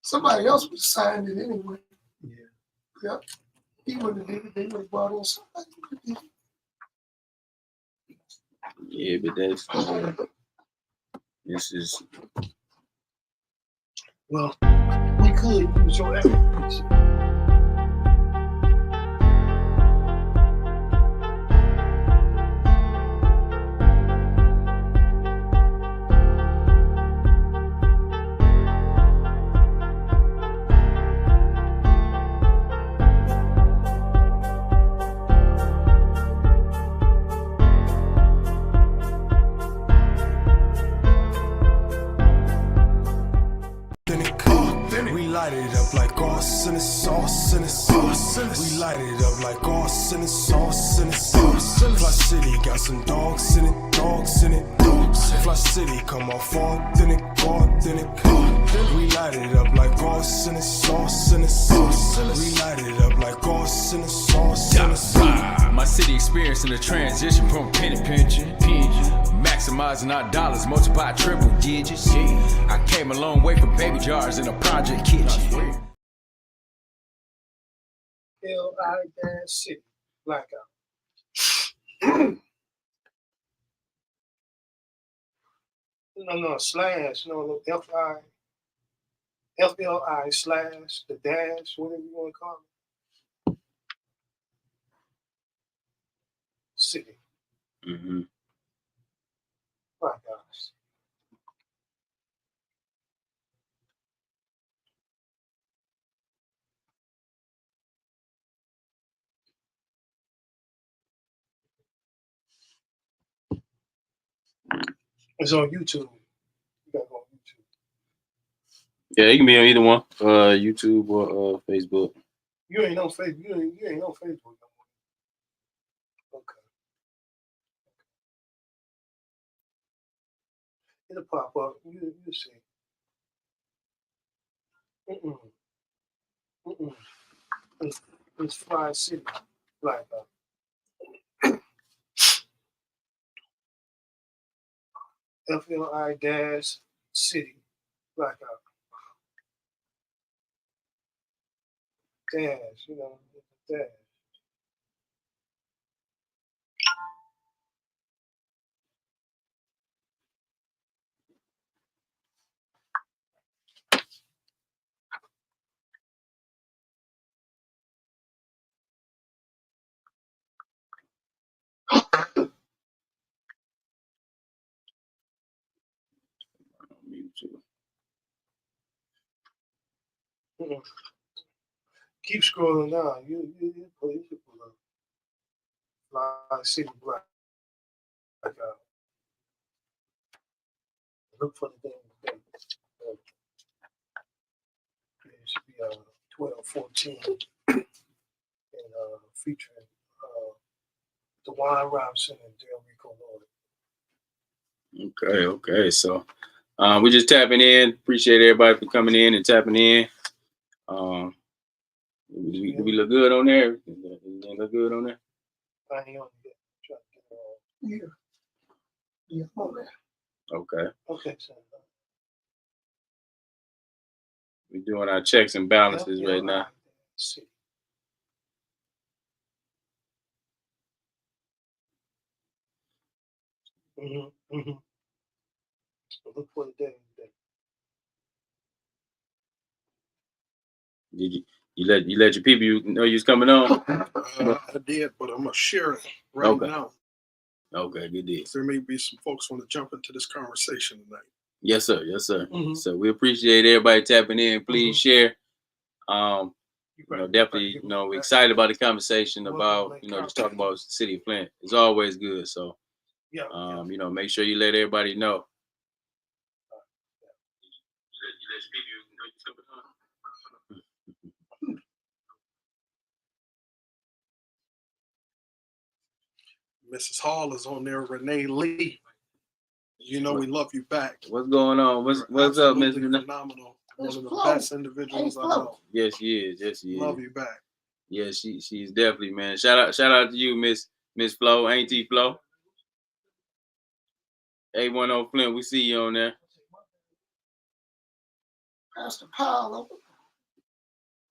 Somebody else would have signed it anyway. Yeah. Yep. He wouldn't have did it. They would have brought in somebody who did it. Yeah, but this is. Well, we could use your efforts. We light it up like sauce and it's sauce and it's sauce. We light it up like sauce and it's sauce and it's sauce. Fli-City got some dogs in it, dogs in it, dogs. Fli-City come off authentic, authentic. We light it up like sauce and it's sauce and it's sauce. We light it up like sauce and it's sauce and it's sauce. My city experiencing a transition from penny pinching, maximizing our dollars, multiply triple digits. I came a long way from baby jars in a project kitchen. Fli-City Blackout. No, slash, no, FLI slash, the dash, whatever you want to call it. City. Mm-hmm. Blackouts. It's on YouTube. You gotta go on YouTube. Yeah, it can be on either one, YouTube or Facebook. You ain't on Facebook. You ain't on Facebook no more. Okay. It'll pop up. You see. It's Fli-City Blackout. FLI-City Blackout. Dash, dash. Keep scrolling down. You pull up. Fli-City Blackout. Look for the thing. It should be 12-14 and featuring DeWaun Robinson and Delrico Loyd. Okay. So we're just tapping in. Appreciate everybody for coming in and tapping in. Do we look good on there? Everything look good on there? I ain't on yet. Try to get it on. Yeah, on there. Okay, so we're doing our checks and balances right now. See. Look for the day. Did you let your people know you was coming on? I did, but I'm gonna share it right now. Okay, good deal. There may be some folks want to jump into this conversation tonight. Yes, sir. So we appreciate everybody tapping in. Please share. Definitely, we're excited about the conversation about, just talking about the city of Flint. It's always good. So, make sure you let everybody know. Mrs. Hall is on there. Renee Lee. We love you back. What's going on? What's up, Miss Renee? Phenomenal. One of the best individuals I know. Yes, she is. Love you back. Yeah, she's definitely, man. Shout out to you, Miss Flo, Auntie Flo. 810 Flint, we see you on there. Pastor Powell.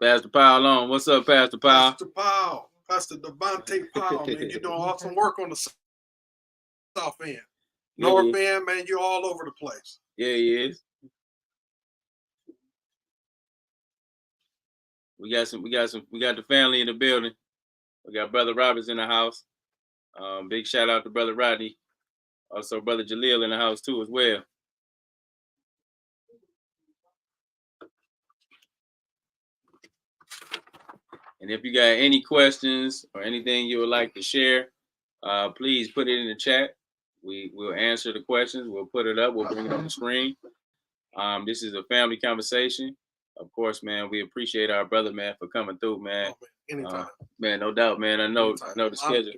Pastor Powell on. What's up, Pastor Powell? Pastor Powell, Pastor Devontae Powell, man, you're doing awesome work on the south end. North end, man, you're all over the place. Yeah, he is. We got the family in the building. We got Brother Roberts in the house. Big shout out to Brother Rodney. Also, Brother Jaleel in the house too as well. And if you got any questions or anything you would like to share, please put it in the chat. We'll answer the questions. We'll put it up. We'll bring it on the screen. This is a family conversation. Of course, man, we appreciate our brother, man, for coming through, man. Oh, man, anytime. Man, no doubt, man. I know the schedule.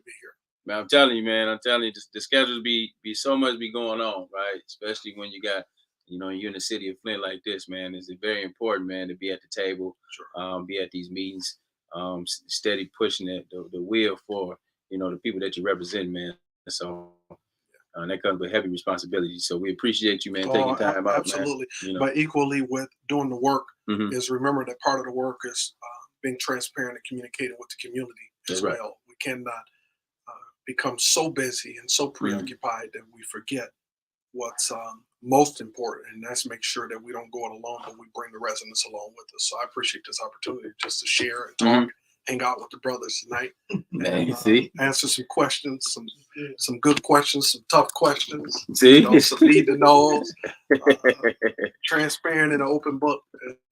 Man, I'm telling you, the schedules be so much be going on, right? Especially when you got, you're in the city of Flint like this, man. It's very important, man, to be at the table, Sure. Be at these meetings, steady pushing the wheel for, the people that you represent, man. So that comes with heavy responsibility. So we appreciate you, man, taking time out, absolutely. man. But equally with doing the work is remember that part of the work is being transparent and communicating with the community as well. Right. We cannot become so busy and so preoccupied that we forget what's most important, and that's make sure that we don't go it alone, but we bring the residents along with us. So I appreciate this opportunity just to share and talk, hang out with the brothers tonight, and answer some questions, some good questions, some tough questions, some need to knows, transparent and an open book.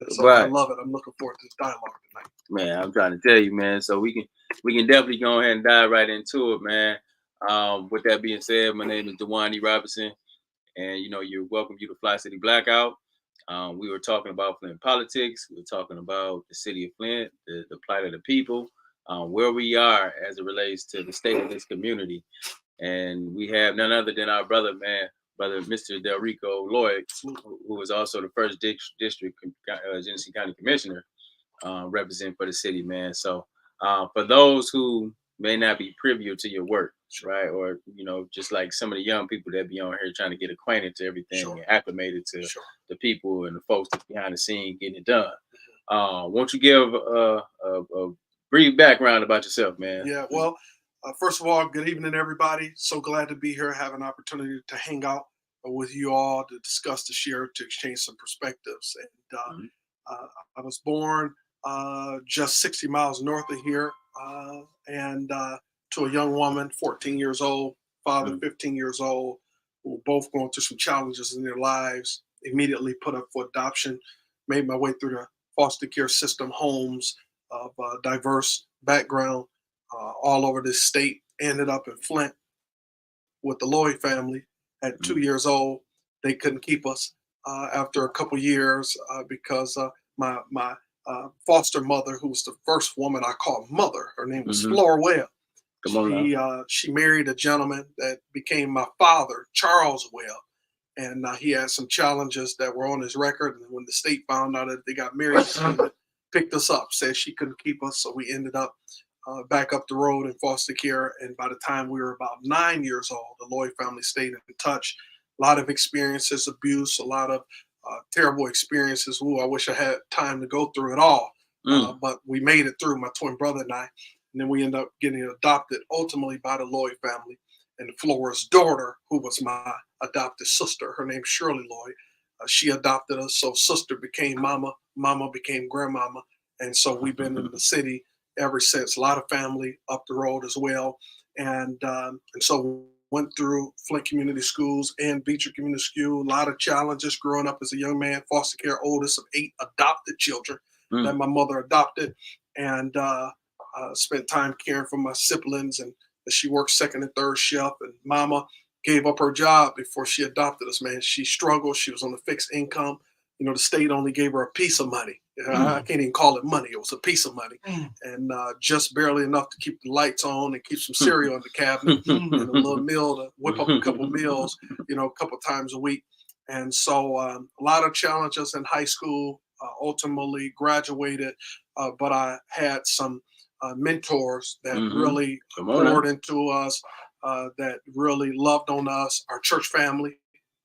So I love it. I'm looking forward to this dialogue tonight. Man, I'm trying to tell you, man. So we can definitely go ahead and dive right into it, man. With that being said, my name is DeWaun Robinson, and you're welcome to Fli-City Blackout. We were talking about Flint politics. We were talking about the city of Flint, the plight of the people, where we are as it relates to the state of this community. And we have none other than our brother, Mr. Delrico Loyd, who is also the first district Genesee County Commissioner, represent for the city, man. So for those who may not be privy to your work, right? Or, just like some of the young people that be on here trying to get acquainted to everything and acclimated to the people and the folks that's behind the scene getting it done. Won't you give a brief background about yourself, man? Yeah, well, first of all, good evening, everybody. So glad to be here, have an opportunity to hang out with you all, to discuss, to share, to exchange some perspectives. And I was born just 60 miles north of here, and to a young woman, 14 years old, father, 15 years old, who were both going through some challenges in their lives, immediately put up for adoption, made my way through the foster care system, homes of diverse background all over this state, ended up in Flint with the Loyd family. At 2 years old, they couldn't keep us after a couple years because my foster mother, who was the first woman I called mother, her name was Flora Webb. She married a gentleman that became my father, Charles Webb, and he had some challenges that were on his record. And when the state found out that they got married, picked us up, said she couldn't keep us, so we ended up back up the road in foster care. And by the time we were about 9 years old, the Loyd family stayed in touch. A lot of experiences, abuse, a lot of terrible experiences. Ooh, I wish I had time to go through it all, but we made it through, my twin brother and I. And then we ended up getting adopted ultimately by the Loyd family. And Flora's daughter, who was my adopted sister, her name's Shirley Loyd, she adopted us. So sister became mama, mama became grandmama. And so we've been in the city ever since. A lot of family up the road as well. And so went through Flint Community Schools and Beecher Community School. A lot of challenges growing up as a young man, foster care, oldest of 8 adopted children that my mother adopted. And spent time caring for my siblings, and she worked second and third shift. And mama gave up her job before she adopted us, man. She struggled. She was on a fixed income. The state only gave her a piece of money. I can't even call it money. It was a piece of money. And just barely enough to keep the lights on and keep some cereal in the cabinet and a little meal to whip up a couple meals, a couple times a week. And so a lot of challenges in high school, ultimately graduated, but I had some mentors that really poured into us, that really loved on us, our church family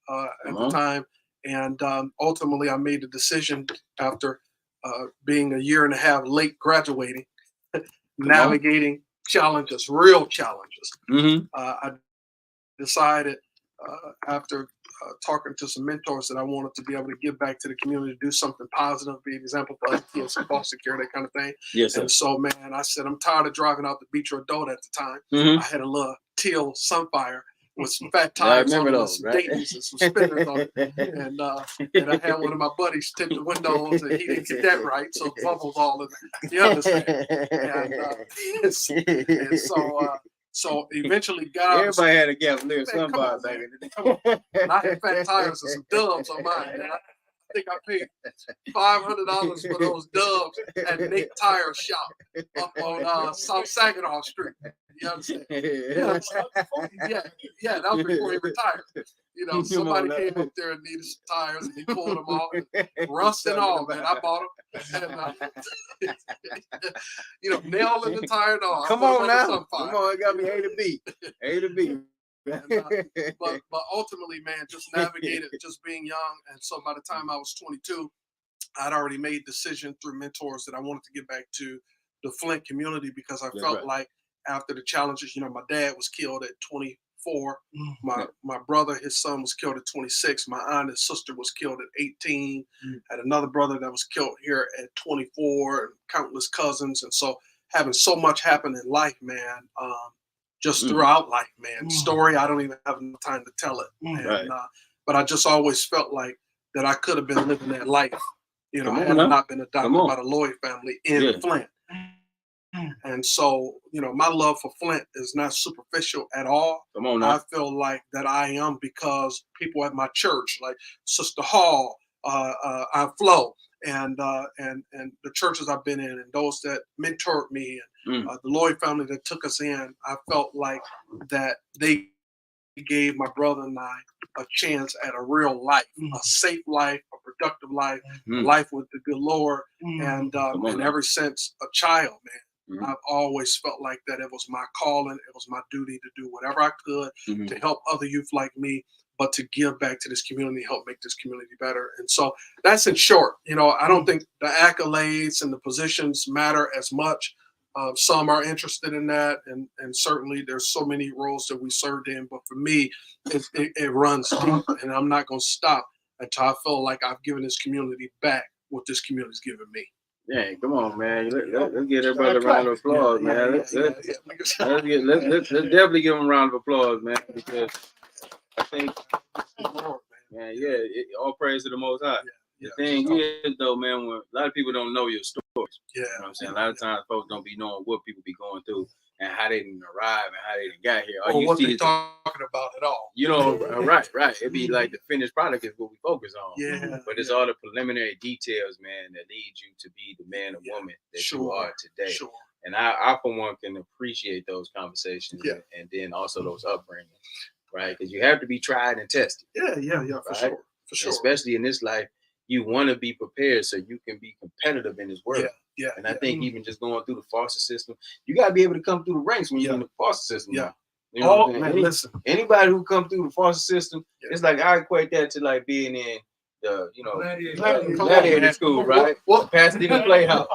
at the time. And ultimately, I made the decision after being a year and a half late graduating, navigating challenges, real challenges. I decided after talking to some mentors that I wanted to be able to give back to the community, do something positive, be an example for other kids, foster care, that kind of thing. Yes, sir. And so, man, I said, I'm tired of driving out the beach or Adult at the time. I had a little teal Sunfire with some fat tires on it, with some Dayton's and some spinners on it. And I had one of my buddies tip the windows, and he didn't get that right, so bubbles all in there. You understand? And so eventually got out. Everybody had a Cavalier Sunfire back in the day. And I had fat tires and some Dubs on mine. And I think I paid $500 for those Dubs at Nate Tire Shop up on South Saginaw Street. You understand? Yeah, that was before he retired. You know, somebody came up there and needed some tires, and he pulled them off, rust and all, man. I bought them. And, you know, nail in the tire and all. Come on now. Come on, it got me A to B. A to B. But ultimately, man, just navigated, just being young. And so by the time I was 22, I'd already made decision through mentors that I wanted to get back to the Flint community, because I felt like after the challenges, you know, my dad was killed at 24. My brother, his son, was killed at 26. My aunt, his sister, was killed at 18. Had another brother that was killed here at 24, and countless cousins. And so having so much happen in life, man, just throughout life, man. Story, I don't even have enough time to tell it. And, but I just always felt like that I could have been living that life, you know, had I not been adopted by the Loyd family in Flint. And so, you know, my love for Flint is not superficial at all. I feel like that I am because people at my church, like Sister Hall, Flo, and the churches I've been in, and those that mentored me, and the Loyd family that took us in, I felt like that they gave my brother and I a chance at a real life, a safe life, a productive life, a life with the good Lord. And ever since a child, man, I've always felt like that it was my calling, it was my duty to do whatever I could to help other youth like me, but to give back to this community, help make this community better. And so that's in short. You know, I don't think the accolades and the positions matter as much. Some are interested in that, and certainly there's so many roles that we served in. But for me, it runs deep, and I'm not going to stop until I feel like I've given this community back what this community's given me. Yeah, come on, man. Let's get everybody a round of applause, man. Let's definitely give them a round of applause, man, because I think, man, all praise to the Most High. The thing is, though, man, when a lot of people don't know your stories. You know what I'm saying? A lot of times folks don't be knowing what people be going through and how they didn't arrive and how they didn't got here. Or what they're talking about at all. You know, right. It'd be like the finished product is what we focus on. Yeah. But it's all the preliminary details, man, that lead you to be the man or woman that you are today. Sure. And I, for one, can appreciate those conversations and then also those upbringings, right? Because you have to be tried and tested. Yeah, for sure. For sure. Especially in this life, you want to be prepared so you can be competitive in this world. Yeah. And I think even just going through the foster system, you got to be able to come through the ranks when you're in the foster system. Yeah. You know listen. Anybody who come through the foster system, it's like I equate that to like being in the, gladiator school, right? Pasadena Playhouse.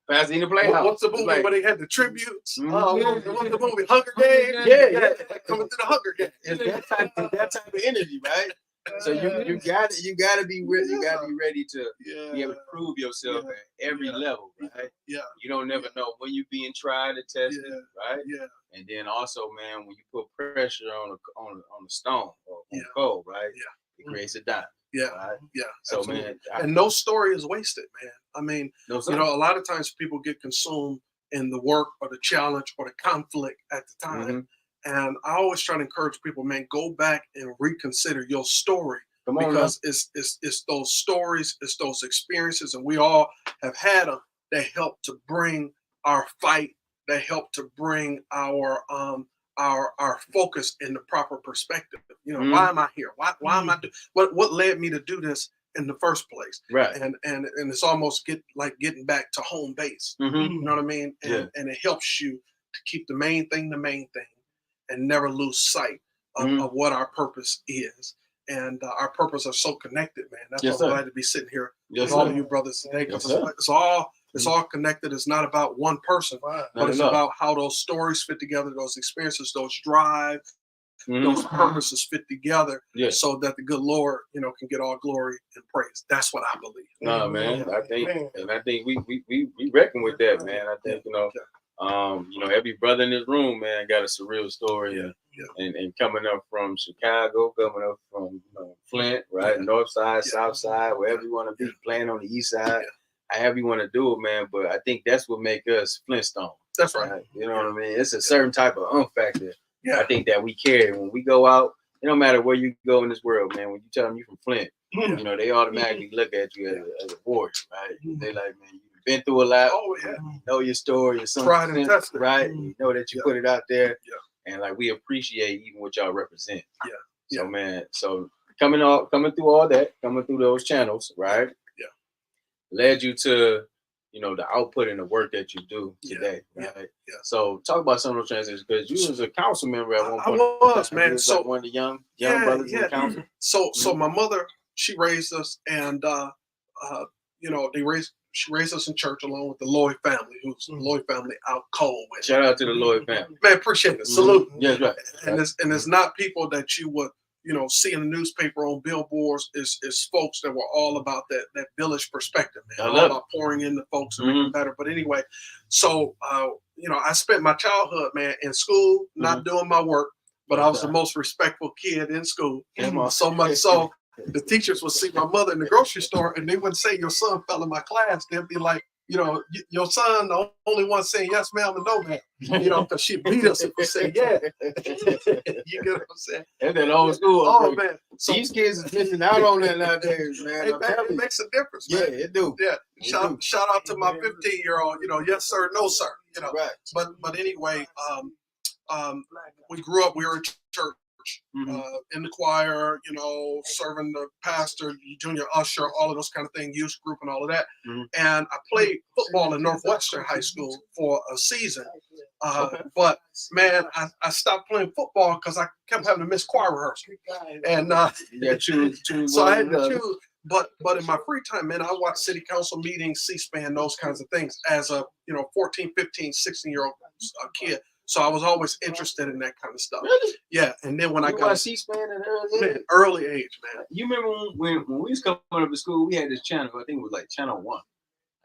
Pasadena Playhouse. What's the movie where they had the tributes? What's the movie? Hunger Games? Yeah. Coming through the Hunger Games. It's that type of energy, right? So you gotta be ready. You gotta be ready to be able to prove yourself at every level, right? Yeah. You don't never know when you're being tried and tested, right? Yeah. And then also, man, when you put pressure on a stone or on coal, right? Yeah. It creates a dime. Yeah. Right? Yeah. So absolutely. man, and no story is wasted, man. I mean, a lot of times people get consumed in the work or the challenge or the conflict at the time. And I always try to encourage people, man, go back and reconsider your story, because it's those stories, it's those experiences, and we all have had them that help to bring our fight, that help to bring our focus in the proper perspective. You know, why am I here? Why am I what led me to do this in the first place? Right. And it's almost getting back to home base. You know what I mean? And it helps you to keep the main thing, and never lose sight of what our purpose is. and our purpose are so connected, man. That's Yes, why I'm sir. glad to be sitting here Yes, with all sir. of you brothers today, because Yes, sir. it's all connected. It's not about one person, Right. but it's enough. about how those stories fit together, those experiences, those drives, Mhm. those purposes fit together, Yes. so that the good Lord, can get all glory and praise. That's what I believe. Nah, man. I think, Man. and I think we reckon with that, man. I think every brother in this room, man, got a surreal story, and coming up from Chicago, coming up from Flint, right, North side, South side, wherever you want to be, playing on the East side, however you want to do it, man. But I think that's what make us Flintstone. That's right. You know what I mean? It's a certain type of factor. Yeah. I think that we carry when we go out. It don't matter where you go in this world, man. When you tell them you from Flint, they automatically look at you as a warrior, right? They like, man, you've been through a lot. Oh yeah. You know your story, your Tried and tested. right? You know that you put it out there, Yeah. and like we appreciate even what y'all represent. Yeah. So man, coming through all that, coming through those channels, right? Yeah. Led you to the output and the work that you do today, right? Yeah. So talk about some of those transitions, because you was a council member at one I point. was, man. You was So like one of the young brothers in the council. So my mother, she raised us, and she raised us in church along with the Loyd family, who's the Loyd family out cold with. Shout out to the Loyd family. Man, appreciate it. Salute. Yes, right. And it's not people that you would see in the newspaper on billboards. Is folks that were all about that village perspective, man. All about pouring into folks and making better. But anyway, so I spent my childhood, man, in school, not doing my work, but I was the most respectful kid in school. So much so the teachers would see my mother in the grocery store, and they wouldn't say your son fell in my class. They'd be like, your son, the only one saying yes, ma'am, and no, ma'am. Because she beat us if we say yeah. You get what I'm saying? That's that old school. Oh man, so these kids is missing out on that nowadays, man. Hey, man, it makes a difference, man. Yeah, it do. Yeah. Shout out to my 15-year-old. Yes sir, no sir. Right. But anyway, we grew up. We were in church. In the choir, serving the pastor, junior usher, all of those kind of things, youth group and all of that. And I played football in Northwestern High School for a season. But man, I stopped playing football because I kept having to miss choir rehearsal. And choose so I had to choose. But in my free time, man, I watch city council meetings, C-SPAN, those kinds of things as a 14, 15, 16-year-old kid. So I was always interested in that kind of stuff. Really? Yeah, and then when I got got C-SPAN at early age, man. You remember when we was coming up to school, we had this channel. I think it was like Channel 1.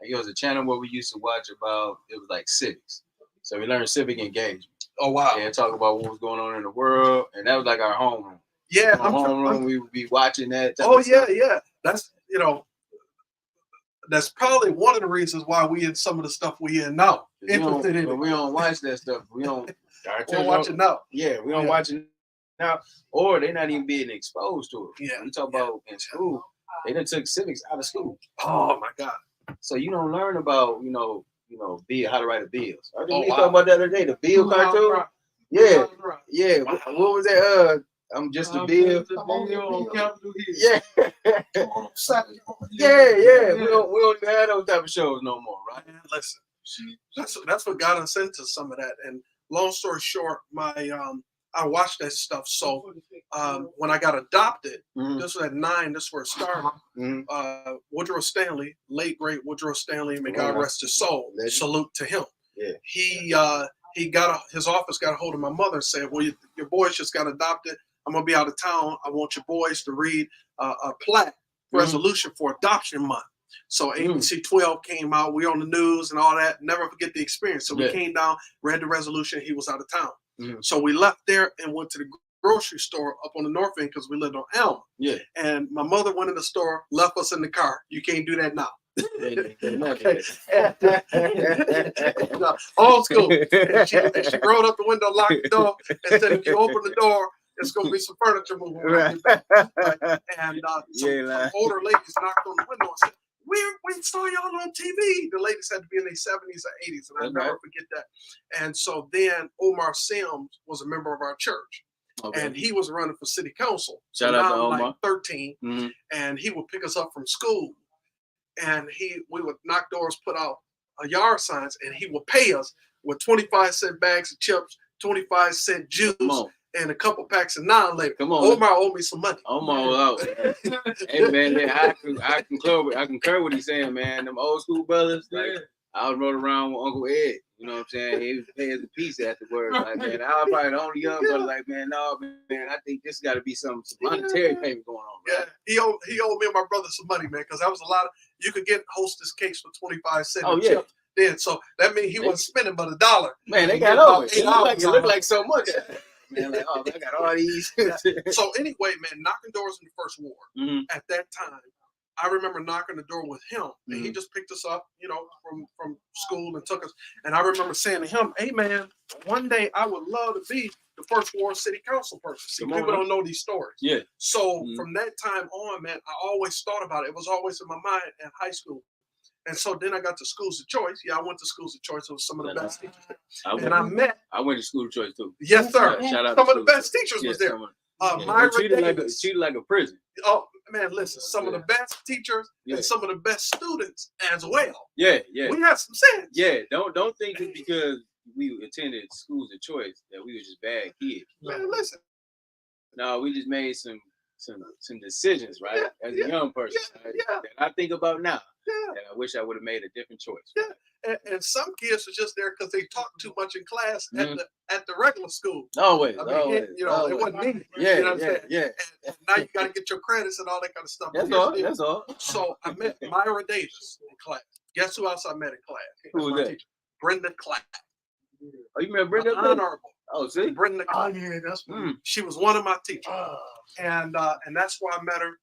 It was a channel where we used to watch it was like civics. So we learned civic engagement. Oh wow! And talk about what was going on in the world, and that was like our homeroom. Yeah, homeroom. We would be watching that. Oh yeah. That's that's probably one of the reasons why we in some of the stuff we in now. Interested in it. But we don't watch that stuff. We don't. We don't watch it now. Yeah, we don't watch it now, or they're not even being exposed to it. Yeah, we talk about in school. They done took civics out of school. Oh my God! So you don't learn about how to write a bills. I think we talked about that other day. The bill cartoon. Right. Yeah, yeah. Wow. What was that? I'm just a bill. Yeah. Yeah. We don't even have those type of shows no more, right? Man, listen, that's what got us into some of that. And long story short, I watched that stuff. So when I got adopted, this was at 9. This is where it started. Woodrow Stanley, late great Woodrow Stanley, may God rest his soul. Salute to him. Yeah. His office got a hold of my mother and said, "Well, your boys just got adopted. I'm gonna be out of town. I want your boys to read a plaque resolution for adoption month." So ABC 12 came out. We on the news and all that. Never forget the experience. So we came down, read the resolution. He was out of town. So we left there and went to the grocery store up on the north end because we lived on Elm. Yeah. And my mother went in the store, left us in the car. You can't do that now. Okay. Old school. And she rolled up the window, locked the door, and said, "If you open the door, there's going to be some furniture moving." Right. And some older ladies knocked on the window and said, we saw y'all on TV. The ladies had to be in their 70s or 80s, and I never forget that. And so then Omar Sims was a member of our church. Okay. And he was running for city council. Shout out to Omar. Like 13, and he would pick us up from school, and we would knock doors, put out yard signs, and he would pay us with 25-cent bags of chips, 25-cent juice, and a couple packs of 9 later. Come on. Omar owed me some money. Omar out. Hey man, I concur with he's saying, man. Them old school brothers, like I was rolling around with Uncle Ed. You know what I'm saying? He was paying the piece afterwards. Like, man, I was probably the only young brother. Like, man, no, man, I think this got to be some monetary payment going on. Right? Yeah, he owed me and my brother some money, man, because that was a lot of. You could get Hostess cakes for 25 cents. Oh yeah. Then so that means he wasn't spending but $1. Man, they got over it. It looked like so much. Man, like, oh, I got all these. So anyway, man, knocking doors in the first ward. At that time, I remember knocking the door with him, and he just picked us up, from school and took us. And I remember saying to him, "Hey, man, one day I would love to be the first ward city council person." See, people don't know these stories. Yeah. So from that time on, man, I always thought about it. It was always in my mind in high school. And so then I got to schools of choice. Yeah, I went to schools of choice. It was some of the best teachers. I went to school of choice too. Yes, sir. Yeah, shout out some to of the best teachers was there. Myra treated Davis. like a prison. Oh man, listen, some of the best teachers and some of the best students as well. Yeah. We had some sense. Yeah, don't think it's because we attended schools of choice that we were just bad kids. Man, listen. No, we just made some decisions, right? As a young person, right? That I think about now. Yeah. And I wish I would have made a different choice. Yeah. And some kids are just there because they talked too much in class at the regular school. Always. I mean, it wasn't needed. Yeah, you know what I'm saying? Yeah. And now you got to get your credits and all that kind of stuff. That's all. So I met Myra Davis in class. Guess who else I met in class? Who was that? Teacher, Brenda Clapp. Oh, you remember Brenda? Honorable. Oh, see? Brenda Clapp. Oh, yeah, that's She was one of my teachers. And that's why I met her.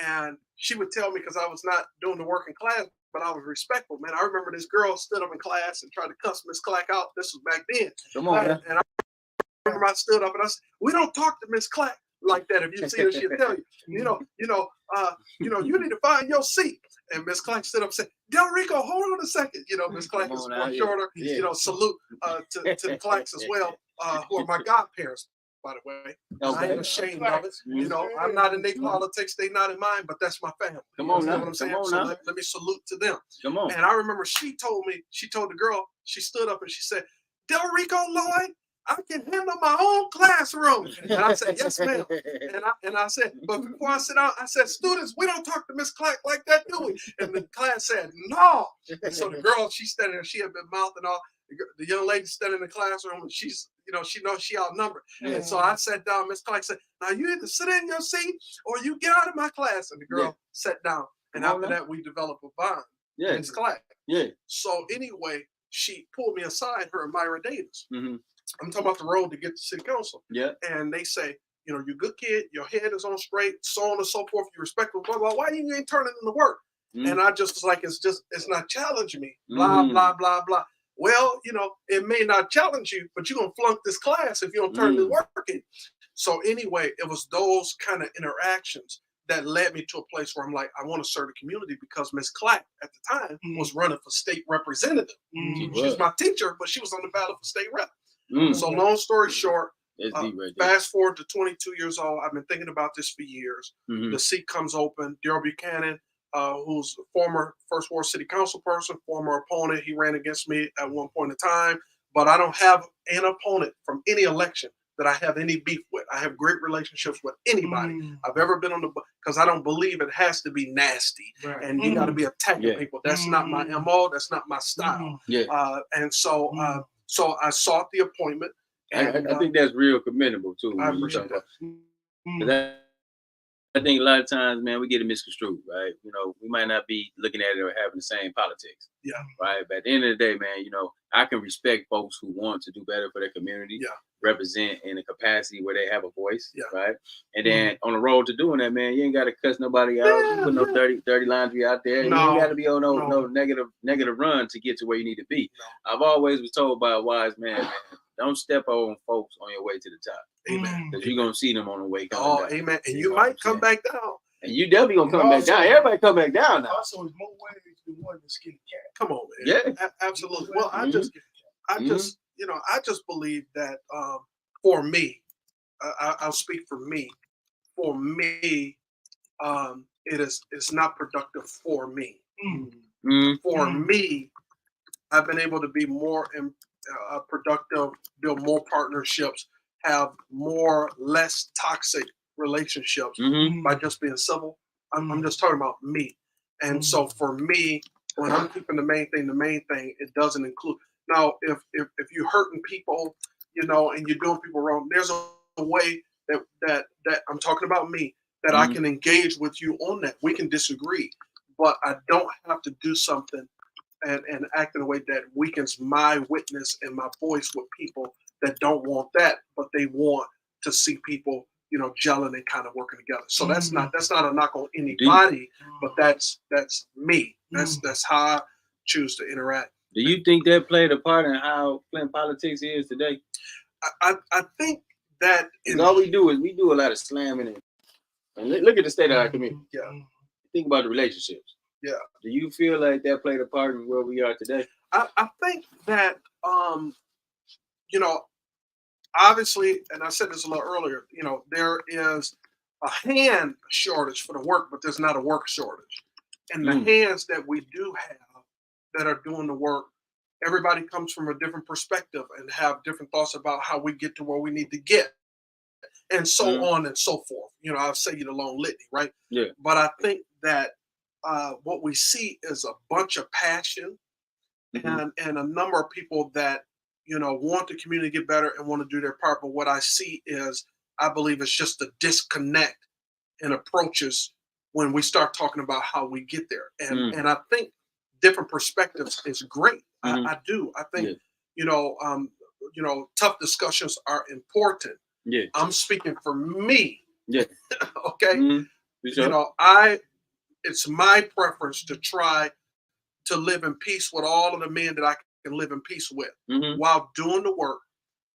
And she would tell me, because I was not doing the work in class, but I was respectful, man. I remember this girl stood up in class and tried to cuss Miss Clack out. This was back then. Come on, man. And I remember I stood up and I said, "We don't talk to Miss Clack like that. If you see her, she'll tell you, you need to find your seat." And Miss Clack stood up and said, "Delrico, hold on a second." Miss Clack was much shorter. Salute to the Clacks as well, who are my godparents, by the way. I ain't ashamed of it. I'm not in their politics. They not in mine, but that's my family. Come on, you know now. what I'm saying? Come on, so now. let me salute to them. Come on. And I remember she told the girl, she stood up and she said, "Delrico Loyd, I can handle my own classroom." And I said, "Yes, ma'am." And I said, but before I sit down, I said, "Students, we don't talk to Miss Clack like that, do we?" And the class said, "No." And so the girl, she's standing there, she had been mouthing off. The young lady standing in the classroom, and she's, she knows she outnumbered. And so I sat down. Miss Clark said, "Now you either sit in your seat or you get out of my class." And the girl sat down. And after that, we developed a bond. Yeah. Miss Clark. Yeah. So anyway, she pulled me aside, her and Myra Davis. Mm-hmm. I'm talking about the road to get to city council. Yeah. And they say, you're a good kid, your head is on straight, so on and so forth, you're respectful, blah, blah. Why you ain't turning in the work? And I just was like, it's not challenging me. Blah, blah, blah, blah. Well, it may not challenge you, but you're going to flunk this class if you don't turn the work in. So anyway, it was those kind of interactions that led me to a place where I'm like, I want to serve the community, because Miss Clack at the time was running for state representative. She was my teacher, but she was on the ballot for state rep. So long story short, fast forward to 22 years old, I've been thinking about this for years. The seat comes open. Daryl Buchanan, who's a former First Ward City Council person, former opponent. He ran against me at one point in time, but I don't have an opponent from any election that I have any beef with. I have great relationships with anybody I've ever been on because I don't believe it has to be nasty and you got to be attacking people. That's not my MO. That's not my style. And so I sought the appointment. And, I think that's real commendable too. I appreciate that. I think a lot of times, man, we get it misconstrued, right? We might not be looking at it or having the same politics. Yeah. Right. But at the end of the day, man, I can respect folks who want to do better for their community. Yeah. Represent in a capacity where they have a voice. Yeah. Right. And then on the road to doing that, man, you ain't got to cuss nobody out, put no dirty laundry out there. You ain't got to be on no negative run to get to where you need to be. No. I've always was told by a wise man, don't step on folks on your way to the top. Amen. Because you're going to see them on the way coming down. Amen. And you might come back down. And you definitely going to come back down. Everybody come back down now. Also, there's more ways than one to skin a cat. Come on, man. Yeah. Absolutely. Well, I just believe that for me, I'll speak for me. For me, it's not productive for me. For me, I've been able to be more productive, build more partnerships, have less toxic relationships by just being civil. I'm just talking about me. And so for me, when I'm keeping the main thing, it doesn't include. Now, if you're hurting people, you know, and you're doing people wrong, there's a way that I'm talking about me, that I can engage with you on that. We can disagree, but I don't have to do something and act in a way that weakens my witness and my voice with people that don't want that, but they want to see people, you know, gelling and kind of working together. So that's not a knock on anybody, but that's me. That's how I choose to interact. Do you think that played a part in how Flint politics is today? I think that all we do is we do a lot of slamming and look at the state of our community. Yeah. Think about the relationships. Yeah. Do you feel like that played a part in where we are today? I think that you know, obviously, and I said this a little earlier, you know, there is a hand shortage for the work, but there's not a work shortage. And the hands that we do have that are doing the work, everybody comes from a different perspective and have different thoughts about how we get to where we need to get, and so on and so forth. You know, I'll say you the long litany, right? Yeah. But I think that what we see is a bunch of passion and a number of people that, you know, want the community to get better and want to do their part. But what I see is, I believe it's just a disconnect in approaches when we start talking about how we get there. And I think different perspectives is great. I do. I think, you know, tough discussions are important. Yeah. I'm speaking for me. Yeah. Okay. Sure. You know, it's my preference to try to live in peace with all of the men that I can live in peace with while doing the work,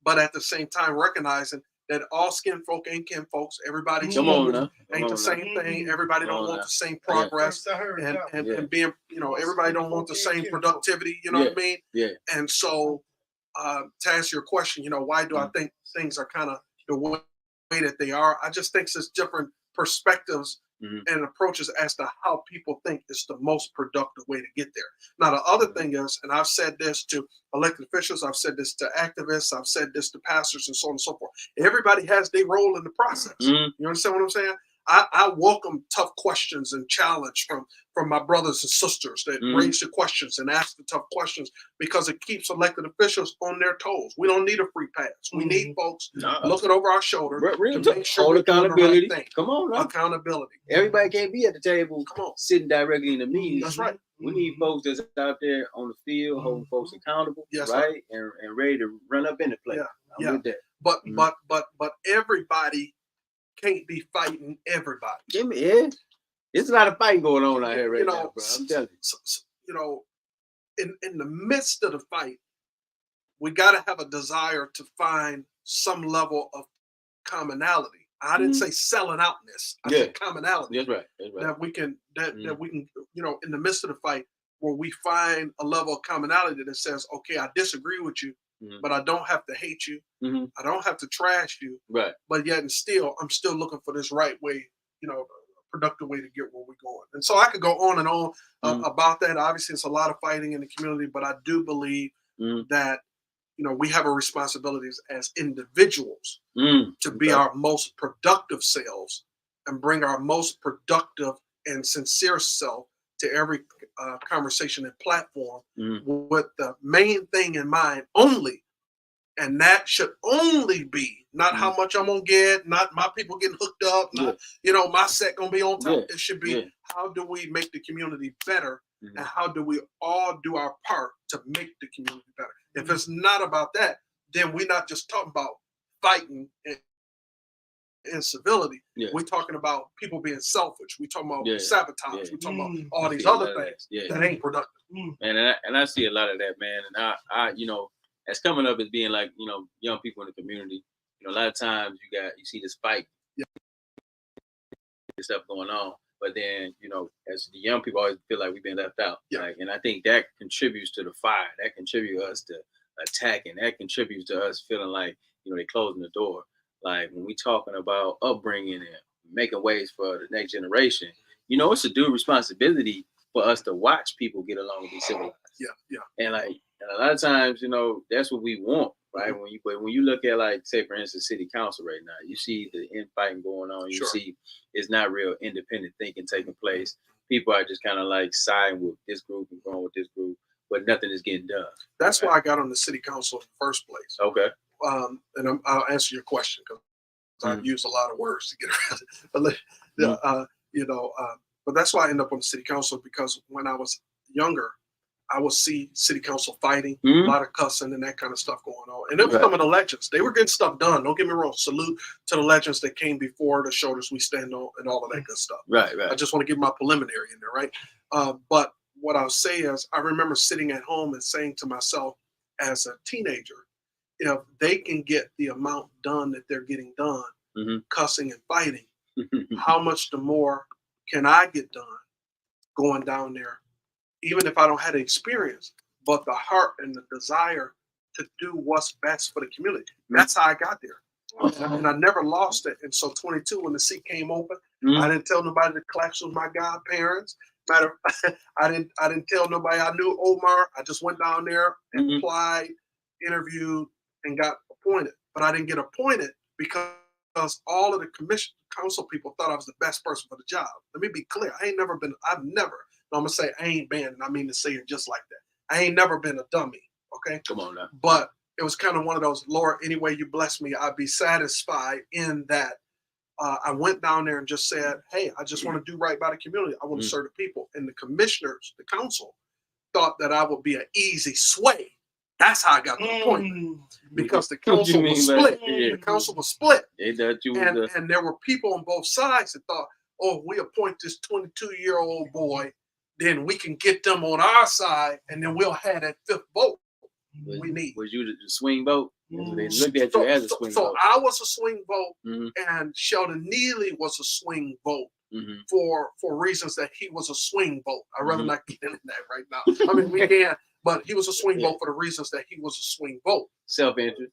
but at the same time recognizing that all skin folk ain't kin folks. Everybody ain't the same thing. Everybody don't want the same progress and being, you know, everybody don't want the same productivity. You know what I mean? Yeah. And so to answer your question, you know, why do I think things are kind of the way that they are? I just think it's different perspectives and approaches as to how people think is the most productive way to get there. Now, the other thing is, and I've said this to elected officials, I've said this to activists, I've said this to pastors and so on and so forth. Everybody has their role in the process. You understand what I'm saying? I welcome tough questions and challenge from my brothers and sisters that raise the questions and ask the tough questions, because it keeps elected officials on their toes. We don't need a free pass. We need folks looking over our shoulder to make sure we're doing the right thing. Come on, now. Accountability. Everybody can't be at the table sitting directly in the meeting. That's right. We need folks that's out there on the field, holding folks accountable, right? And ready to run up in the play. I'm with that. But everybody can't be fighting everybody. It's a lot of fighting going on out here right now, bro. I'm telling you. You know, in the midst of the fight, we got to have a desire to find some level of commonality. I didn't say selling outness. I said commonality. That's right. That we can, that we can, you know, in the midst of the fight, where we find a level of commonality that says, okay, I disagree with you, but I don't have to hate you. I don't have to trash you. Right. But yet and still, I'm still looking for this right way, you know, productive way to get where we're going. And so I could go on and on about that. Obviously, it's a lot of fighting in the community, but I do believe that, you know, we have a responsibility as individuals to be our most productive selves and bring our most productive and sincere self to every conversation and platform with the main thing in mind only. And that should only be not how much I'm gonna get, not my people getting hooked up, not, you know, my set gonna be on top. It should be how do we make the community better, and how do we all do our part to make the community better. If it's not about that, then we're not just talking about fighting and civility. We're talking about people being selfish. We're talking about sabotage. We're talking about all these other things that ain't productive. And I see a lot of that, man. And I you know, as coming up as being like, you know, young people in the community, you know, a lot of times you see this fight, this stuff going on, but then, you know, as the young people always feel like we've been left out. Like, and I think that contributes to the fire. That contributes us to attacking. That contributes to us feeling like, you know, they're closing the door. Like when we talking about upbringing and making ways for the next generation, you know, it's a due responsibility for us to watch people get along and be civilized. And like, and a lot of times, you know, that's what we want, right? But when you look at, like, say for instance, city council right now, you see the infighting going on. You Sure. see it's not real independent thinking taking place. People are just kind of like siding with this group and going with this group, but nothing is getting done. That's right? why I got on the city council in the first place. Okay. And I'll answer your question because I've used a lot of words to get around it. But, but that's why I ended up on the city council, because when I was younger, I would see city council fighting, a lot of cussing and that kind of stuff going on. And it was some of the legends. They were getting stuff done. Don't get me wrong. Salute to the legends that came before, the shoulders we stand on, and all of that good stuff. Right. I just want to give my preliminary in there, right? But what I'll say is, I remember sitting at home and saying to myself as a teenager, if they can get the amount done that they're getting done, cussing and fighting, how much the more can I get done going down there, even if I don't have the experience, but the heart and the desire to do what's best for the community. That's how I got there. And I never lost it. And so 22, when the seat came open, I didn't tell nobody the collection was my godparents. I didn't tell nobody I knew Omar. I just went down there and applied, interviewed, and got appointed. But I didn't get appointed because all of the council people thought I was the best person for the job. Let me be clear. I'm going to say I ain't been, and I mean to say it just like that. I ain't never been a dummy, okay? Come on now. But it was kind of one of those, Lord, any way you bless me, I'd be satisfied in that. I went down there and just said, hey, I just want to do right by the community. I want to serve the people. And the commissioners, the council, thought that I would be an easy sway. That's how I got the appointment. Because the council was split. The council was split. And there were people on both sides that thought, oh, we appoint this 22-year-old boy, then we can get them on our side, and then we'll have that fifth vote we need. Was you the swing vote? They looked at you as a swing vote. So I was a swing vote, and Sheldon Neely was a swing vote for reasons that he was a swing vote. I'd rather not get into that right now. I mean, we can, but he was a swing vote for the reasons that he was a swing vote. Self-interest.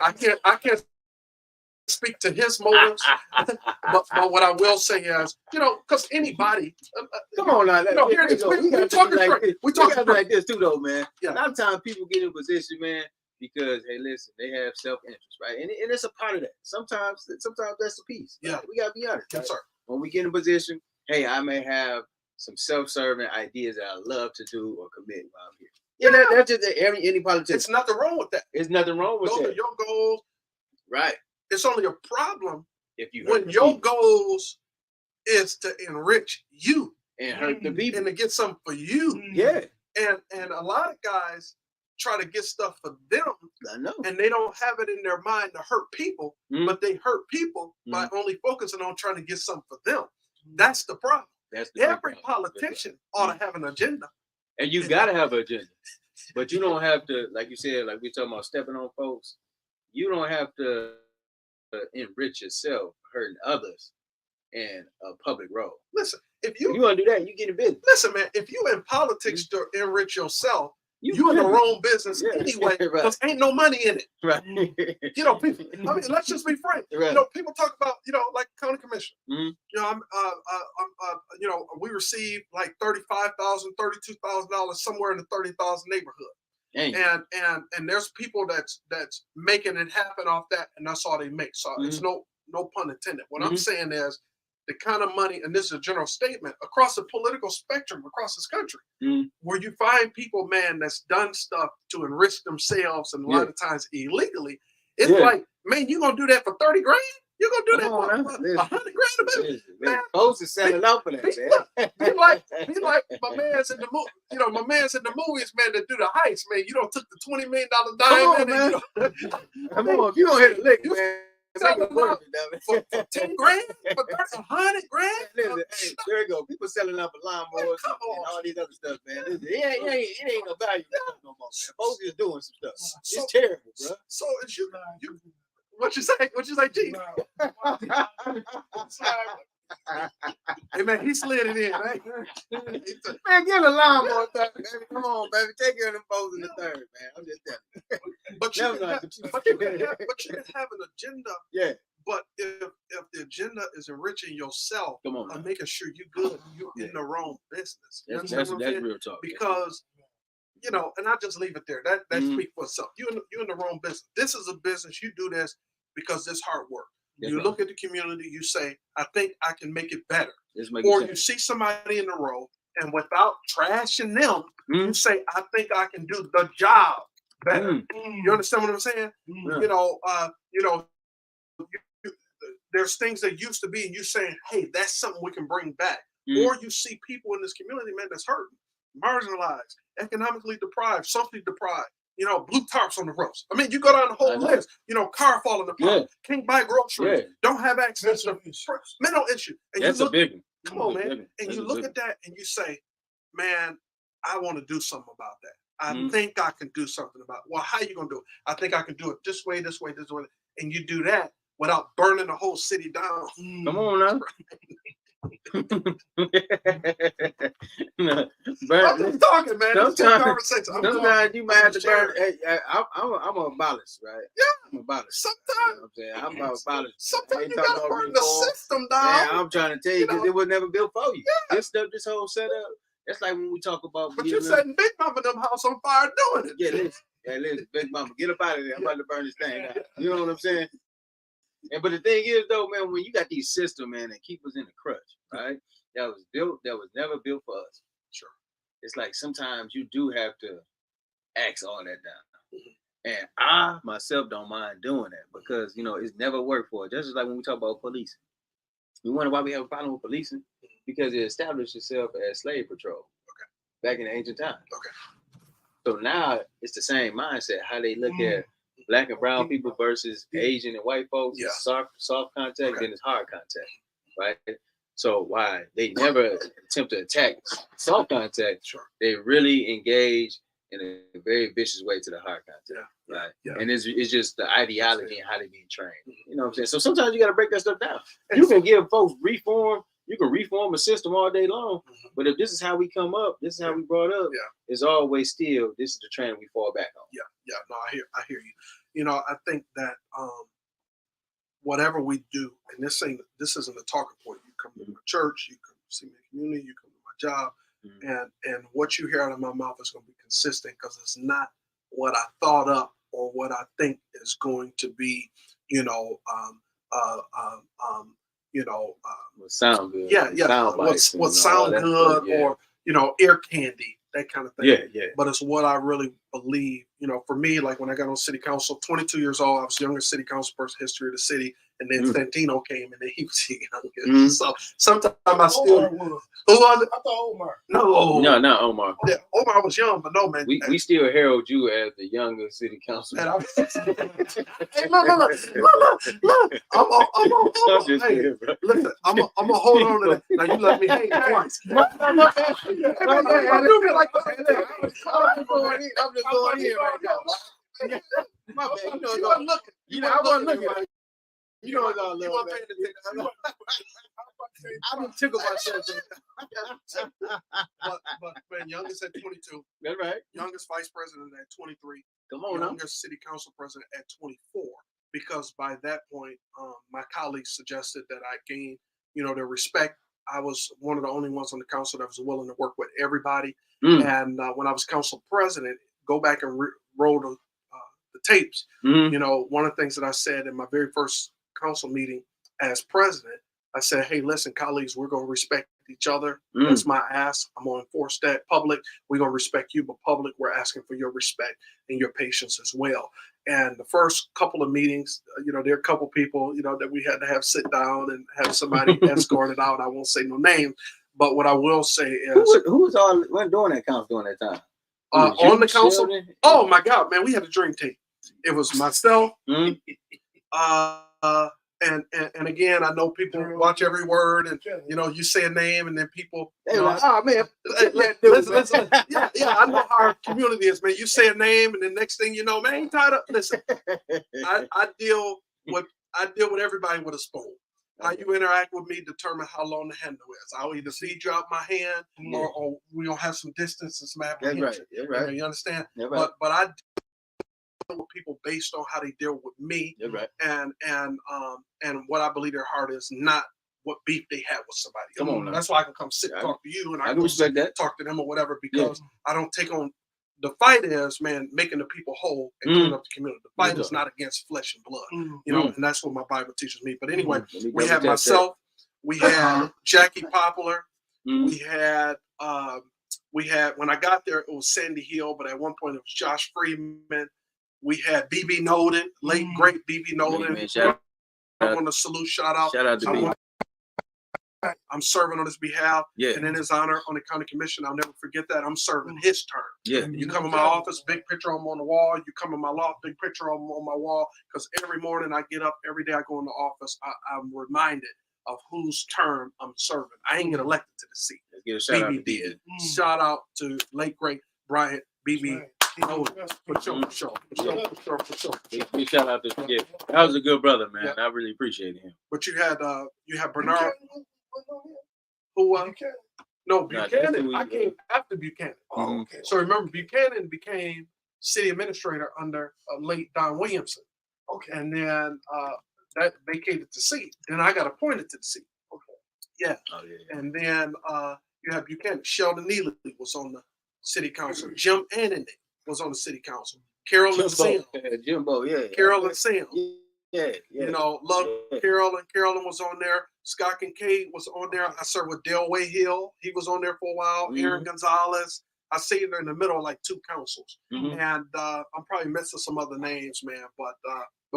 I can't speak to his motives, but what I will say is, because anybody, come on now, we're talking like this too, though, man. Yeah. A lot of times people get in position, man, because hey, listen, they have self-interest, right? And it's a part of that. Sometimes that's the piece. Yeah, right? We gotta be honest. Yes, right? sir. When we get in a position, hey, I may have some self-serving ideas that I love to do or commit while I'm here. Yeah, that's just any politician. It's nothing wrong with that. There's nothing wrong with Those that. are your goals, right? It's only a problem if you when your goals is to enrich you and hurt the people and to get something for you. Yeah. And a lot of guys try to get stuff for them. I know. And they don't have it in their mind to hurt people, but they hurt people by only focusing on trying to get something for them. That's the problem. Every politician ought to have an agenda. And you gotta have an agenda. But you don't have to, like you said, like we're talking about stepping on folks, you don't have to enrich yourself hurting others in a public role. Listen, if you want to do that, you get in business. Listen, man, if you in politics to enrich yourself, you in the wrong business anyway, because ain't no money in it. Right. People, I mean, let's just be frank. Right. People talk about, like county commissioner. We receive like $35,000, $32,000 somewhere in the $30,000 neighborhood. And there's people that's making it happen off that, and that's all they make. So it's no pun intended. What I'm saying is the kind of money, and this is a general statement, across the political spectrum, across this country, where you find people, man, that's done stuff to enrich themselves, and a lot of times illegally. It's like, man, you gonna do that for 30 grand? You gonna do that for 100 grand? Man, folks is selling out for that. Be like my man's in the movie. My man's in the movies, man, that do the heist, man. You don't took the $20 million dime, man. Come on, if you don't hit a lick, man. For 10 grand, for 100 grand. Listen, hey, there you go. People selling out for lawnmowers and all these other stuff, man. Listen, it ain't no value no more, man. Folks is doing some stuff. It's terrible, bro. So it's you. What you say? G? Hey man, he slid it in, right? Man, get a lawnmower, baby. Come on, baby. Take care of them folks in the third, man. I'm just telling you. But you can have an agenda. Yeah. But if the agenda is enriching yourself and making sure you're good, you're in the wrong business. That's real talk. Because you know, and I just leave it there. That speaks for itself. You in the wrong business. This is a business. You do this because it's hard work. That's You right. look at the community. You say, I think I can make it better. Or You see somebody in the row, and without trashing them, you say, I think I can do the job better. You understand what I'm saying? You know, there's things that used to be, and you saying, hey, that's something we can bring back. Or you see people in this community, man, that's hurting, marginalized, economically deprived, socially deprived. You know, blue tarps on the roofs. I mean, you go down the whole list. You know, car falling apart, can't buy groceries, don't have access to mental issue. And that's you look, a big one. come on, man. And you look at that and you say, man, I want to do something about that. I think I can do something about it. Well, how you gonna do it? I think I can do it this way, this way, this way. And you do that without burning the whole city down. Come on now. I'm just talking, man. Sometimes you might have to burn. Hey, I'm a abolish, right? Yeah. I'm a abolish. Sometimes, you know I'm abolish. Sometimes you gotta burn the system down. Yeah, I'm trying to tell you because it was never built for you. Yeah. This whole setup. That's like when we talk about. But you setting Big Mama them house on fire doing it. Yeah, listen, Big Mama, get up out of there. I'm about to burn this thing down. You know what I'm saying? And but the thing is, though, man, when you got these systems, man, that keep us in the crutch, right? That was never built for us. Sure. It's like sometimes you do have to axe all that down. And I myself don't mind doing that because you know it's never worked for us. Just like when we talk about policing. We wonder why we have a problem with policing because it established itself as slave patrol. Back in the ancient times. So now it's the same mindset, how they look at Black and brown people versus Asian and white folks. It's soft contact, then it's hard contact, right? So why they never attempt to attack soft contact, they really engage in a very vicious way to the hard contact, right? And it's just the ideology and how they being trained. You know what I'm saying? So sometimes you got to break that stuff down. You can give folks reform. You can reform a system all day long, but if this is how we come up, this is how we brought up, it's always still, this is the trend we fall back on. No, I hear you. You know, I think that whatever we do, and this isn't a talking point. You come to my church, you come see my community, you come to my job, and what you hear out of my mouth is going to be consistent because it's not what I thought up or what I think is going to be, what sound good. What sound good or ear candy, that kind of thing. But it's what I really believe. You know, for me, like when I got on city council, 22 years old, I was the youngest city council person in history of the city, and then Santino came, and then he was the youngest. So sometimes I still. I thought Omar. No, not Omar. Yeah, Omar was young, but no, man. We still herald you as the youngest city council. Man, hey, look. Listen, I'm gonna hold on to that. Now you let me hang twice. I'm just going in right now. My bad. I wasn't looking. You know it's all love, man. I done tickled myself. but man, youngest at 22. That's right. Youngest vice president at 23. Come on, youngest city council president at 24. Because by that point, my colleagues suggested that I gain, their respect. I was one of the only ones on the council that was willing to work with everybody. And when I was council president, go back and roll the tapes. One of the things that I said in my very first council meeting as president, I said, hey, listen, colleagues, we're going to respect each other. That's my ask. I'm going to enforce that. Public, we're going to respect you, but public, we're asking for your respect and your patience as well. And the first couple of meetings, there are a couple people, that we had to have sit down and have somebody escorted out. I won't say no names, but what I will say is who was doing that council during that time? On the council? Oh my God, man, we had a dream team. It was myself. And again, I know people watch every word, and you say a name, and then people, oh man, listen, yeah, I know how our community is, man. You say a name, and the next thing you know, man, ain't tied up. Listen, I deal with everybody with a spoon. How you interact with me determine how long the handle is. I'll either feed you out my hand, or we gonna have some distance and some apprehension. That's right. You understand? Right. But I deal with people based on how they deal with me, and what I believe their heart is, not what beef they have with somebody. Come on, that's why I can come sit and talk to you, and I can respect that. talk to them or whatever, because I don't take on the fight is, man, making the people whole and clean up the community. The fight is not against flesh and blood, you know, and that's what my Bible teaches me. But anyway, we had myself, we had Jackie Poplar, we had when I got there, it was Sandy Hill, but at one point it was Josh Freeman. We had BB Nolan, late great BB Nolan. I want to salute, shout out to BB. I'm serving on his behalf, and in his honor on the county commission. I'll never forget that. I'm serving his term. You come in my office, big picture of him on the wall. You come in my loft, big picture of him on my wall. Because every morning I get up, every day I go in the office, I'm reminded of whose term I'm serving. I ain't get elected to the seat. Let's get a shout out to BB. Shout out to late great Bryant BB. For sure. Big shout out to Skip. That was a good brother, man. I really appreciate him. But you had Bernard. Who No, Buchanan. I came after Buchanan. Oh, okay. So remember, Buchanan became city administrator under late Don Williamson. Okay. And then that vacated the seat. Then I got appointed to the seat. Okay. Yeah. Oh, yeah. And then you have Buchanan. Sheldon Neely was on the city council. Jim Annan was on the city council. Carol and Sam. Jimbo, yeah. Carol and Sam. Yeah. You know, love Carolyn. Carolyn was on there. Scott Kincaid was on there. I served with Delway Hill. He was on there for a while. Aaron Gonzalez. I see there in the middle, like two councils. And I'm probably missing some other names, man. But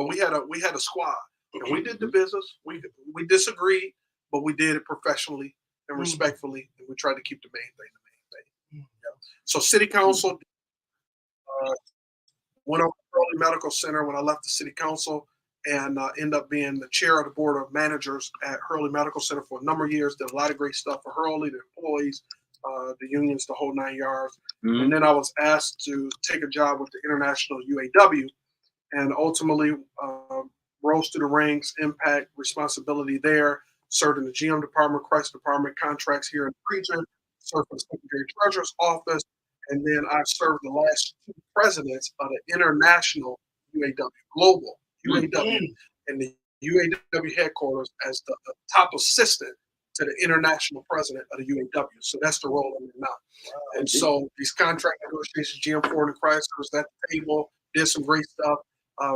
we had a squad. And we did the business. We disagreed, but we did it professionally and respectfully, and we tried to keep the main thing. So city council went over to Hurley Medical Center when I left the city council, and ended up being the chair of the board of managers at Hurley Medical Center for a number of years. Did a lot of great stuff for Hurley, the employees, the unions, the whole 9 yards. And then I was asked to take a job with the International UAW, and ultimately rose through the ranks, impact, responsibility there, served in the GM department, crisis department, contracts here in the region, served for the Secretary Treasurer's office, and then I served the last two presidents of the International UAW, global UAW, and the UAW headquarters as the top assistant to the international president of the UAW. So that's the role I'm in now. And so these contract negotiations, GM Ford and Chrysler was at the table, did some great stuff,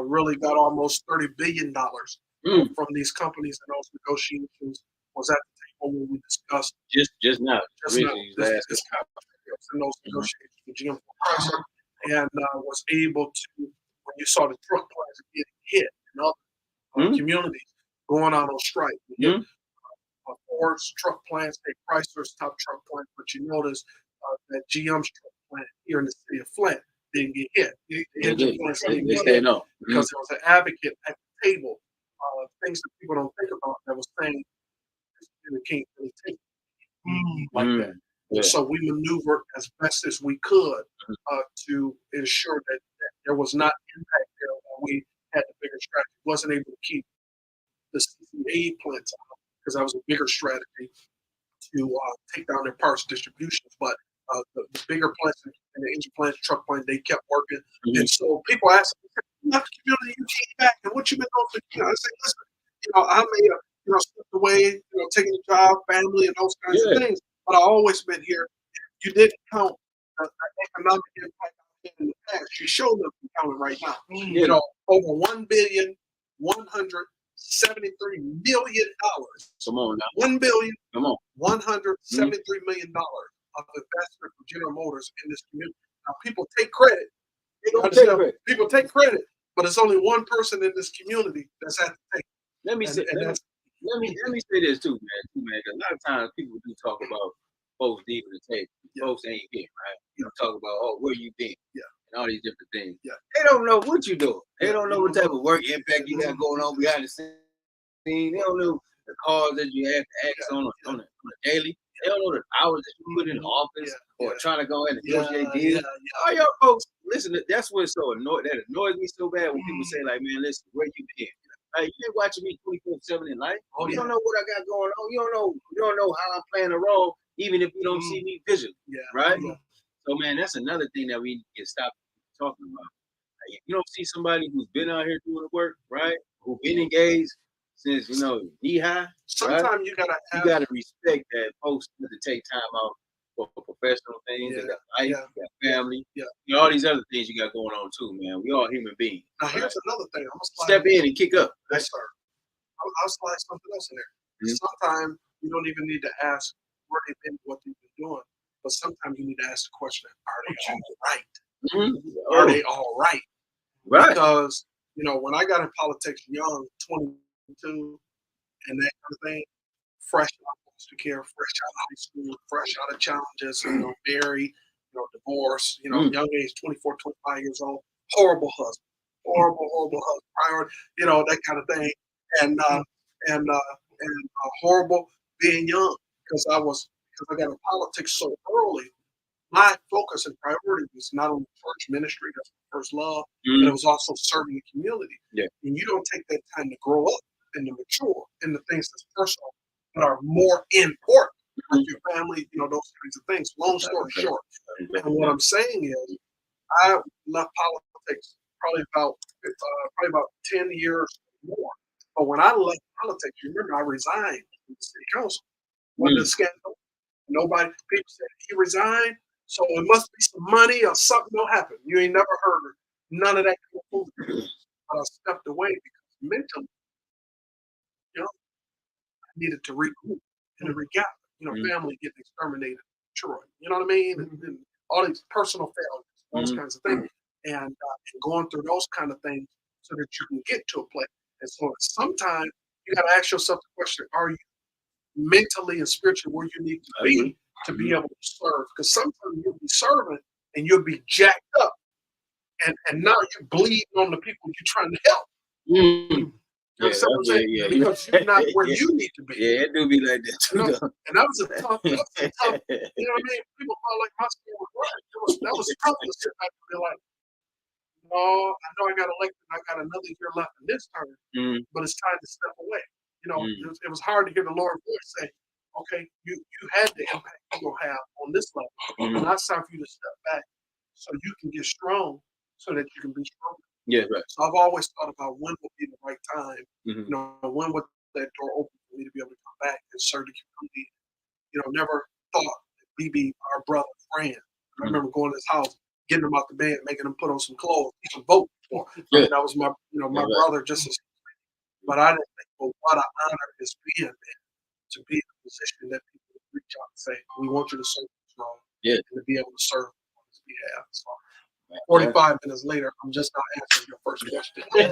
really got almost $30 billion from these companies, and those negotiations was at the table when we discussed just now. This contract in those negotiations with GM Ford Chrysler, and was able to, when you saw the truck plants getting hit and other communities going out on strike. Ford's truck plants, Chrysler's top truck plant, but you notice that GM's truck plant here in the city of Flint didn't get hit. The engine plants didn't get hit because there was an advocate at the table, things that people don't think about, that was saying you can't really take like that. So we maneuvered as best as we could to ensure that there was not impact there when we had the bigger strategy. Wasn't able to keep the CCA plants out because that was a bigger strategy to take down their parts distributions. But the bigger plants and the engine plants, truck plants, they kept working. And so people ask me, you left the community, you came back, and what you been doing for, I say, listen, I may have, stepped away, taking a job, family, and those kinds of things. But I always been here. You didn't count the economic impact in the past. You showed them counting right now. Over $1,173 million. Come on now. $1 billion. Come on. $173 million of investment from General Motors in this community. Now people take credit. People take credit, but it's only one person in this community that's at the table. Let me say this too, man. A lot of times people do talk about folks deep in the table. Folks ain't been, right? You talk about, where you been? And all these different things. They don't know what you're doing. They don't know what type of work impact you got going on behind the scene. They don't know the cars that you have to act on a daily. They don't know the hours that you put in the office or trying to go in and negotiate deals. All y'all folks, listen, that's what's so annoying. That annoys me so bad when people say, like, man, listen, where you been? Like, you been watching me 24/7 in life. You don't know what I got going on. You don't know how I'm playing the role, even if you don't see me visually. Right? So, man, that's another thing that we can stop talking about. Like, if you don't see somebody who's been out here doing the work, right? Who's been engaged since, knee high. Sometimes right? you gotta respect that folks need to take time out for professional things. They got life, yeah, you got family, yeah. you know, all these other things you got going on too, man. We all human beings. Now right? here's another thing. I'm gonna Step in and kick up. Yes, sir. I'll slide something else in there. Sometimes you don't even need to ask where they've been, what they've been doing, but sometimes you need to ask the question: are they all right? Are they all right? Right. Because you know, when I got in politics young, 22, and that kind of thing, fresh out of foster care, fresh out of high school, fresh out of challenges, you know, married, you know, divorce, you know, young age, 24, 25 years old, horrible husband, horrible husband, priority, you know, that kind of thing, and horrible being young because I got in politics so early. My focus and priority was not only church ministry, that's my first love, but it was also serving the community. Yeah. And you don't take that time to grow up and to mature in the things that's personal that are more important, like your family, you know, those kinds of things. Long story short. And what I'm saying is, I left politics probably about 10 years more. But when I left politics, you remember I resigned from the city council. Wasn't a scandal. Nobody, people said he resigned, so it must be some money or something will happen. You ain't never heard none of that kind of food. But I stepped away because mentally, you know, I needed to regroup and to regather. You know, family getting exterminated in Detroit. You know what I mean? And all these personal failures, those kinds of things. And going through those kind of things so that you can get to a place. And so sometimes you got to ask yourself the question, are you mentally and spiritually where you need to be able to serve? Because sometimes you'll be serving and you'll be jacked up. And now you're bleeding on the people you're trying to help. Because you're not where you need to be. Yeah, it do be like that too. You know? And that was a tough, you know what I mean? People felt like my school was right. That was tough to sit back and be like, no, I know I got elected. I got another year left in this term, but it's time to step away. You know, it was hard to hear the Lord's voice say, okay, you had the impact you're going to have on this level. And now it's time for you to step back so you can get strong so that you can be stronger. Yeah, right. So I've always thought about when would be the right time. You know, when would that door open for me to be able to come back and serve the community? You know, never thought that BB, our brother, friend. I remember going to his house, getting him out the bed, making him put on some clothes, he can vote for. I mean, that was my, you know, my brother just as. But I didn't think, well, what an honor it's been to be in a position that people would reach out and say, we want you to serve this role. And to be able to serve on his behalf. So 45 minutes later, I'm just not answering your first question. We've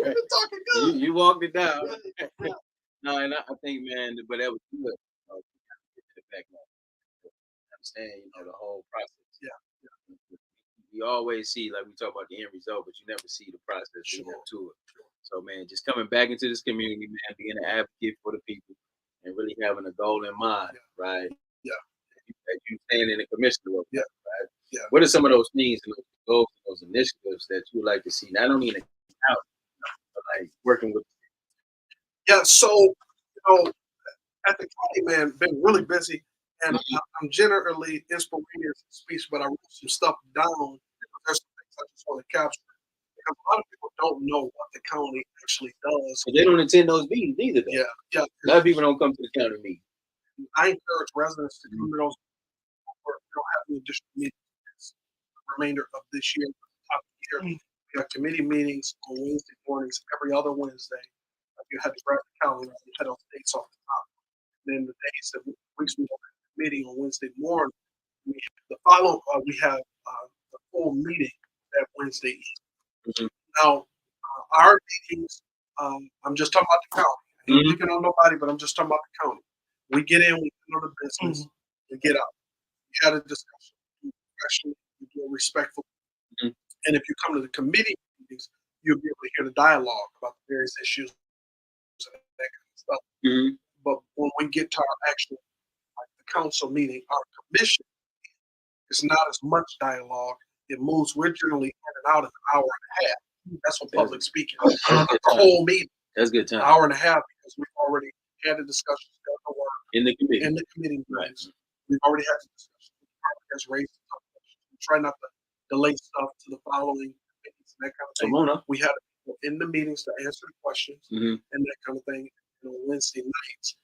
been talking good. You walked it down. No, and I think, man, but that was good. Get to the back now. Understand, you know, the whole process. You always see, like we talk about the end result, but you never see the process leading up to it. So, man, just coming back into this community, man, being an advocate for the people and really having a goal in mind, right? That you stand in the commissioner role, right? What are some of those things and those goals and those initiatives that you would like to see, not only in the out, but like working with? So, you know, at the county, man, been really busy. And I'm generally inspirational in speech, but I wrote some stuff down. There's some things I just want to capture. Because a lot of people don't know what the county actually does. So they don't attend those meetings either, though. A lot of people don't come to the county meeting. I encourage residents to come to those. We don't have any additional meetings the remainder of this year. Top of the year. We have committee meetings on Wednesday mornings, every other Wednesday. You had to grab the calendar, you had those dates off the top. Then the days that weeks we don't have a meeting on Wednesday morning, we have the full meeting that Wednesday evening. Now, our meetings, I'm just talking about the county. I ain't picking on nobody, but I'm just talking about the county. We get in, we know the business, we get out. We had a discussion, we professionally, we do it respectfully. And if you come to the committee meetings, you'll be able to hear the dialogue about the various issues and that kind of stuff. But when we get to our actual the council meeting, our commission, it's not as much dialogue. It moves. We're generally in and out in an hour and a half. That's what public speaking. The whole meeting. That's good time. An hour and a half because we've already had the discussions in the committee. In the committee meetings. We've already had the discussions. Has raised some questions. We try not to delay stuff to the following meetings and that kind of thing. We had people in the meetings to answer the questions and that kind of thing. And on Wednesday nights,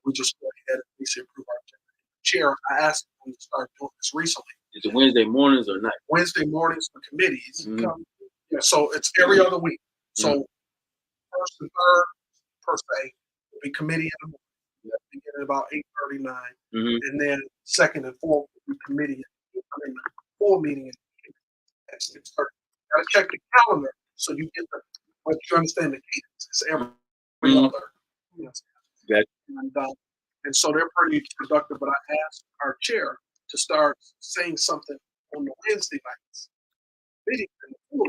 we just go ahead and approve our agenda. The chair, I asked them to start doing this recently. Is it Wednesday mornings or night? Wednesday mornings for committees. Mhm. Yeah, so it's every other week. So first and third, per se, will be committee in the morning. Begin at about 8:39, and then second and fourth will be committee. Full meeting at 6:30. Gotta check the calendar so you get but you understand the cadence. It's every other. Yes. Gotcha. And so they're pretty productive. But I asked our chair to start saying something on the Wednesday nights meeting and the full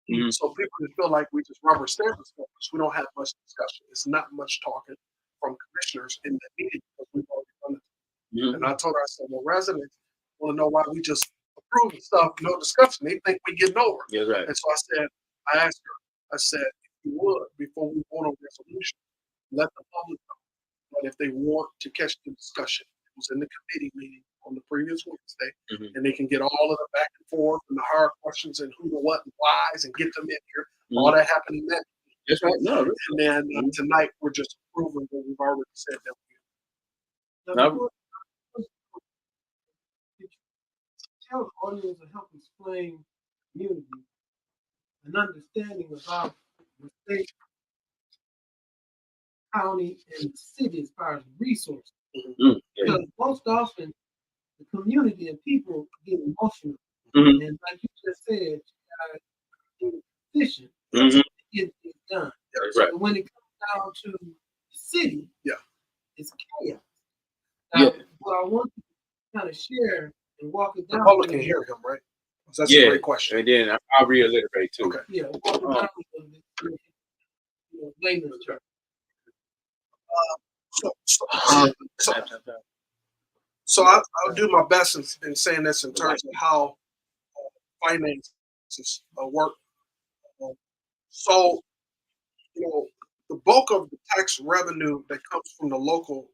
meeting. So people just feel like we just rubber stamp stuff because we don't have much discussion. It's not much talking from commissioners in the meeting because we've already done it. And I told her, I said, well, residents want to know why we just approve stuff, no discussion. They think we getting over. Yeah, right. And so I asked her, I said, if you would, before we vote on resolution, let the public know that if they want to catch the discussion, it was in the committee meeting on the previous Wednesday, and they can get all of the back and forth and the hard questions and who, the what, and whys, and get them in here. All that happened in that. That's right. No, and then tonight we're just approving what we've already said that we. No. Tell the audience and help explain community an understanding about the state, county, and city as far as resources. Because most often the community and people get emotional. And like you just said, efficient to get it done. Right. But when it comes down to the city, it's chaos. Now, what I want you to kind of share and walk it down. The public can hear him, right? That's a great question. And then I'll reiterate too. Okay. Yeah, walk it down with layman's terms. So I'll do my best in saying this in terms of how finances work. So, the bulk of the tax revenue that comes from the local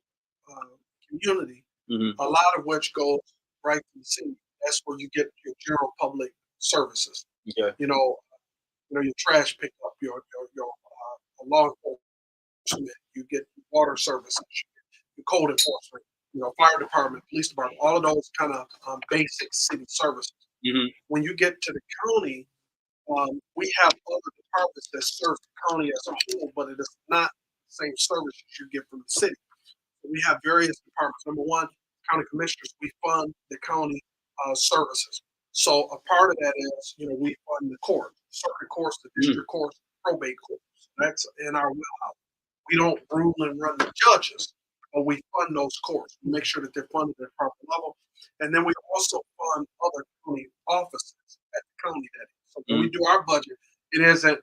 community, a lot of which goes right to the city. That's where you get your general public services. Okay. Your trash pickup, your law enforcement, you get water services, your code enforcement, fire department, police department, all of those kind of basic city services. When you get to the county, we have other departments that serve the county as a whole, but it is not the same services you get from the city. We have various departments. Number one, county commissioners, we fund the county services. So a part of that is, we fund the court, circuit courts, the district courts, probate courts. That's in our wheelhouse. We don't rule and run the judges, but we fund those courts. We make sure that they're funded at the proper level. And then we also fund other county offices at the county. So when we do our budget, it isn't,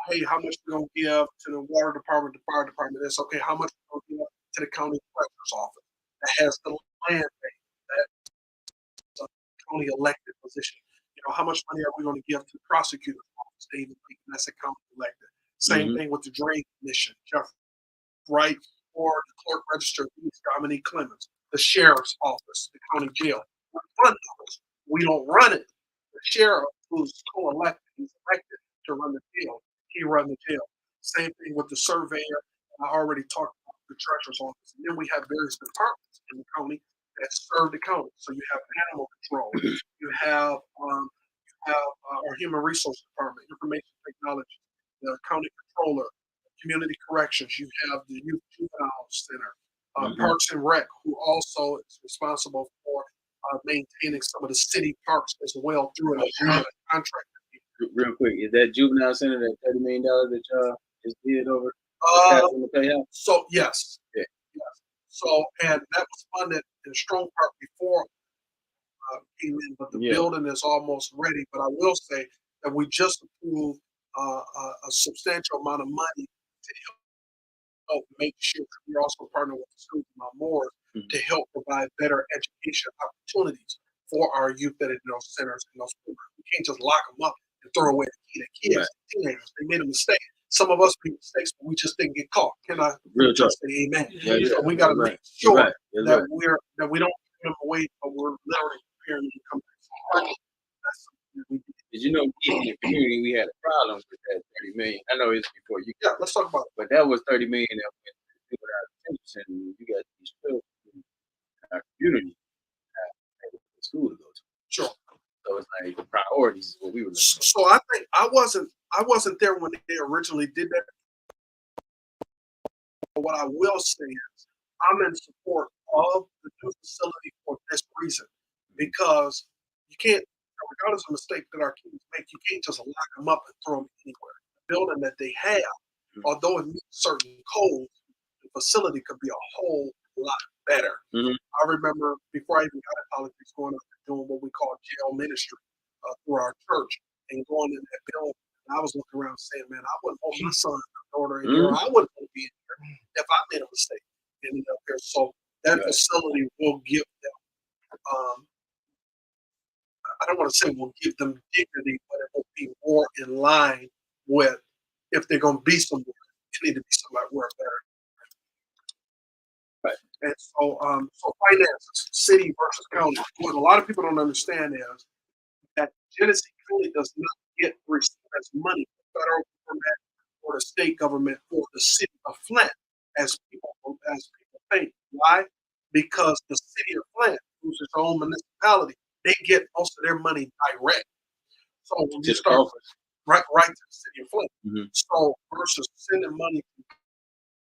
hey, how much we're going to give to the water department, the fire department. It's okay, how much we're going to give to the county treasurer's office that has the land bank, that's a county elected position. How much money are we going to give to the prosecutor's office, David Lincoln, that's a county elected. Same thing with the drain commission, Jeff Wright, or the clerk register, Dominique Clemens, the sheriff's office, the county jail. We fund those. We don't run it. The sheriff, who's co-elected, he's elected to run the jail. He runs the jail. Same thing with the surveyor. I already talked about the treasurer's office. And then we have various departments in the county that serve the county. So you have animal control. You have our human resource department, information technology, the county controller, community corrections. You have the youth juvenile center, Parks and Rec, who also is responsible for maintaining some of the city parks as well through a contract. Real quick, is that juvenile center that $30 million that y'all just did over? So yes. So, and that was funded in strong part before came in, but the building is almost ready. But I will say that we just approved a substantial amount of money to help make sure we're also partnering with the schools and more to help provide better education opportunities for our youth that are in those centers and those programs. We can't just lock them up and throw away the key. The kids, teenagers, they made a mistake. Some of us made mistakes, but we just didn't get caught. Can I just say amen? So we got to make sure that we don't give them away, but we're literally preparing them to come back. Did you know in the community we had a problem with that 30 million? I know it's before you. Yeah, let's talk about it. But that was 30 million that went to our attention. You got these children in our community. So it's like priorities is what we were looking at. So I think I wasn't there when they originally did that. But what I will say is I'm in support of the new facility for this reason, because you can't, regardless of mistake that our kids make, you can't just lock them up and throw them anywhere. The building that they have, although it meets certain codes, the facility could be a whole lot better. I remember before I even got in politics, going up and doing what we call jail ministry through our church and going in that building. And I was looking around saying, man, I wouldn't want my son or daughter in here. I wouldn't want to be in here if I made a mistake ended up here. So that facility will give them, I don't want to say will give them dignity, but it will be more in line with, if they're going to be somewhere, it need to be somewhere better. Right. And so, so finances, city versus county. What a lot of people don't understand is that Genesee County does not get as money from the federal government or the state government or the city of Flint as people think. Why? Because the city of Flint, who's its own municipality, they get most of their money direct. So when you start right to the city of Flint. So versus sending money to the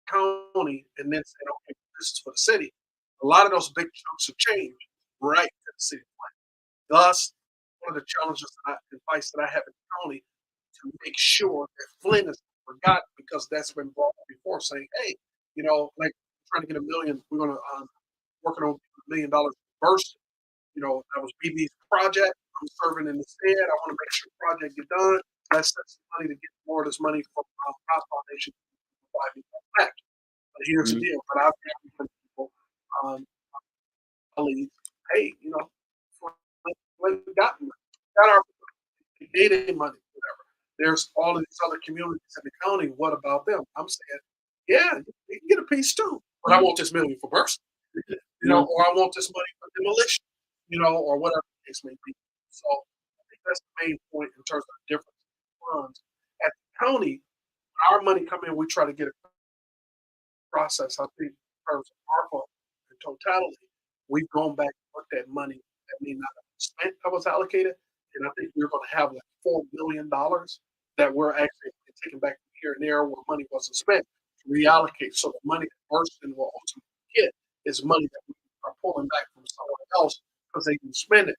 county and then saying, okay, this is for the city, a lot of those big chunks of change right to the city of Flint. Thus, one of the challenges advice that I have in the county to make sure that Flint is forgotten, because that's been brought up before, saying, hey, you know, like trying to get $1 million, we're going to working on $1 million burst. You know, that was BB's project. I'm serving in the Fed. I want to make sure the project get done. Let's set some money to get more of this money from House Foundation back. But here's the deal. But I've gotten from people, colleagues, hey, you know, we got our data money, whatever. There's all of these other communities in the county. What about them? I'm saying, yeah, you can get a piece too. But I want this $1 million for burst, you know, or I want this money for demolition, you know, or whatever the case may be. So I think that's the main point in terms of the difference in funds. At the county, when our money come in, we try to get a process. I think in terms of ARPA in totality, we've gone back and looked at money that may not have been spent that was allocated. And I think we're going to have like $4 million that we're actually taking back from here and there where money wasn't spent to reallocate. So the money that Burston will ultimately get is money that we are pulling back from someone else because they can spend it.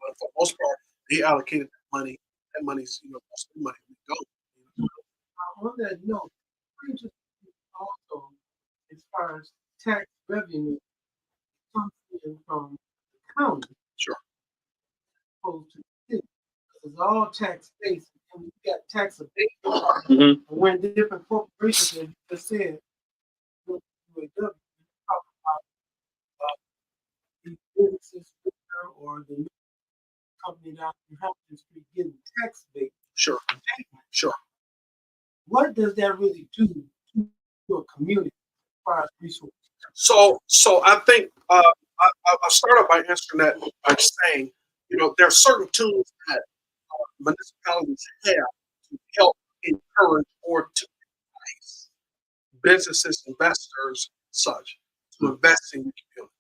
But for the most part, they allocated that money. That money's, you know, most of the money we go. On that note, also, as far as tax revenue comes in from the county, Sure. opposed to the city, it's all tax based, and we got tax abatement. When different corporations, as you just said, talk about the businesses or the company down in Hampton Street getting tax abatement. Sure. Sure. What does that really do to a community as far as resources? So I think I'll start off by answering that by saying, you know, there are certain tools that municipalities have to help encourage or to entice businesses, investors, such to invest in the community.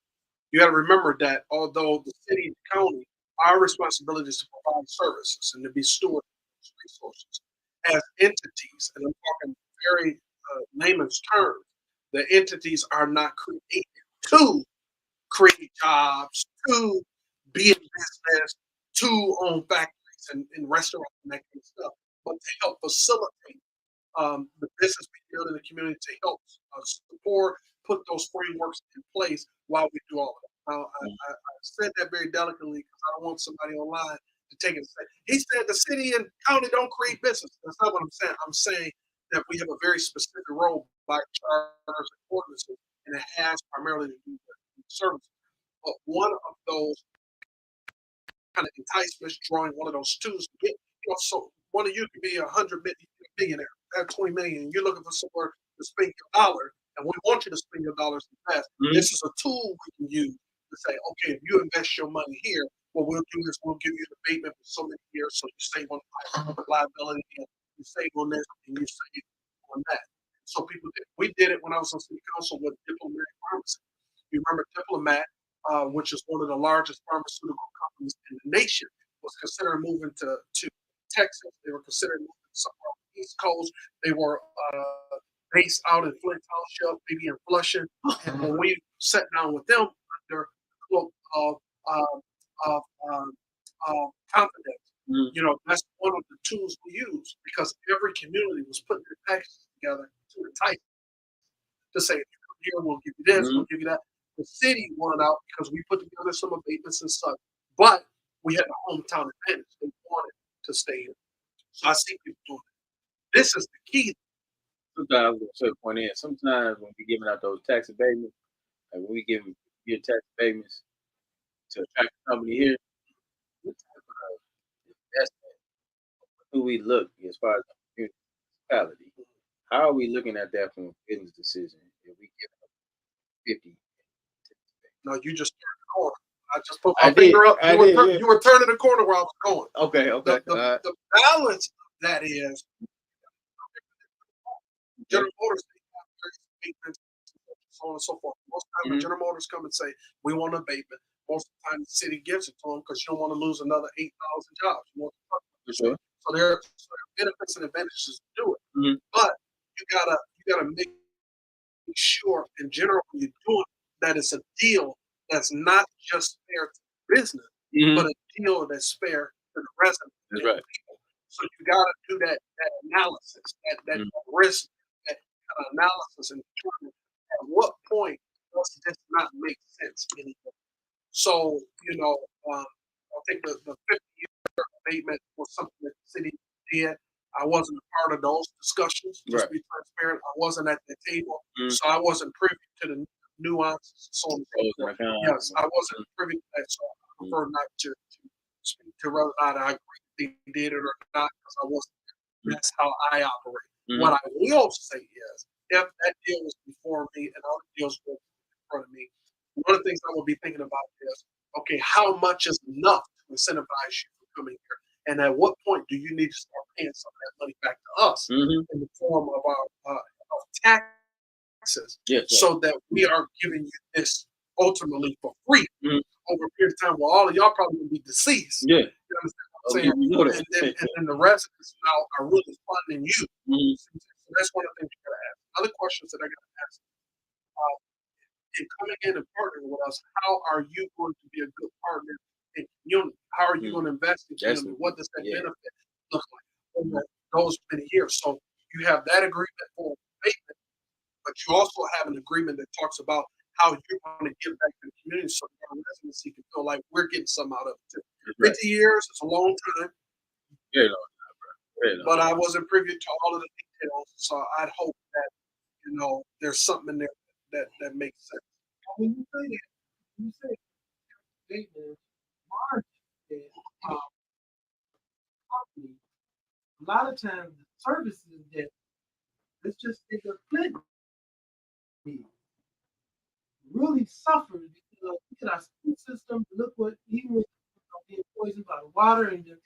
You got to remember that although the city and county, our responsibility is to provide services and to be stewards of those resources as entities, and I'm talking very layman's terms, the entities are not created to create jobs, to be in business, to own factories and restaurants and that kind of stuff, but to help facilitate the business we build in the community, to help support, put those frameworks in place while we do all of that. Now, I said that very delicately because I don't want somebody online to take it and say, he said the city and county don't create business. That's not what I'm saying. I'm saying that we have a very specific role by charters and ordinances, and it has primarily to do with services. But one of those kind of enticements, drawing one of those tools to get, you know, so one of you could be 100 millionaire, have 20 million, you're looking for somewhere to spend your dollar, and we want you to spend your dollars invest. This is a tool we can use to say, okay, if you invest your money here, what we'll do is we'll give you an abatement for so many years, so you save on liability, and you save on this, and you save on that. So people did. We did it when I was on city council with Diplomat Pharmacy. You remember Diplomat, which is one of the largest pharmaceutical companies in the nation, was considering moving to Texas. They were considering moving somewhere on the East Coast. They were based out in Flint Township, maybe in Flushing. And when we sat down with them under the cloak of confidence, that's one of the tools we use, because every community was putting their packages together to entice to say, if you come here, we'll give you this, we'll give you that. The city wanted out because we put together some abatements and stuff, but we had a hometown advantage. They wanted to stay in. So I see people doing it. This is the key. Sometimes I'm going to point in. Sometimes when we're giving out those tax abatements, like when we give your tax abatements to attract a company here, what type of investment do we look as far as the municipality? How are we looking at that from a business decision if we give them 50? No, you just turned the corner. I just put my finger up. You were turning the corner where I was going. Okay. The balance of that is General Motors, so on and so forth. Most times when General Motors come and say, we want an abatement, most of the time the city gives it to them because you don't want to lose another 8,000 jobs. You want to sure. So there are benefits and advantages to do it. But you gotta make sure in general when you're doing that it's a deal that's not just fair to business, but a deal that's fair to the residents. That's right. People. So you gotta do that analysis, that risk, that kind of analysis, and determine at what point does this not make sense anymore. So I think the 50-year abatement was something that the city did. I wasn't a part of those discussions, just to be transparent. I wasn't at the table, so I wasn't privy to the nuances. So yes, I wasn't privy to that, so I prefer not to speak to whether or not I agree they did it or not, because I wasn't there. That's how I operate. What I will say is, if that deal was before me and other deals were in front of me, one of the things I will be thinking about is, okay, how much is enough to incentivize you for coming here? And at what point do you need to start paying some of that money back to us in the form of our taxes, so that we are giving you this ultimately for free over a period of time where all of y'all probably will be deceased. Yeah. You understand what I'm saying? And then the residents now are really funding you. So that's one of the things you gotta ask. Other questions that I gotta ask. In coming in and partnering with us, how are you going to be a good partner in community? How are you going to invest in community? What does that benefit look like over those many years? So you have that agreement for abatement, but you also have an agreement that talks about how you're going to give back to the community, so our residency can feel like we're getting some out of it too. 50 years is a long time. Very long time, bro. Very long. But I wasn't privy to all of the details, so I'd hope that there's something in there that makes sense. When you say statement, margin, company, a lot of times the services that, let's just take a Flint, really suffered because look at our school system. Look what, even with being poisoned by the water and they're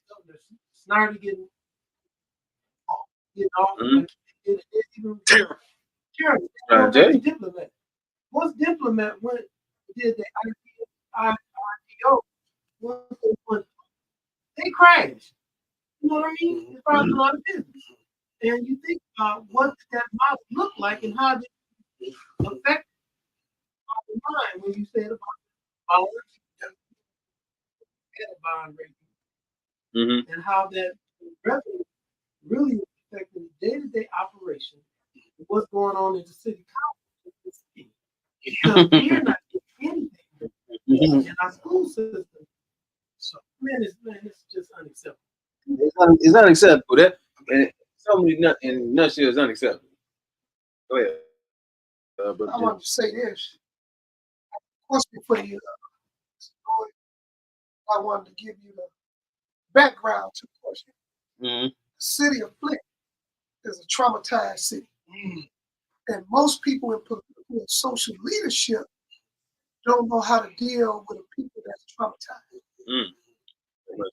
snarly getting off. Even diplomat. Once diplomat did the IPO, once they went, they crashed. You know what I mean? It's probably a lot of business. And you think about what that model looked like and how it affected the mind when you said about bonds and bond rating, and how that revenue really was affecting the day-to-day operation of what's going on in the city council. Because we're not getting anything in our school system. So man, it's just unacceptable. It's unacceptable. That and so many in nutshell is unacceptable. Go ahead. I want to say this. Question for you. I wanted to give you the background to the question. The city of Flint is a traumatized city. And most people in social leadership don't know how to deal with the people that's traumatized.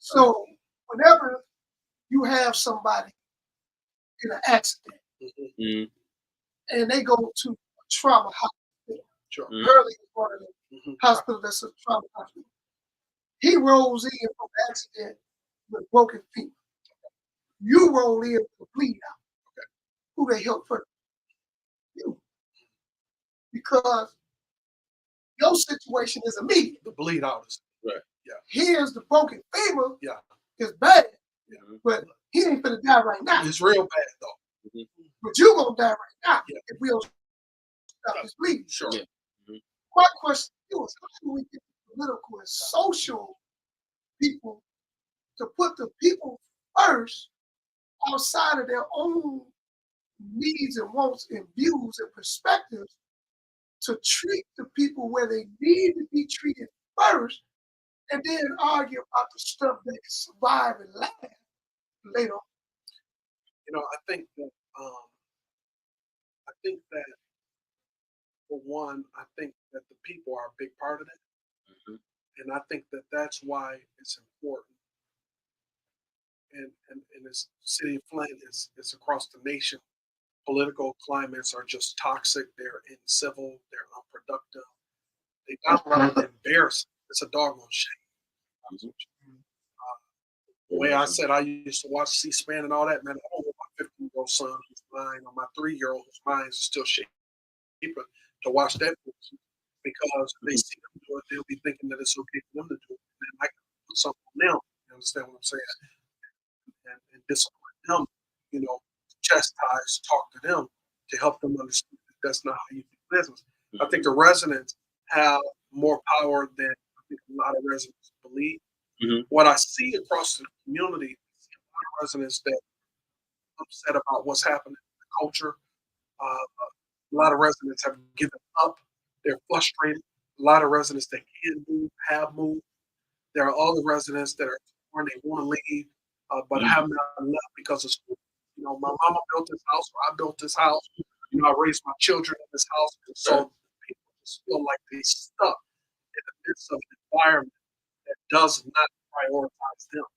So whenever you have somebody in an accident and they go to a trauma hospital, early in one of the hospital that's a trauma hospital, he rolls in from the accident with broken feet. You roll in with the bleed out. Okay. Who they help first? You. Because your situation is immediate. The bleed out is Right. Yeah. Here's the broken femur. Yeah. It's bad. Yeah. But he ain't finna die right now. It's real bad though. But you gonna die right now Yeah. if we don't stop this bleeding. Sure. Yeah. My question is, how do we get the political and social people to put the people first outside of their own needs and wants and views and perspectives to treat the people where they need to be treated first and then argue about the stuff that can survive and last later on? You know, I think that for one, I think that the people are a big part of it. Mhm. And I think that that's why it's important. And this city of Flint is across the nation. Political climates are just toxic. They're incivil. They're unproductive. They downright embarrassing. It's a doggone shame. The way I said I used to watch C-SPAN and all that, man, I don't want my 15-year-old son who's mine or my 3-year-old whose mind is still shaking to watch that movie, because if they see them do it, they'll be thinking that it's okay for them to do it. And then I can put something on them. You understand what I'm saying? And discipline them, you know, chastise, talk to them to help them understand that that's not how you do business. I think the residents have more power than I think a lot of residents believe. What I see across the community, I see a lot of residents that are upset about what's happening in the culture. A lot of residents have given up. They're frustrated. A lot of residents that can move have moved. There are other residents that are torn, they want to leave, but have not left because of school. You know, my mama built this house, or I built this house. You know, I raised my children in this house. And so people just feel like they're stuck in the midst of an environment that does not prioritize them.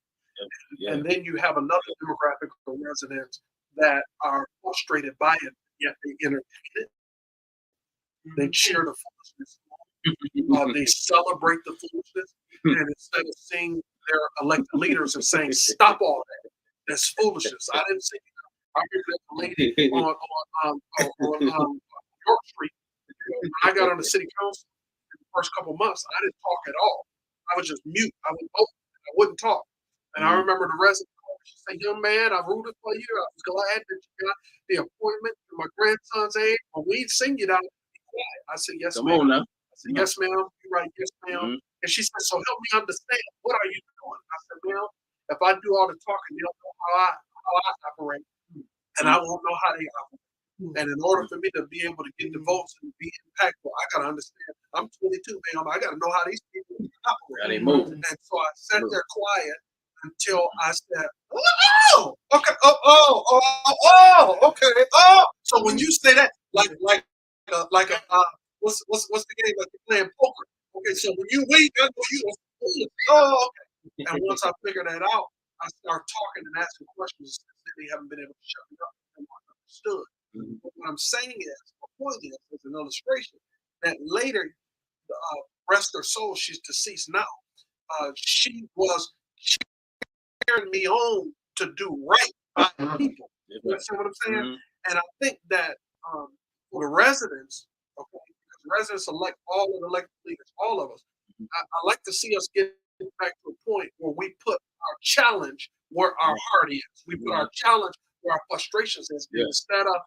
Yeah. And then you have another demographic of residents that are frustrated by it, yet they entertain it. They cheer the foolishness. They celebrate the foolishness. And instead of seeing their elected leaders and saying, stop all that. That's foolishness. I didn't see I heard that lady on York Street. When I got on the city council in the first couple of months, I didn't talk at all. I was just mute. I would vote. I wouldn't talk. And I remember the resident called me. She said, young man, I rooted for you. I was glad that you got the appointment to my grandson's age. But we ain't seen you down there. Be quiet. I said, yes, Come ma'am. on now. I said, yes, ma'am. You're right. Yes, ma'am. And she said, so help me understand. What are you doing? I said, well, if I do all the talking, you'll know how I operate. And I won't know how they operate. And in order for me to be able to get the votes and be impactful, I got to understand. I'm 22, ma'am. I got to know how these people operate. How they move. And so I sat there quiet until I said, oh, okay, okay, So when you say that, like what's the game? Like you're playing poker. Okay, so when you win, I know you. Okay. And once I figured that out, I started talking and asking questions that they haven't been able to shut me up and understood. But what I'm saying is, my point is, as an illustration, that later, rest her soul, she's deceased now. She was cheering me on to do right by people. You understand what I'm saying? And I think that for the residents, okay, because the residents elect all of the elected leaders, all of us. I like to see us get back to a point where we put our challenge where our heart is. We put our challenge where our frustrations is instead of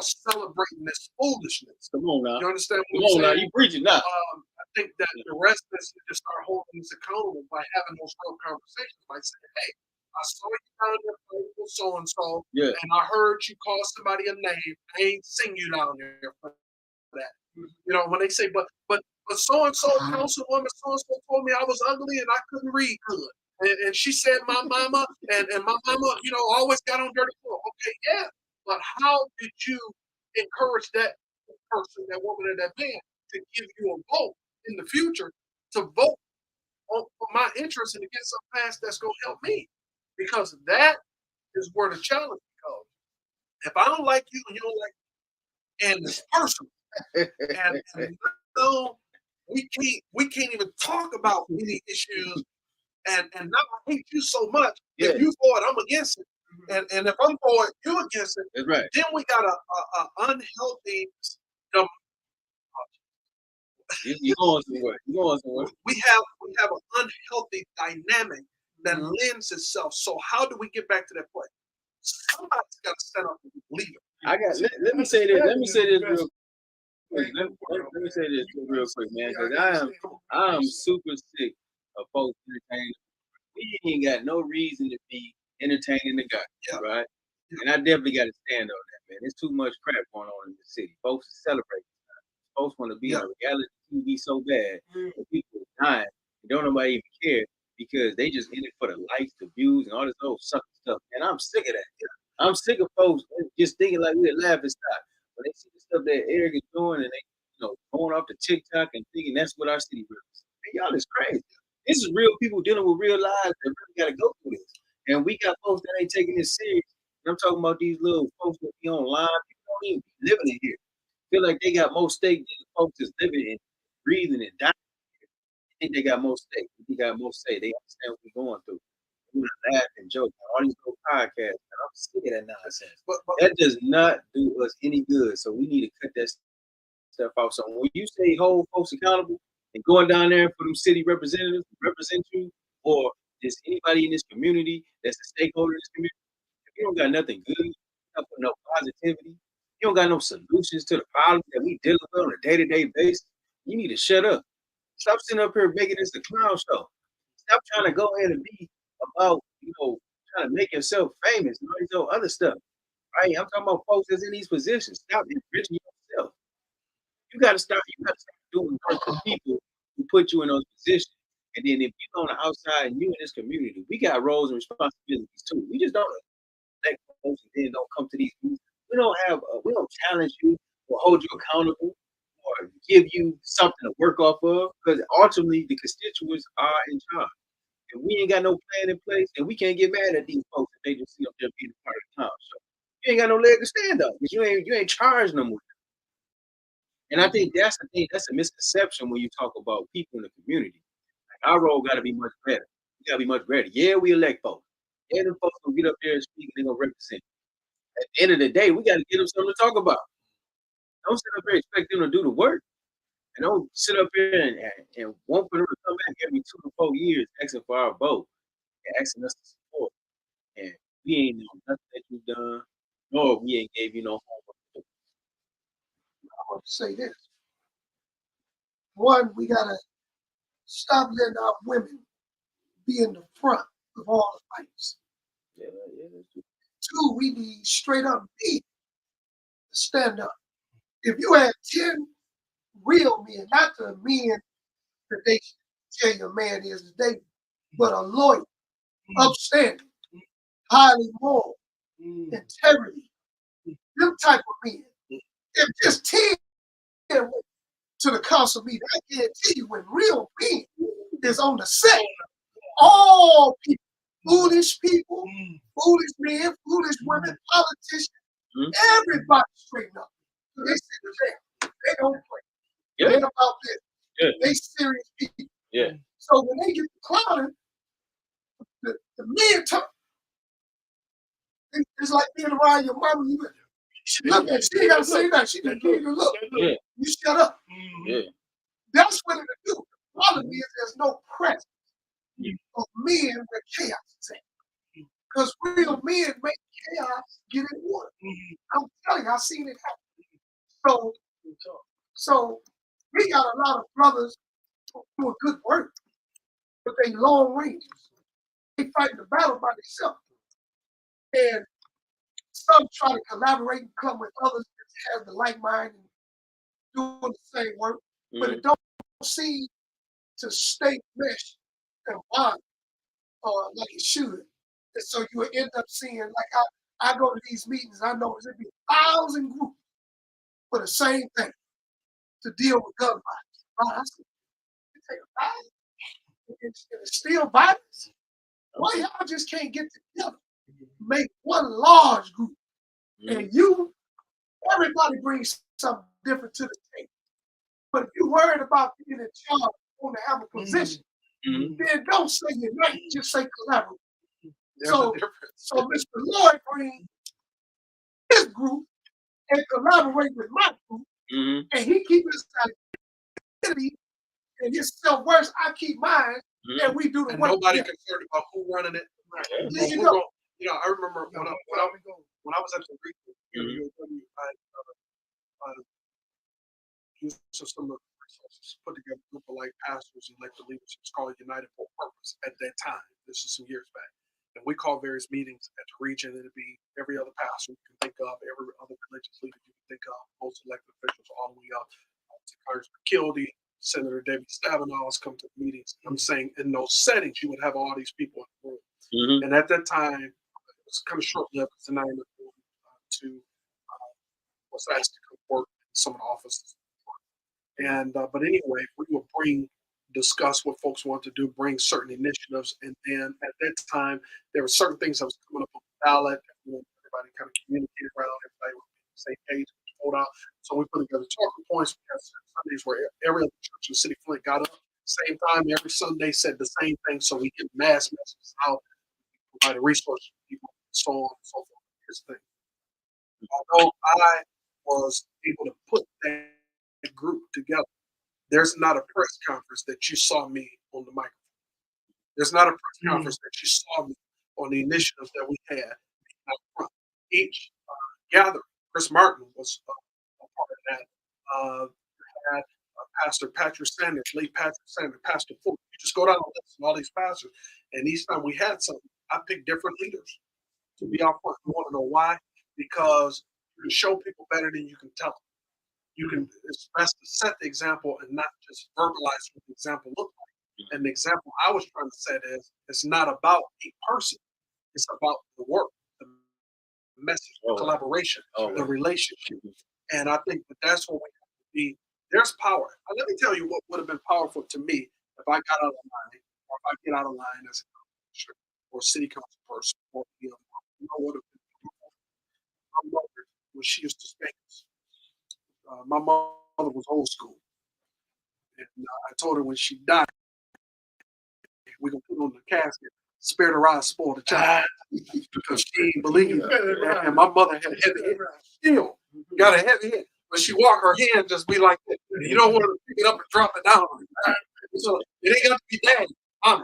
celebrating this foolishness. Come on now. You understand Come what I'm on now. saying? You preaching now. I think that the residents need to start holding us accountable by having those real conversations, by saying, hey, I saw you down there playing with so-and-so, and I heard you call somebody a name. I ain't seen you down there for that. You know, when they say, but so-and-so councilwoman so-and-so told me I was ugly and I couldn't read good. And she said my mama, and my mama, always got on dirty clothes. Okay, yeah. But how did you encourage that person, that woman, or that man to give you a vote in the future to vote for my interest and to get something passed that's going to help me? Because that is where the challenge goes. If I don't like you and you don't like me, and it's personal, and we can't even talk about any issues and now I hate you so much. Yeah. If you for it, I'm against it. And if I'm for it, you against it. That's right. Then we got a unhealthy. You going somewhere? You going somewhere? We have an unhealthy dynamic that lends itself. So how do we get back to that point? Somebody's got to stand up and be a leader. Let me say this. Let me say this real quick. Let me say this real quick, man, because I am super sick of folks entertaining. We ain't got no reason to be entertaining the guy, right? And I definitely got to stand on that, man. There's too much crap going on in the city. Folks celebrate. Folks want to be on reality TV so bad that people are dying. And don't nobody even care because they just in it for the likes, the views, and all this old sucker stuff. And I'm sick of that. I'm sick of folks just thinking like we're laughing stock. When they see the stuff that Eric is doing and they, going off to TikTok and thinking that's what our city represents. Man, y'all is crazy. This is real people dealing with real lives that really got to go through this. And we got folks that ain't taking this serious. And I'm talking about these little folks that be online. People don't even be living in here. Feel like they got more stake than the folks that's living and breathing and dying. I think they got more stake. They got more stake. They understand what we're going through. We laugh and joke. All these little podcasts. And I'm sick of that nonsense. But that does not do us any good. So we need to cut that stuff off. So when you say hold folks accountable and going down there for them city representatives to represent you, or is anybody in this community that's a stakeholder in this community, if you don't got nothing good, you don't put no positivity, you don't got no solutions to the problems that we deal with on a day-to-day basis, you need to shut up. Stop sitting up here making this a clown show. Stop trying to go ahead and be about, trying to make yourself famous and all this other stuff. Right? I'm talking about folks that's in these positions. Stop enriching yourself. You gotta start doing work for people who put you in those positions. And then if you're on the outside and you in this community, we got roles and responsibilities too. We just don't elect folks and then don't come to these meetings. We don't challenge you or hold you accountable or give you something to work off of, because ultimately the constituents are in charge. And we ain't got no plan in place, and we can't get mad at these folks if they just see up there being a part of the town. So you ain't got no leg to stand up because you ain't charged no more. And I think that's the thing, that's a misconception when you talk about people in the community. Like, our role gotta be much better. We gotta be much better. Yeah, we elect folks. Yeah, them folks gonna get up there and speak and they're gonna represent. At the end of the day, we gotta give them something to talk about. Don't sit up here and expect them to do the work. And don't sit up here and want for them to come back every 2 to 4 years asking for our vote and asking us to support. And we ain't know nothing that you've done, nor we ain't gave you no homework. I want to say this. One, we gotta stop letting our women be in the front of all the fights. Yeah, that's true. 2, we need straight up men to stand up. If you had 10 real men, not the men that they tell you a man is today, but a loyal, upstanding, highly moral, integrity, them type of men. If just 10 went to the council meeting, I guarantee you when real men is on the set, all people, foolish people, foolish men, foolish women, politicians, everybody straighten up. So they sit there, they don't play. Yeah. They about this. Yeah. They serious people. Yeah. So when they get to clowning, the men talk. It's like being around your mama. She look at, she ain't gotta say that. She just give you a look. Yeah. You shut up. Yeah. That's what it'll do. The problem is there's no presence of men where chaos is at. Because real men make chaos get in order. I'm telling you, I've seen it happen. So we got a lot of brothers doing good work, but they long ranges. They fight the battle by themselves. And some try to collaborate and come with others that have the like mind and doing the same work, but it don't seem to stay meshed and bond like it should. And so you will end up seeing, like I go to these meetings, I know there'll be 1,000 groups for the same thing, to deal with gun violence. I said, you take a violence and it's still violence? Why y'all just can't get together, make one large group, and everybody brings something different to the table. But if you're worried about being in charge, want to have a position, then don't say unite, just say collaborate. There's a difference. So Mr. Loyd brings his group and collaborate with my group, and he keeps his identity and his self-worth. I keep mine, and we do the And work. nobody together. concerned about who running it. There you go. You know, I remember when I was at the region, I used some of the resources put together a group of like pastors and elected leaders. It's called United for Purpose at that time. This was some years back. And we called various meetings at the region. It'd be every other pastor you can think of, every other religious leader you can think of, most elected officials all the way up to Congressman Kildee, Senator David Stabenow come to the meetings. I'm saying in those settings, you would have all these people in the room. And at that time, it was kind of short-lived. The name was asked to come work in some of the offices. And but anyway, we would discuss what folks want to do, bring certain initiatives, and then at that time there were certain things that was coming up on the ballot. Everybody kind of communicated around, everybody was on the same page, vote out. So we put together talking points. We had Sundays where every other church in the city of Flint got up same time every Sunday, said the same thing, so we get mass messages out, provided resources for people, and so on and so forth. Here's the thing. Although I was able to put that group together, there's not a press conference that you saw me on the microphone. There's not a press conference that you saw me on the initiatives that we had out front. Each gathering, Chris Martin was a part of that. We had Pastor Patrick Sanders, late Patrick Sanders, Pastor Fuller. You just go down the list of all these pastors, and each time we had something, I picked different leaders to be out front. You want to know why? Because you can show people better than you can tell them. It's best to set the example and not just verbalize what the example looks like. And the example I was trying to set is, it's not about a person. It's about the work, the message, the collaboration, the relationship. And I think that's what we have to be. There's power. Now, let me tell you what would have been powerful to me if I got out of line, or if I get out of line as a commissioner or city council person, or you know what would have been powerful? My mother, when she used to spank us. My mother was old school, and I told her when she died, we're gonna put her on the casket, spare the rod, spoil the child, because she didn't believe it. And my mother had a heavy head, still got a heavy head, but she walked her hand just be like that. You don't want to pick it up and drop it down. So it ain't got to be daddy, mama.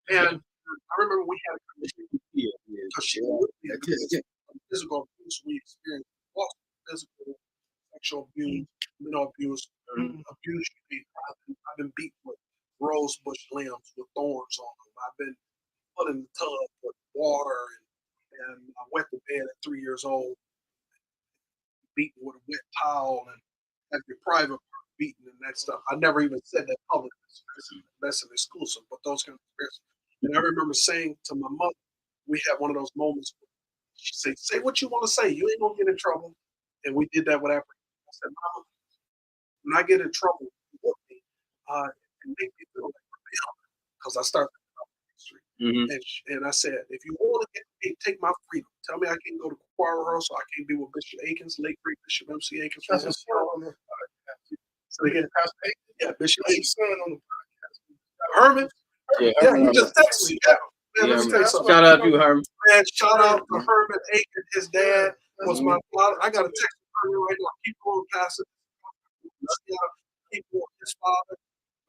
And I remember we had a conversation because she would be a physical abuse we experienced, physical. Sexual abuse, mental abuse, abuse. I've been beat with rose bush limbs with thorns on them. I've been put in the tub with water, and I wet the bed at 3 years old, beaten with a wet towel, and had your private part beaten and that stuff. I never even said that publicly. That's an exclusive, but those kind of experiences. And I remember saying to my mother, we had one of those moments where she said, "Say what you want to say. You ain't gonna get in trouble." And we did that with Africa. I said, "Mama, when I get in trouble with me, it make me feel like rebel because I started the history." And I said, "If you want to get me, take my freedom. Tell me I can't go to choir rehearsal. I can't be with Bishop Akins, late great Bishop MC Akins." That's a son on the podcast. So again, yeah, Bishop Akins on the podcast. Herman. Yeah, he just texted me. Man, let me tell you something. Shout out to you, Herman. Man, shout out to Herman Akins. His dad was my father. I got a text from Herman right now. Keep going, Pastor. Keep going, his father.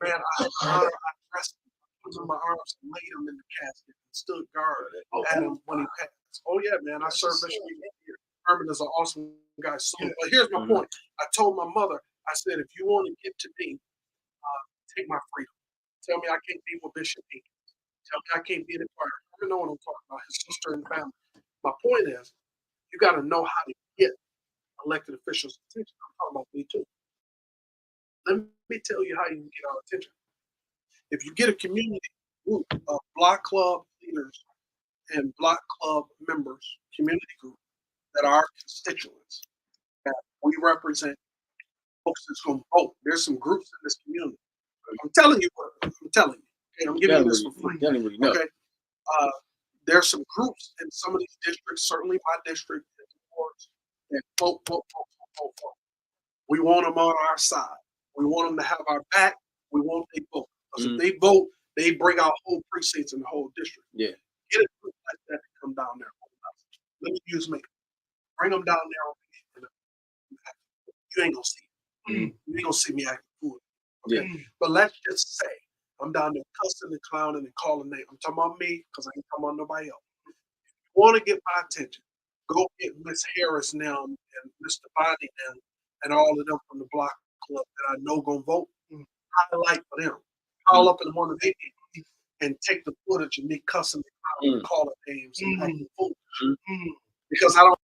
Man, I dressed him, put him in my arms, and laid him in the casket, and stood guard at him when he passed. Oh yeah, man, I served Bishop here. Herman is an awesome guy. So, but here's my point. I told my mother, I said, if you want to get to me, take my freedom. Tell me I can't be with Bishop Akins. Tell me I can't be in the choir. I don't know what I'm talking about. His sister and family. My point is, you got to know how to get elected officials' attention. I'm talking about me too. Let me tell you how you can get our attention. If you get a community group of block club leaders and block club members, community group that are constituents, that we represent, folks that's going to vote. There's some groups in this community. I'm telling you what I'm telling you. Okay, I'm giving you this for free. Okay. There's some groups in some of these districts, certainly my district, that vote. We want them on our side. We want them to have our back. We want they vote. Because if they vote, They bring out whole precincts in the whole district. Yeah. Get a group like that to come down there. Let me use me. Bring them down there. You ain't gonna see me. You ain't gonna see me acting fool. Okay. Yeah. But let's just say I'm down there cussing and clowning and calling names. I'm talking about me because I ain't talking about nobody else. If you want to get my attention, go get Miss Harris now and Mr. Bonnie and all of them from the block club that I know gonna vote. Highlight for them. Call up in one of their meetings and take the footage of me cussing and calling names and acting foolish. Because I don't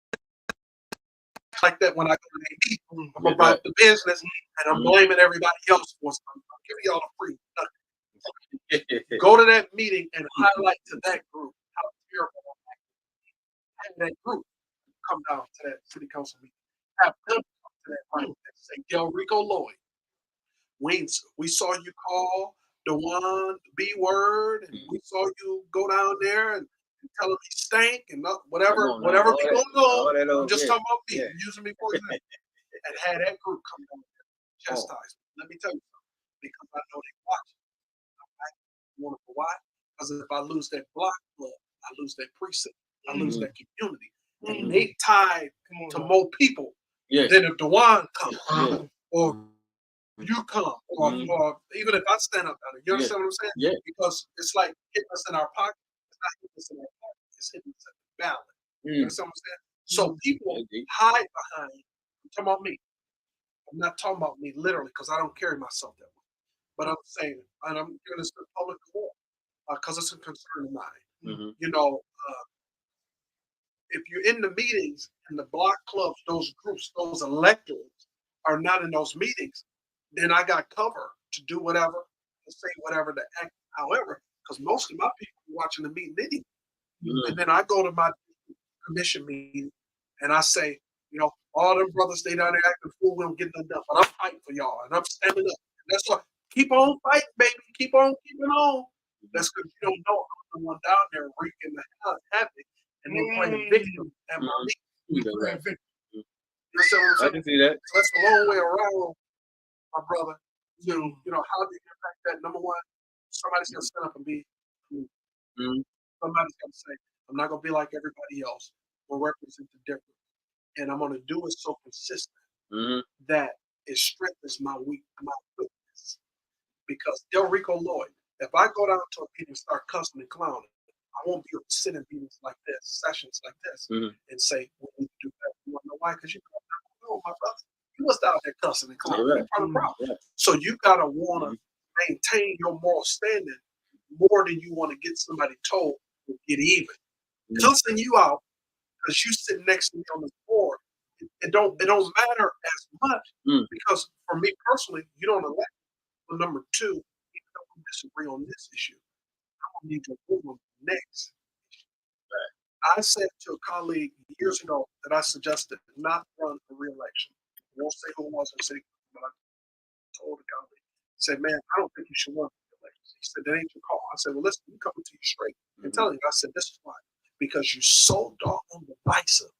like that when I go to their meeting. I'm about the business and I'm blaming everybody else for something. I'm giving y'all a free nothing. Go to that meeting and highlight to that group how terrible I'm acting. Have that group come down to that city council meeting. Have them come to that mic and say, Delrico Loyd, we saw you call DeWaun the B word, and we saw you go down there and tell him he stank and whatever be going on. I'm just talking about me, using me for example. And had that group come down there and chastise me. Let me tell you something, because I know they watch it. You want to know why? Because if I lose that block club, I lose that precinct, I lose that community. And they tied to more people than if DeWaun comes or you come or even if I stand up down there. You understand what I'm saying? Yeah. Because it's like hitting us in our pocket. It's not hitting us in our pocket. It's hitting us at the ballot. You understand what I'm saying? So people hide behind. I'm talking about me. I'm not talking about me literally because I don't carry myself that way. But I'm saying, and I'm giving this to the public court because it's a concern of mine. You know, if you're in the meetings and the block clubs, those groups, those electors are not in those meetings, then I got cover to do whatever, to say whatever, to act however, because most of my people are watching the meeting anyway. And then I go to my commission meeting and I say, you know, all them brothers stay down there acting fool, we don't get nothing done. But I'm fighting for y'all and I'm standing up. And that's why keep on fighting, baby. Keep on keeping on. That's because you don't know I'm the one down there wreaking the havoc and then playing victim at my meeting. Playing victim. You understand what I'm saying? I can see that. So that's a long way around, my brother. To, you know, how do you impact that? Number one, somebody's gonna stand up and be somebody's gonna say, I'm not gonna be like everybody else. We'll represent the difference. And I'm gonna do it so consistent that it strengthens my witness. Because Delrico Loyd, if I go down to a meeting and start cussing and clowning, I won't be able to sit in meetings like this, sessions like this, and say, we need to do that. You wanna know why? Because you know, my brother, you was out there cussing and clowning. That's part of the problem. So you gotta wanna maintain your moral standing more than you want to get somebody told to get even. Cussing you out because you sit next to me on the board, it don't matter as much because for me personally, you don't elect. But number two, even though we disagree on this issue, I don't need to move on the next issue. I said to a colleague years ago that I suggested not run for re-election. I won't say who it was in the city, but I told the colleague, I said, man, I don't think you should run for re-election. He said, that ain't your call. I said, well, listen, I'm coming to you straight and telling you. I said, this is why. Because you're so doggone divisive.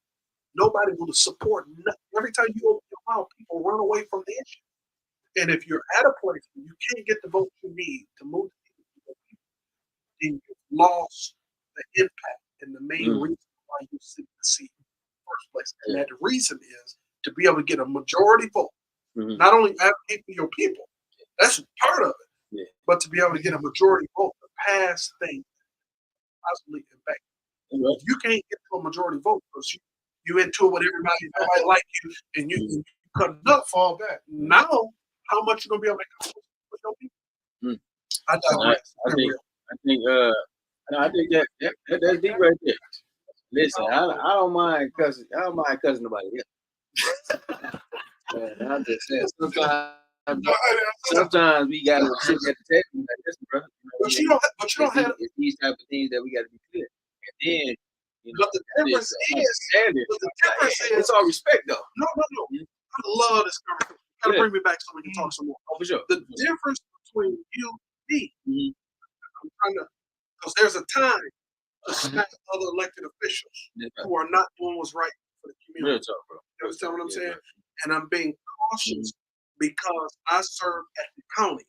Nobody will support nothing. Every time you open your mouth, people run away from the issue. And if you're at a place where you can't get the votes you need to move the people, then you've lost the impact and the main reason why you sit in the seat in the first place. And that reason is to be able to get a majority vote. Not only advocate for your people, that's part of it, but to be able to get a majority vote to pass things possibly impact. If you can't get to a majority vote because you into it with everybody like you, and you cut it up, fall back. Now, how much you gonna be able to accomplish with your people? I digress. I think that's deep right there. Listen, I don't mind cussing. I don't mind cussing nobody else. I'm just saying, sometimes we gotta sit at the table like this, brother. But you don't have these type of things that we gotta be clear. And then, you know, but the difference is it's all respect though. No. I love this conversation. You gotta bring me back so we can talk some more. Oh, for sure. The difference between you and me, I'm trying to, because there's a time to smack other elected officials who are not doing what's right for the community. Real talk, bro. You understand what I'm saying? And I'm being cautious because I serve at the county.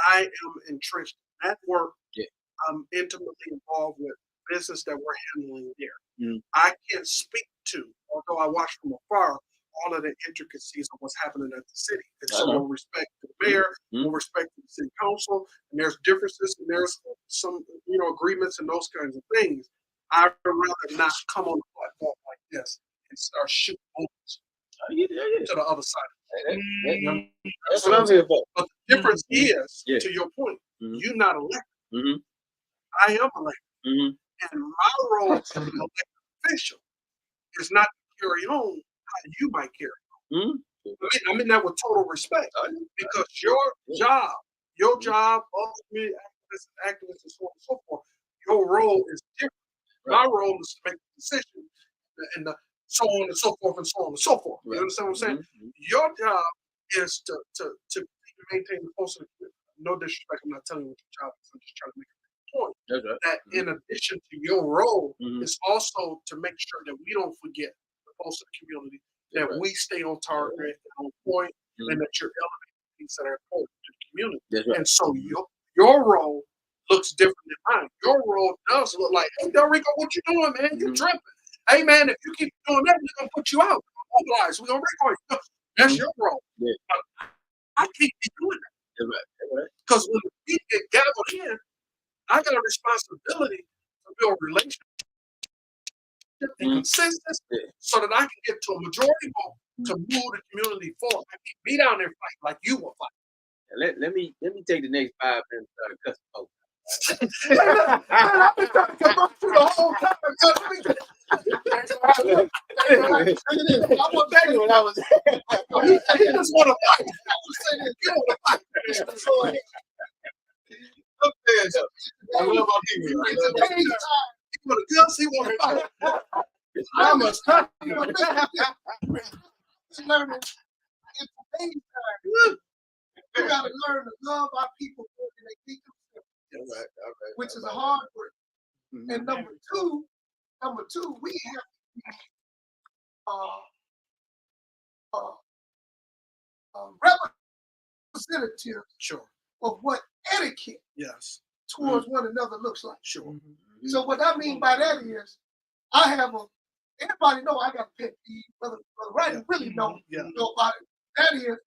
I am entrenched that work, Yeah. I'm intimately involved with business that we're handling there. Mhm. I can't speak to, although I watch from afar, all of the intricacies of what's happening at the city. And so, with respect to the mayor, with respect to the city council, and there's differences, and there's some, agreements and those kinds of things. I'd rather not come on a platform like this and start shooting bullets to the other side. That's what I'm here for. But the difference is, to your point, you're not elected. I am elected. And my role as an elected official is not to carry on how you might carry on. I mean that with total respect, because your job, of community activists, and so on and so forth, your role is different. My role is to make the decision, and so on and so forth, and so on and so forth. You understand what I'm saying? Your job is to maintain the pulse of the community. No disrespect, I'm not telling you what your job is. I'm just trying to make a point that in addition to your role, is also to make sure that we don't forget the pulse of the community, that we stay on target and on point, and that you're elevating things that are important to the community. And so your role looks different than mine. Your role does look like, hey, Delrico, what you doing, man? You tripping. Hey, man, if you keep doing that, we're going to put you out. Mobilize. We're going to record you. That's your role. I can't be doing that. Because when we get gathered in, I got a responsibility to build relationships and consistency so that I can get to a majority vote to move the community forward. I can't be down there fighting like you will fight. Let me take the next 5 minutes to cut some folks. I've been trying to come up through the whole time. I want that when I was. He just want to fight. I was saying that you want to fight. I love my people. He want to guns, he want to fight. I must cut. Learning in today's time, you got to learn to love our people more than they think themselves, which is a hard work. And number two, we have representative of what etiquette towards one another looks like. So what I mean by that is, I have everybody know I got a pet peeve, brother Wright really know about it. That is,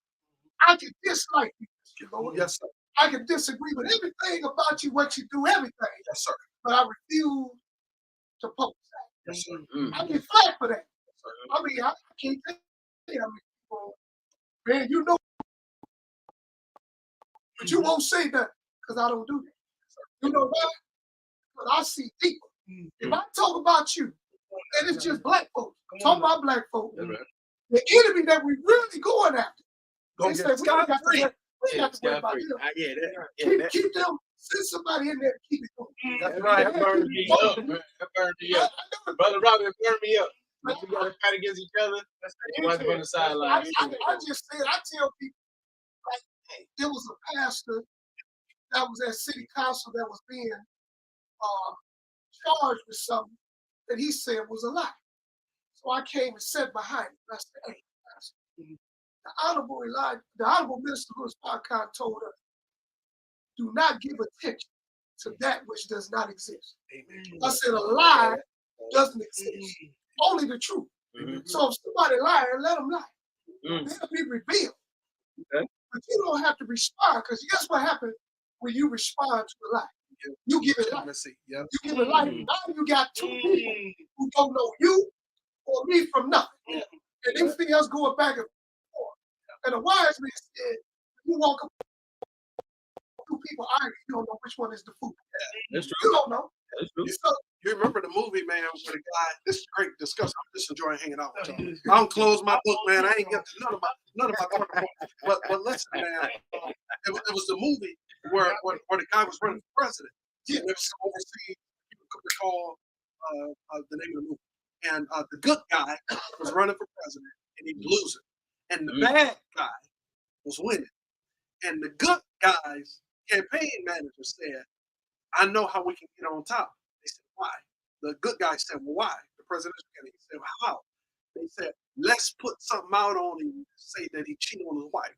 I can dislike you, Mr. Lord. Yes, sir. I can disagree with everything about you, what you do, everything. Yes, sir. But I refuse to publicize. Yes, sir. I get flack for that. I mean, I can't tell you how many people, man, you know, but you won't say that because I don't do that. You know why? Because I see deeper. If I talk about you, and it's just black folks, talk about black folks, the enemy that we really going after, they say, we got to worry about them. Keep them, send somebody in there to keep it going. That's right. I burned me up, man. I burned me up. Brother Robert burned me up. We got to fight against each other. You want to go on the sideline. I just said, I tell people, like, hey, there was a pastor that was at city council that was being charged with something that he said was a lie. So I came and sat behind him. I said, hey, pastor, the Honorable Minister Louis Farrakhan told us, do not give attention to that which does not exist. Amen. I said, a lie doesn't exist. Only the truth. So if somebody lying, let them lie. They'll be revealed. But you don't have to respond, because guess what happens when you respond to a lie? You give it life. You give it life. Now you got two people who don't know you or me from nothing. And everything else going back and forth. And a wise man said, you walk up two people arguing, you don't know which one is the fool. That's true. You don't know. That's true. You remember the movie, man, where the guy, this is great discussion. I'm just enjoying hanging out with y'all. I don't close my book, man. I ain't get to none of my talking points. But listen, man, it was the movie where the guy was running for president. And it was overseas. People could recall the name of the movie. And the good guy was running for president, and he was losing. And the bad guy was winning. And the good guy's campaign manager said, I know how we can get on top. They said, why? The good guy said, well, why? The presidential candidate said, well, how? They said, let's put something out on him, say that he cheated on his wife.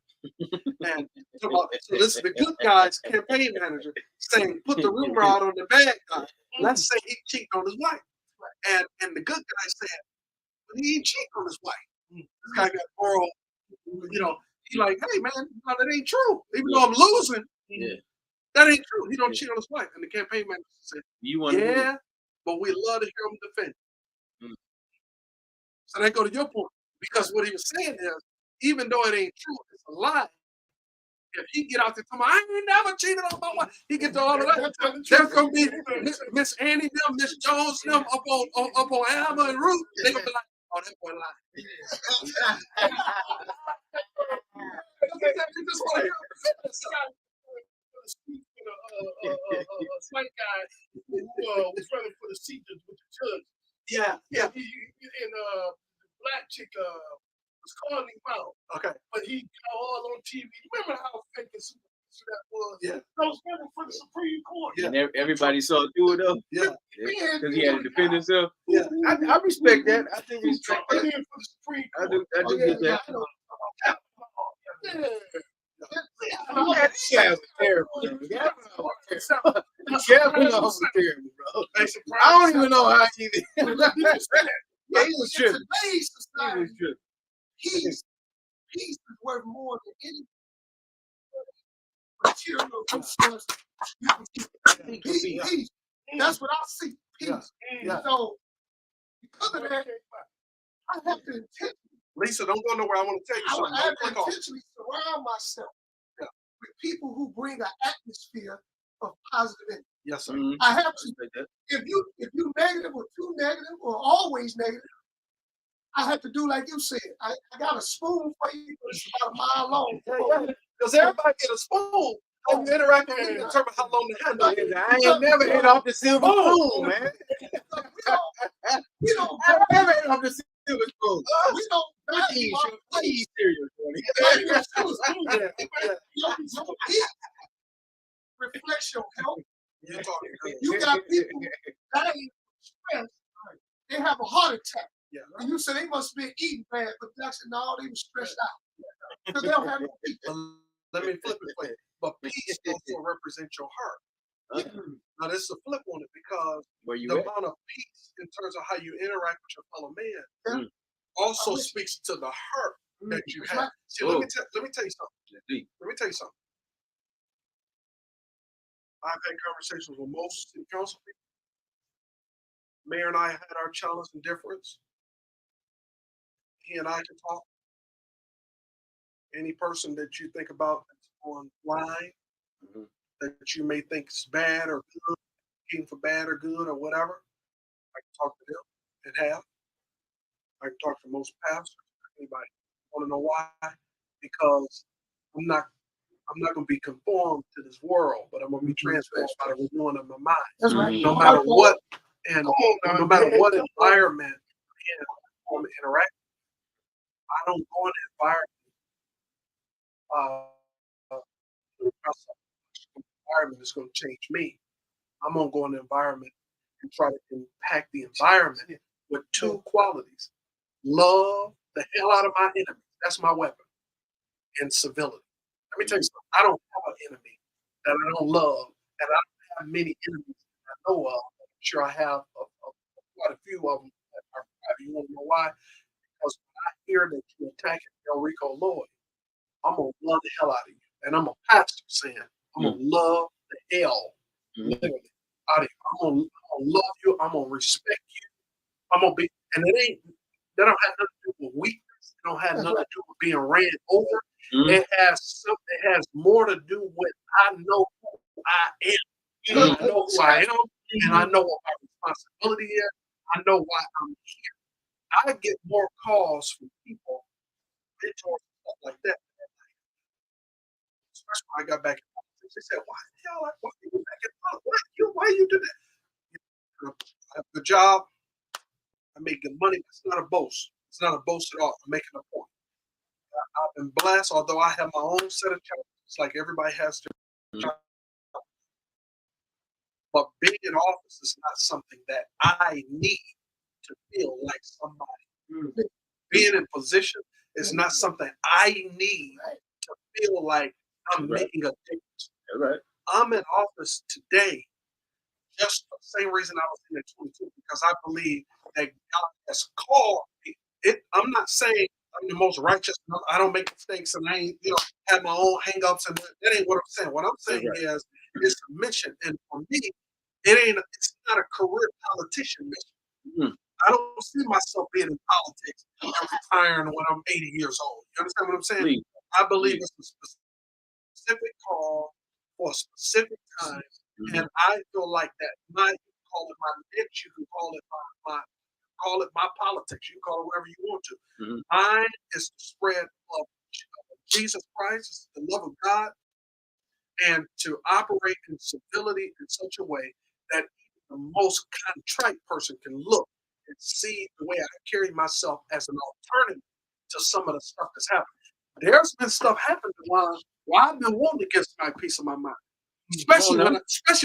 And so this is the good guy's campaign manager saying, put the rumor out on the bad guy. Let's say he cheated on his wife. And the good guy said, but he ain't cheating on his wife. This guy got moral, he like, hey man, no, that ain't true. Even though I'm losing, that ain't true. He don't cheat on his wife. And the campaign manager said, yeah, but we love to hear him defend. So that go to your point. Because what he was saying is, even though it ain't true, it's a lie. If he get out there, I ain't never cheated on my wife. He get to all of that. There's gonna be Miss Annie, them, Miss Jones, them up on Alma and Ruth. They gonna be like, oh, that boy lying. White guy who was running for the seat with the judge. Yeah. And black chick was calling him out. Okay. But he got all on TV. Remember how fake and super that was? Yeah. I was running for the Supreme Court. Yeah. And everybody saw it through it though. Yeah. Because he had to defend himself. Yeah. I respect that. I think respect that. For the Supreme I Court. do get that. Yeah. I don't even know how he did. Yeah, he was tripping. Today's society, He peace is worth more than any material resource you can get. Peace. That's what I see. Peace. Yeah. So because of that, I have to intentionally. Lisa, don't go nowhere. I want to tell you I something. have Don't to click off. intentionally surround myself with people who bring an atmosphere of positive energy. Yes, sir. I have to. If you negative or too negative or always negative, I have to do like you said. I got a spoon for you, but it's about a mile long. Because everybody get a spoon. How you interact with me determine how long the handle is. I ain't never ate off the silver spoon, man. We don't. I never ate off the silver spoon. We don't. I eat cereal. Reflects your health. You're talking good. You got people dying of stress. They have a heart attack. Yeah. And you say they must be eating bad, but that's no, they were stressed out. Because they don't have no peace. Let me flip it for you. But peace also represents your heart. Now, this is a flip on it because the amount of peace in terms of how you interact with your fellow man also speaks to the heart that you have. See, let me tell you something. Let me tell you something. I've had conversations with most city council people. Mayor and I had our challenge and difference. He and I can talk. Any person that you think about that's online that you may think is bad or good, looking for bad or good or whatever, I can talk to them and have. I can talk to most pastors. Anybody want to know why? Because I'm not going to be conformed to this world, but I'm going to be transformed by the renewing of my mind. That's right. No matter what, and no matter what environment I'm interact, I don't go in an environment that's going to change me. I'm going to go in an environment and try to impact the environment with two qualities: love the hell out of my enemy. That's my weapon, and civility. Let me tell you something. I don't have an enemy that I don't love, and I don't have many enemies that I know of. I'm sure I have quite a few of them that are private. You want to know why? Because when I hear that you're attacking Delrico Loyd, I'm going to love the hell out of you. And I'm a pastor saying, I'm going to love the hell literally out of you. I'm going to love you. I'm going to respect you. I'm going to be, and that don't have nothing to do with weakness. It don't have nothing to do with being ran over. It has more to do with I know who I am. I know who I am, and I know what my responsibility is. I know why I'm here. I get more calls from people, mentors, and stuff like that. Especially when I got back in politics, they said, "Why the hell? Why are you back in politics? Why you do that?" I have a good job. I make good money. It's not a boast. It's not a boast at all. I'm making a point. I've been blessed, although I have my own set of challenges, like everybody has to. But being in office is not something that I need to feel like somebody. being in position is not something I need to feel like I'm making a difference. Right. I'm in office today just for the same reason I was in at 22, because I believe that God has called me. I'm not saying I'm the most righteous. I don't make mistakes, and I ain't, have my own hang-ups, and that ain't what I'm saying. What I'm saying is it's a mission, and for me, it's not a career politician mission. I don't see myself being in politics and retiring when I'm 80 years old. You understand what I'm saying? Please. I believe it's a specific call for a specific time, and I feel like that. You can call it my niche, you can call it my politics, you can call it whatever you want to. Mine is the spread of Jesus Christ, the love of God, and to operate in civility in such a way that the most contrite person can look and see the way I carry myself as an alternative to some of the stuff that's happening. There's been stuff happening while I've been wanting to get my peace of my mind, especially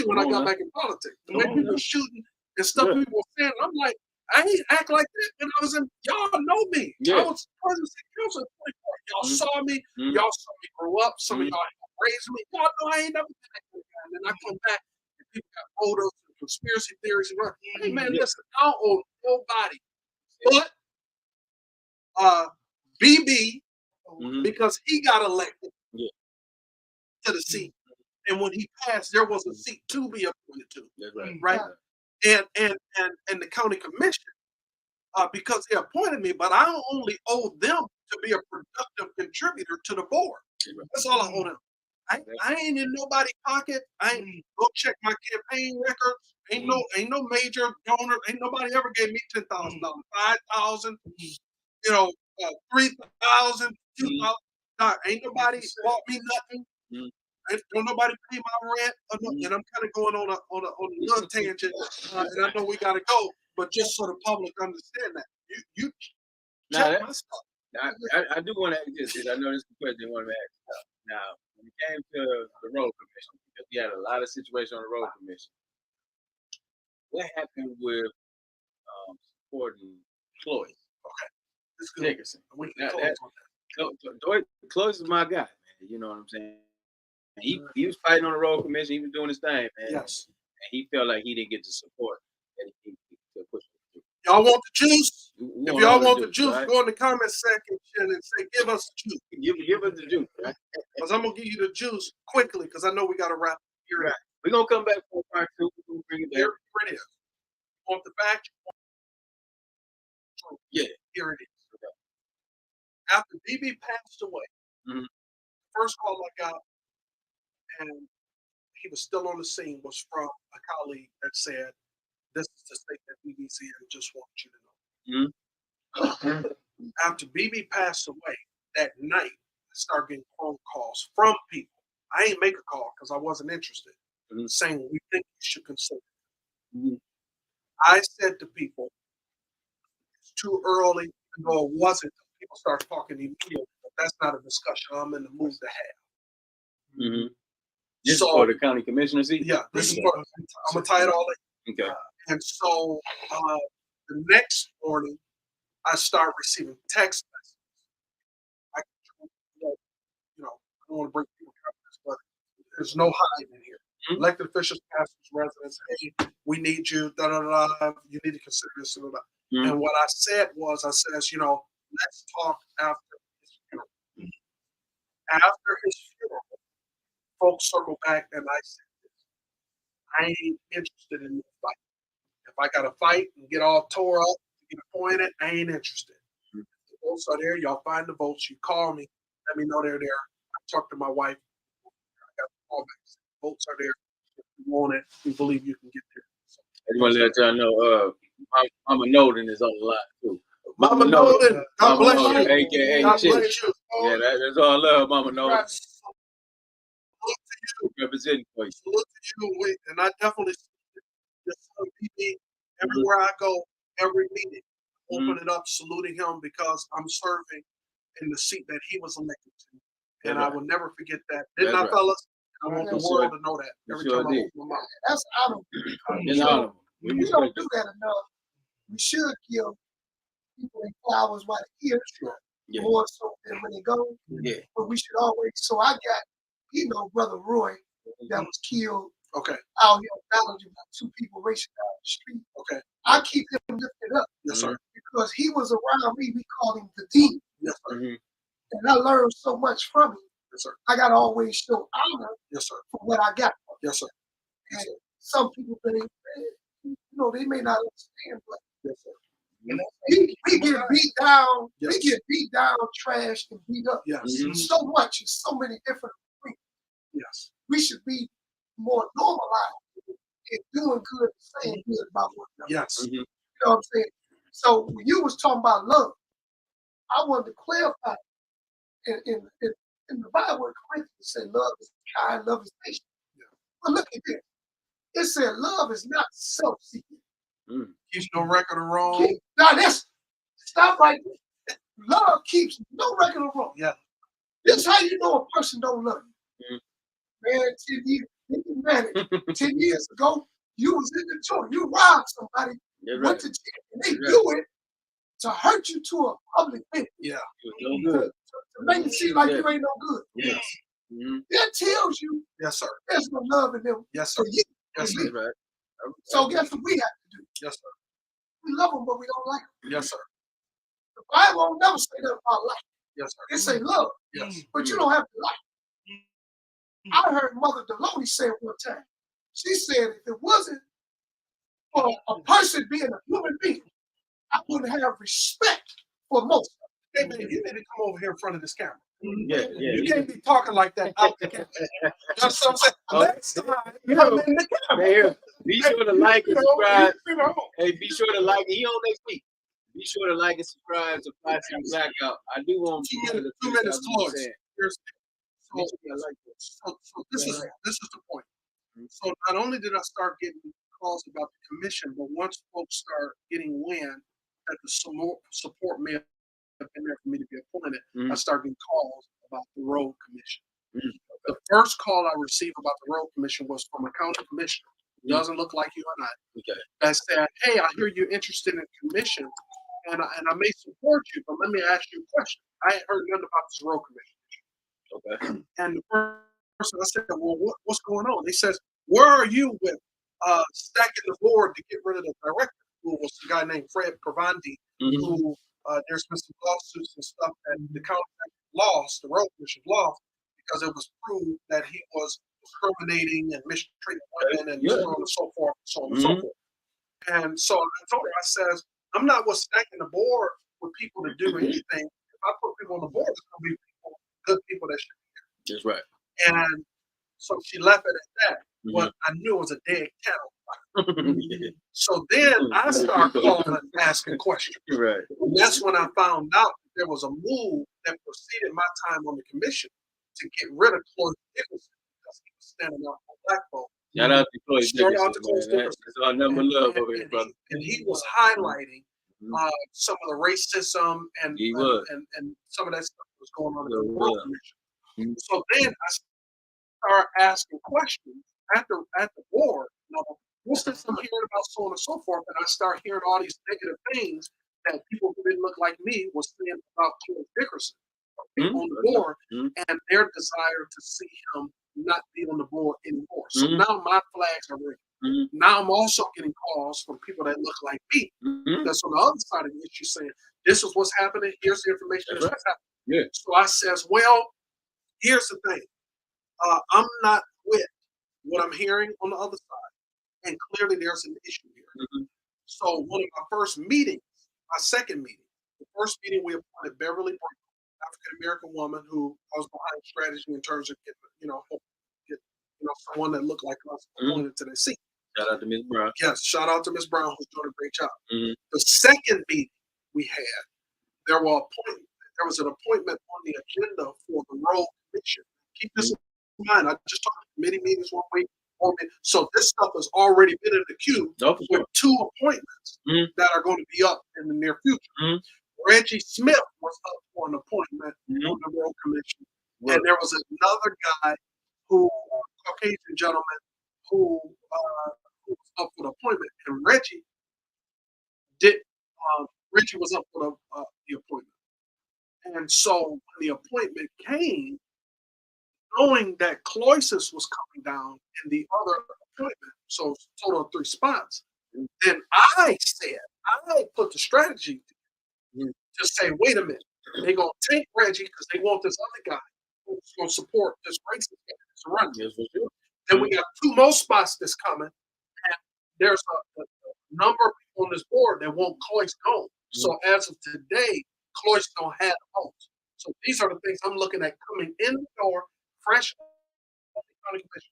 when I got back in politics. The way people were shooting and stuff people were saying, I'm like, I ain't act like that when I was in. Y'all know me. I was president of city council at 24. Y'all saw me. Y'all saw me grow up. Some of y'all raised me. Y'all know I ain't never been that kind of guy. And then I come back and people got photos and conspiracy theories and hey man, listen, I don't owe nobody but BB because he got elected to the seat, and when he passed, there was a seat to be appointed to. Right? And the county commission, because they appointed me, but I only owe them to be a productive contributor to the board. That's all I owe them. I ain't in nobody's pocket. I ain't go check my campaign records. Ain't no major donor. Ain't nobody ever gave me $10,000, $5,000, $3,000, $2,000. Ain't nobody bought me nothing. Don't nobody pay my rent. And I'm kind of going on a little tangent, and I know we gotta go, but just so the public understand that you check my stuff. Now, I do want to ask this. I know this is the question I want to ask. Now, when it came to the road commission, because we had a lot of situations on the road commission, what happened with supporting Cloyd? Dickerson. Cloyd is my guy, man. You know what I'm saying? He was fighting on the road commission. He was doing his thing, man. Yes. And he felt like he didn't get the support that he push through. Y'all want the juice? If y'all want the juice, right? go in the comment section and say, give us the juice. Give us the juice, right? Because I'm going to give you the juice quickly because I know we got to wrap here. Right. We're going to come back for part 2. We're going to bring it back. Here it is. Want the fact? Yeah. Here it is. Okay. After BB passed away, the first call I got, and he was still on the scene, was from a colleague that said, this is the state that BB's in, just want you to know. After BB passed away, that night, I started getting phone calls from people. I ain't make a call because I wasn't interested, saying, we think you should consider it. I said to people, it's too early, no, it wasn't. People start talking immediately, but that's not a discussion I'm in the mood to have. This is for the county commissioner seat? Yeah, this is for, I'm going to tie it all in. Okay. And so the next morning, I started receiving text messages. I don't want to break people's confidence, but there's no hiding in here. Elected officials, pastors, residents, hey, we need you, you need to consider this. And what I said was, let's talk after his funeral. After his funeral, folks circle back and I said this, I ain't interested in the fight. If I got to fight and get all tore up, get appointed, I ain't interested. The votes are there. Y'all find the votes. You call me. Let me know they're there. I talked to my wife. I got the call back. Votes are there. If you want it, we believe you can get there. So, I just want to let y'all know, Mama Noden is on the line too. Mama Noden, God bless you. AKA God Chick. bless you. Yeah, that's all I love, Mama Noden. Representing for you. Salute to you, and I definitely just BB everywhere I go, every meeting, open it up, saluting him because I'm serving in the seat that he was elected to, and I will never forget that. Didn't I, fellas? I want the world to know that every time I open my mouth. That's honorable. It's honorable. We don't do that enough. We should give people their flowers while they're here, Yeah. more so than when they go. Yeah. But we should always. So I got, brother Roy that was killed Okay. out here in Valley by 2 people racing down the street. Okay. I keep him lifted up. Yes, sir. Because he was around me. We call him the demon. Yes, sir. And I learned so much from him. Yes, sir. I gotta always show honor Yes, sir. for what I got. Yes, sir. And some people think, they may not understand, but Yes, sir. we get beat down, Yes. we get beat down, trashed, and beat up Yes. so much in so many different ways. Yes. We should be more normalized in doing good and saying good about one another. Yes. You know what I'm saying? So when you was talking about love, I wanted to clarify in the Bible in Corinthians it said love is kind, love is patient. Yeah. But look at this. It said love is not self-seeking. Keeps no record of wrong. Now that's stop right there. Love keeps no record of wrong. Yeah. This is how you know a person don't love you. Man, 10 years, 10 years ago, you was in the joint, you robbed somebody, went to jail, and they do it to hurt you to a public event. Yeah. To make it seem like you ain't no good. Yes. That tells you Yes, sir. there's no love in them Yes, sir. for you. Yes, sir. Right. So guess what we have to do? Yes, sir. We love them, but we don't like them. Yes, sir. The Bible won't never say that about like. Yes, sir. It say love, Yes. but you don't have to like. I heard Mother Deloney say it one time. She said if it wasn't for a person being a human being, I wouldn't have respect for most. Hey, man, you need to come over here in front of this camera. Yeah. You can't be talking like that out the camera. That's what I'm saying. Next time, come in the camera. Hey, be sure to like and subscribe. You know. Hey, be sure to like. He on next week. Be sure to like and subscribe to Fli-City Blackout. I do want 2 minutes close. So this is the point. So not only did I start getting calls about the commission, but once folks start getting wind that the support may have been there for me to be appointed, I started getting calls about the road commission. The first call I received about the road commission was from a county commissioner. Doesn't look like you and I. Okay. That said, hey, I hear you're interested in commission, and I may support you, but let me ask you a question. I ain't heard nothing about this road commission. Okay. And the person, I said, well, what's going on? He says, where are you with stacking the board to get rid of the director, who was a guy named Fred Pravandi, who there's been some lawsuits and stuff that the county lost, the road commission lost, because it was proved that he was discriminating and mistreating women and so on and so forth, and so on and so forth. And so I told her, I says, I'm not with stacking the board with people to do anything. If I put people on the board, it's going to be good people that should be here. That's right. And so she left it at that. But I knew it was a dead cattle. So then I started calling and asking questions. Right. And that's when I found out that there was a move that preceded my time on the commission to get rid of Cloyd Dickerson because he was standing up for black folks. Shout out to Cloyd Shout out to Dickerson, Cloyd man. Dickerson. That's our number love over here, brother. And he was highlighting some of the racism and some of that stuff that was going on in the Royal Commission. So then I started asking questions at the board. What's this I'm hearing about so on and so forth? And I start hearing all these negative things that people who didn't look like me was saying about Cloyd Dickerson on the board and their desire to see him not be on the board anymore. So now my flags are red. Now I'm also getting calls from people that look like me. That's on the other side of the issue saying, this is what's happening. Here's the information that's happening. Yeah. So I says, well, here's the thing. I'm not with what I'm hearing on the other side. And clearly there's an issue here. So one of my first meetings, my second meeting, the first meeting we appointed Beverly Brown, African-American woman who I was behind strategy in terms of getting, someone that looked like us appointed to that seat. Shout out to Ms. Brown. Yes, shout out to Ms. Brown, who's doing a great job. The second meeting we had, there was an appointment on the agenda for the road commission. Keep this in mind. I just talked to committee meetings one week. So this stuff has already been in the queue with 2 appointments that are going to be up in the near future. Reggie Smith was up for an appointment on the road commission. And there was another guy Caucasian gentleman who was up for the appointment. And Reggie Richie was up for the appointment. And so when the appointment came, knowing that Cloyces was coming down in the other appointment, so total of 3 spots, then I put the strategy to say, wait a minute, they're going to take Reggie because they want this other guy who's going to support this racist guy to run. Then we got 2 more spots that's coming, and there's a number of people on this board that want Cloyce gone. So as of today, Cloyce don't have votes. So these are the things I'm looking at coming in the door, fresh county commission.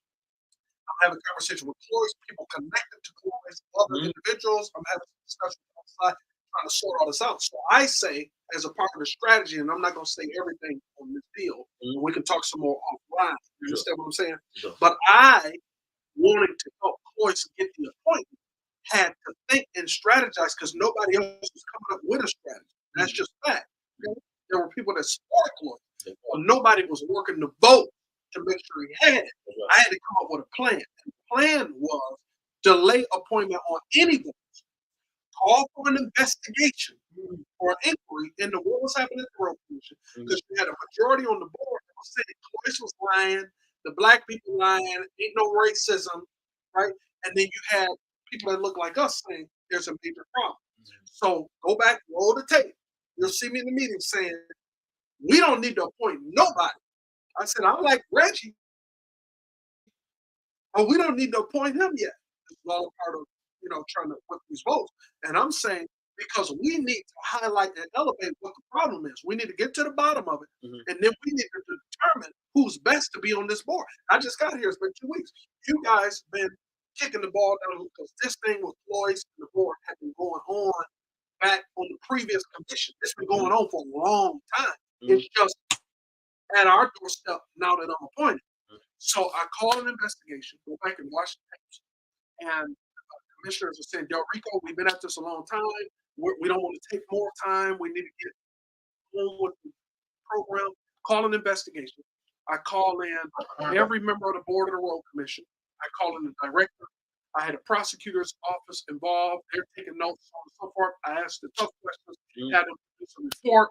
I'm having a conversation with Cloyce, people connected to Cloyce, other individuals. I'm having some discussions outside, trying to sort all this out. So I say, as a part of the strategy, and I'm not going to say everything on this deal, we can talk some more offline. You understand what I'm saying? But I, wanting to help Cloyce get the appointment, had to think and strategize because nobody else was coming up with a strategy. That's just fact. Okay? There were people that support Cloyce, but nobody was working the vote to make sure he had it. I had to come up with a plan. And the plan was delay appointment on any votes, call for an investigation or an inquiry into what was happening at the road commission, because you had a majority on the board that was saying Cloyce was lying, the black people lying, ain't no racism, right? And then you had people that look like us saying there's a major problem. So go back, roll the tape. You'll see me in the meeting saying, we don't need to appoint nobody. I said, I like Reggie, but we don't need to appoint him yet. It's all a part of, trying to whip these votes. And I'm saying, because we need to highlight and elevate what the problem is. We need to get to the bottom of it. And then we need to determine who's best to be on this board. I just got here. It's been 2 weeks. You guys been kicking the ball down because this thing with Cloyce and the board had been going on back on the previous commission. It's been going on for a long time. It's just at our doorstep now that I'm appointed. So I call an investigation, go back and watch the tapes. And commissioners are saying, Delrico, we've been at this a long time. We don't want to take more time. We need to get on with the program. Call an investigation. I call in every member of the board of the road commission. I call in the director. I had a prosecutor's office involved. They're taking notes, so on and so forth. I asked the tough questions, had them produce a report.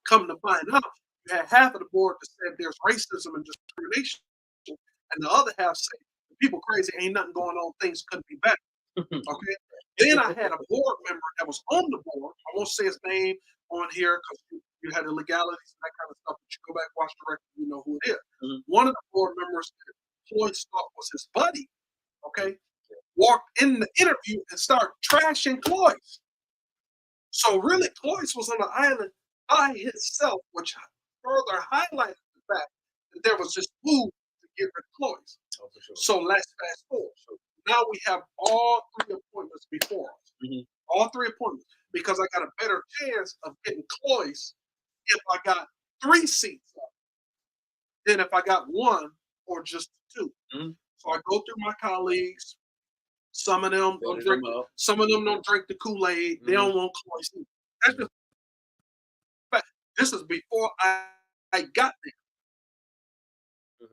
Come to find out, you had half of the board that said there's racism and discrimination, and the other half say the people crazy, ain't nothing going on, things couldn't be better. Okay. Then I had a board member that was on the board. I won't say his name on here because you had the legalities and that kind of stuff. But you go back, watch the record, you know who it is. One of the board members that Floyd thought was his buddy, okay, walked in the interview and started trashing Cloyce. So really, Cloyce was on the island by himself, which further highlighted the fact that there was just move to get rid of Cloyce. So let's fast forward. So now we have all 3 appointments before us. All 3 appointments, because I got a better chance of getting Cloyce if I got 3 seats up than if I got 1 or just 2. So I go through my colleagues. Some of them don't drink. Some of them don't drink the Kool-Aid. They don't want Cloyce. That's just. But this is before I got there.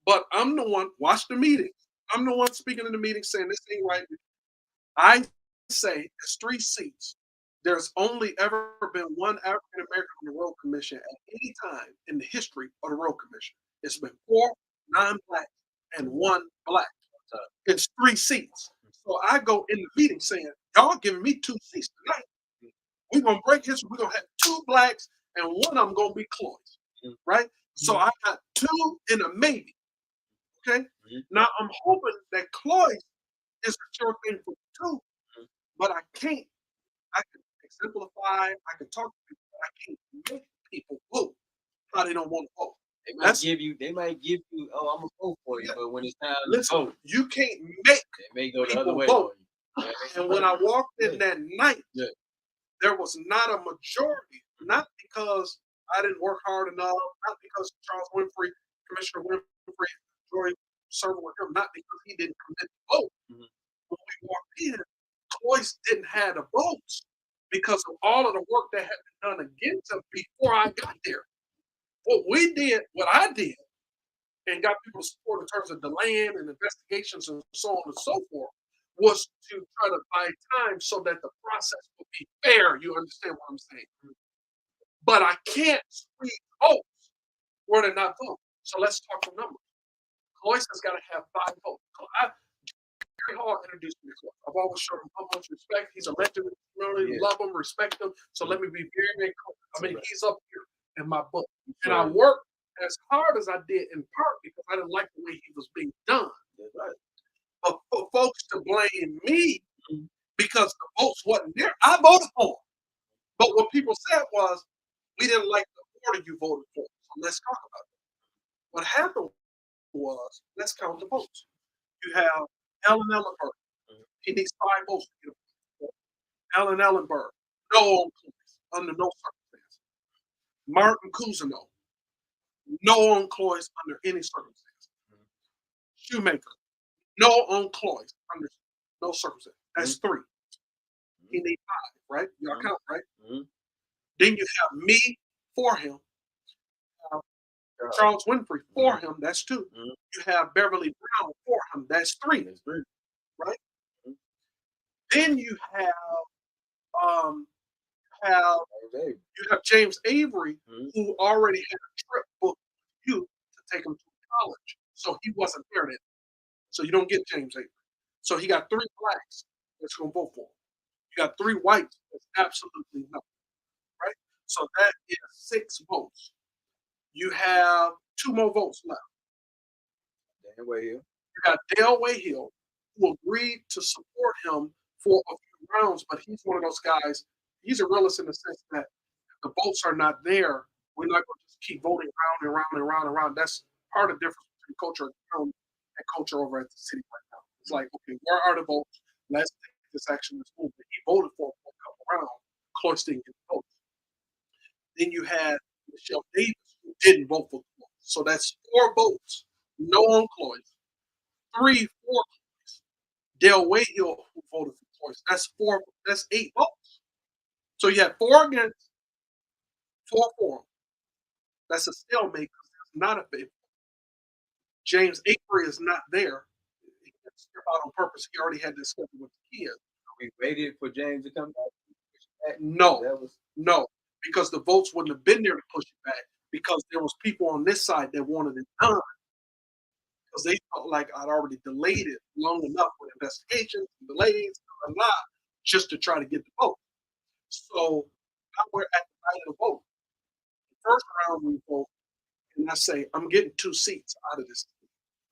But I'm the one. Watch the meeting. I'm the one speaking in the meeting saying this ain't right. I say it's 3 seats. There's only ever been 1 African American on the road commission at any time in the history of the road commission. It's been 4 non-black and 1 black. It's 3 seats. So I go in the meeting saying, y'all giving me 2 seats tonight. We're going to break history. We're going to have 2 blacks and 1 of them going to be Cloyce. Right? So I got 2 in a maybe. Okay? Now I'm hoping that Cloyce is a sure thing for 2, but I can't. I can exemplify, I can talk to people, but I can't make people vote how they don't want to vote. They might give you, oh, I'm gonna vote for you, but when it's time to vote, you can't make they may go the other way. Vote. And when I walked in that night, there was not a majority, not because I didn't work hard enough, not because Charles Winfrey, Commissioner Winfrey, enjoyed serving with him, not because he didn't commit to vote. When we walked in, Cloyce didn't have the votes because of all of the work that had been done against him before I got there. What I did, and got people to support in terms of delaying and investigations and so on and so forth, was to try to buy time so that the process would be fair. You understand what I'm saying? But I can't squeeze votes where they're not voting. So let's talk some numbers. Cloyce has got to have 5 votes. Gary Hall introduced me to Cloyce. I've always shown him how much respect. He's a legend. Really love him, respect him. So let me be very, very clear. I mean, he's up here in my book. And I worked as hard as I did in part because I didn't like the way he was being done. But for folks to blame me because the votes wasn't there, I voted for him. But what people said was, we didn't like the order you voted for. So let's talk about it. What happened was, let's count the votes. You have Ellen Ellenberg. He needs 5 votes to get a vote. Ellen Ellenberg, no on Cloyce, under no circumstances. Martin Cousineau, no on Cloyce under any circumstance. Shoemaker, no on Cloyce under no circumstance. That's 3. He needs 5, right? Y'all count, right? Then you have me for him. Charles Winfrey for him. That's 2. You have Beverly Brown for him. That's 3. Right? Then you have James Avery, who already had a trip booked with you to take him to college. So he wasn't there then. So you don't get James Avery. So he got 3 blacks that's going to vote for him. You got 3 whites that's absolutely nothing. Right? So that is 6 votes. You have 2 more votes left. You got Dale Wayhill, who agreed to support him for a few rounds, but he's one of those guys. He's a realist in the sense that if the votes are not there, we're not going to just keep voting round and round and round and round. That's part of the difference between culture at the town and culture over at the city right now. It's like, okay, where are the votes? Let's take this action, this movement. He voted for a couple rounds. Cloyce didn't get the votes. Then you had Michelle Davis, who didn't vote for Cloyce. So that's 4 votes, no on Cloyce. 3 for Cloyce. Dale Wayhill, who voted for Cloyce. That's 8 votes. So you have 4 against, 4 for him. That's a stalemate because that's not a favorite. James Avery is not there. He didn't step out on purpose. He already had this schedule with the kids. We waited for James to come back. No, because the votes wouldn't have been there to push it back because there was people on this side that wanted it done because they felt like I'd already delayed it long enough with investigations, delays, blah, blah, just to try to get the vote. So now we're at the night of the vote. The first round we vote, and I say, I'm getting 2 seats out of this.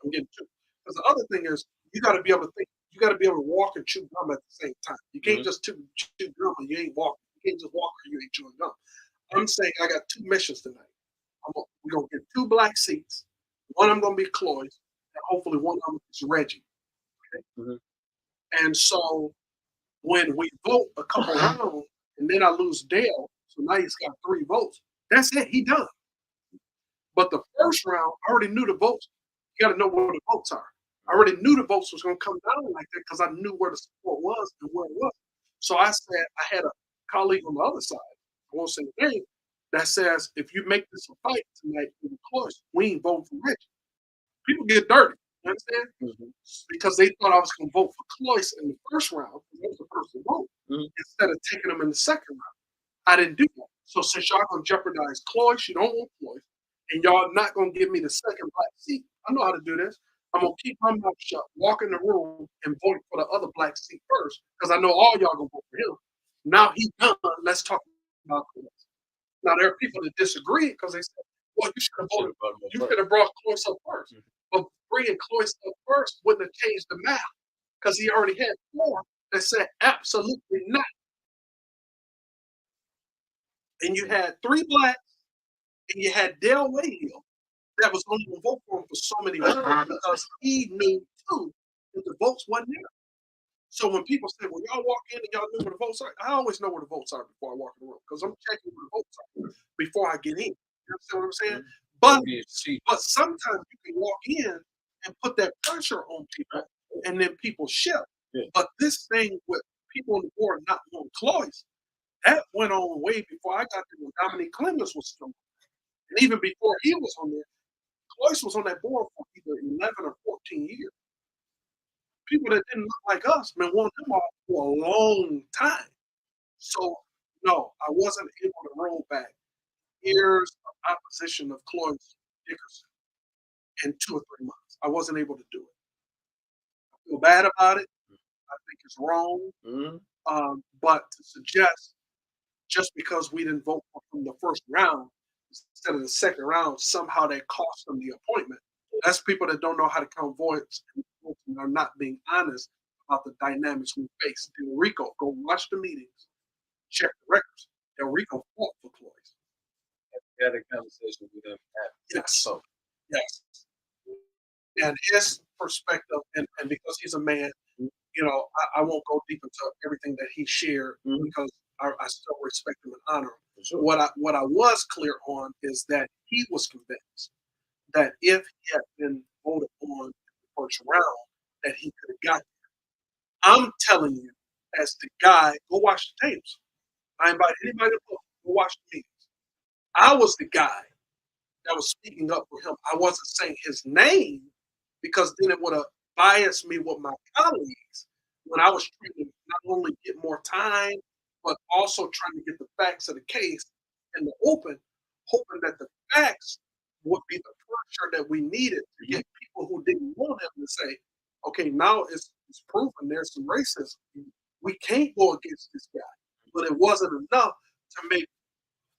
I'm getting 2. Because the other thing is, you got to be able to think, you got to be able to walk and chew gum at the same time. You can't just chew gum and you ain't walking. You can't just walk or you ain't chewing gum. I'm saying I got 2 missions tonight. We're going to get 2 black seats. One I'm going to be Cloyce, and hopefully one of them is Reggie. Okay? And so when we vote a couple rounds, and then I lose Dale, so now he's got 3 votes. That's it. He done. But the first round, I already knew the votes. You got to know where the votes are. I already knew the votes was going to come down like that because I knew where the support was and where it was. So I said, I had a colleague on the other side, I won't say the name, that says, if you make this a fight tonight with Cloyce, we ain't voting for Rich. People get dirty, you understand? Because they thought I was going to vote for Cloyce in the first round, that was the first vote, instead of taking them in the second round. I didn't do that. So since y'all going to jeopardize Cloyce, you don't want Cloyce, and y'all not going to give me the second black seat, I know how to do this. I'm going to keep my mouth shut, walk in the room, and vote for the other black seat first, because I know all y'all going to vote for him. Now he's done. Let's talk about Cloyce. Now, there are people that disagree because they say, well, you should have voted. You could have brought Cloyce up first. But bringing Cloyce up first wouldn't have changed the math because he already had 4 that said absolutely not. And you had 3 blacks, and you had Dale Wayhill that was only going to vote for him for so many weeks because he knew, too, that the votes wasn't there. So when people say, well, y'all walk in and y'all know where the votes are, I always know where the votes are before I walk in the room because I'm checking where the votes are before I get in. You understand what I'm saying? But sometimes you can walk in and put that pressure on people and then people shift. But this thing with people on the board not wanting Cloyce, that went on way before I got there when Dominique Clemens was still. And even before he was on there, Cloyce was on that board for either 11 or 14 years. People that didn't look like us been wanting him off for a long time. So no, I wasn't able to roll back years of opposition of Cloyd Dickerson in 2 or 3 months. I wasn't able to do it. I feel bad about it. I think it's wrong. But to suggest just because we didn't vote for him the first round instead of the second round, somehow that cost them the appointment. That's people that don't know how to count votes and are not being honest about the dynamics we face. Delrico, go watch the meetings, check the records. Delrico fought for Cloyd. We had a conversation with him. Yes. So, yes. And his perspective, and because he's a man, you know, I won't go deep into everything that he shared because I still respect him and honor him. Sure. What I was clear on is that he was convinced that if he had been voted on in the first round, that he could have got there. I'm telling you, as the guy, go watch the tapes. I invite anybody to go watch the meetings. I was the guy that was speaking up for him. I wasn't saying his name because then it would have biased me with my colleagues when I was trying to not only get more time, but also trying to get the facts of the case in the open, hoping that the facts would be the pressure that we needed to get people who didn't want him to say, okay, now it's proven there's some racism. We can't go against this guy. But it wasn't enough to make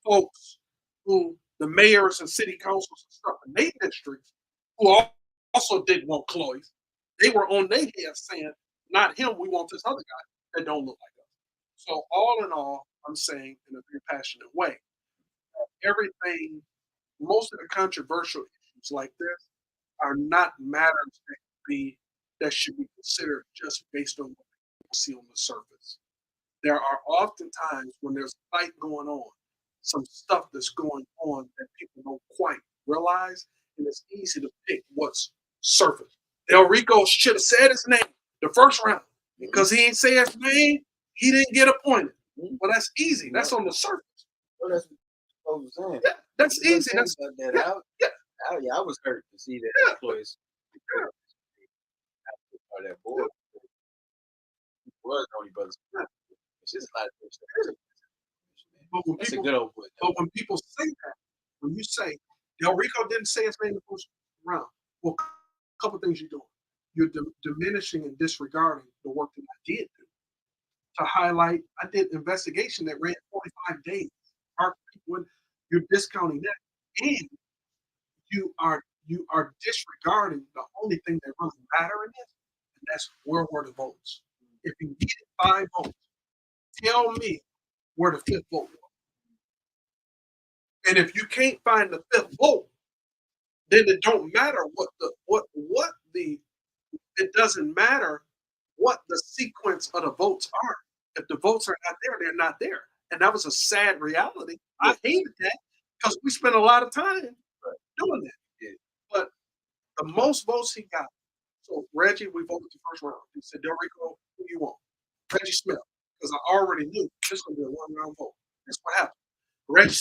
folks who the mayors and city councils and stuff in their districts who also didn't want Cloyd, they were on their head saying, not him, we want this other guy that don't look like us. So all in all, I'm saying in a very passionate way, everything, most of the controversial issues like this are not matters that should be considered just based on what people see on the surface. There are often times when there's a fight going on, some stuff that's going on that people don't quite realize, and it's easy to pick what's surface. Delrico should have said his name the first round. Because he ain't say his name, he didn't get appointed. Well, that's easy. That's on the surface. Well, that's what I was saying. Yeah, that's easy. That's I was hurt to see that employees part of that board was only brothers. It's just a lot of things. But when That's people, a good old boy. But when people say that, when you say Delrico didn't say his name the first round, well, a couple things you're doing. You're diminishing and disregarding the work that I did do. To highlight, I did investigation that ran 45 days. You're discounting that, and you are disregarding the only thing that really matters in this, and that's where were the votes. If you needed 5 votes, tell me where the 5th vote was. And if you can't find the 5th vote, then it don't matter it doesn't matter what the sequence of the votes are. If the votes are not there, they're not there. And that was a sad reality. I hated that because we spent a lot of time doing that. Yeah. But the most votes he got. So Reggie, we voted the first round. He said, Delrico, who you want? Reggie Smith. Because I already knew this was going to be a 1-round vote. That's what happened. Reggie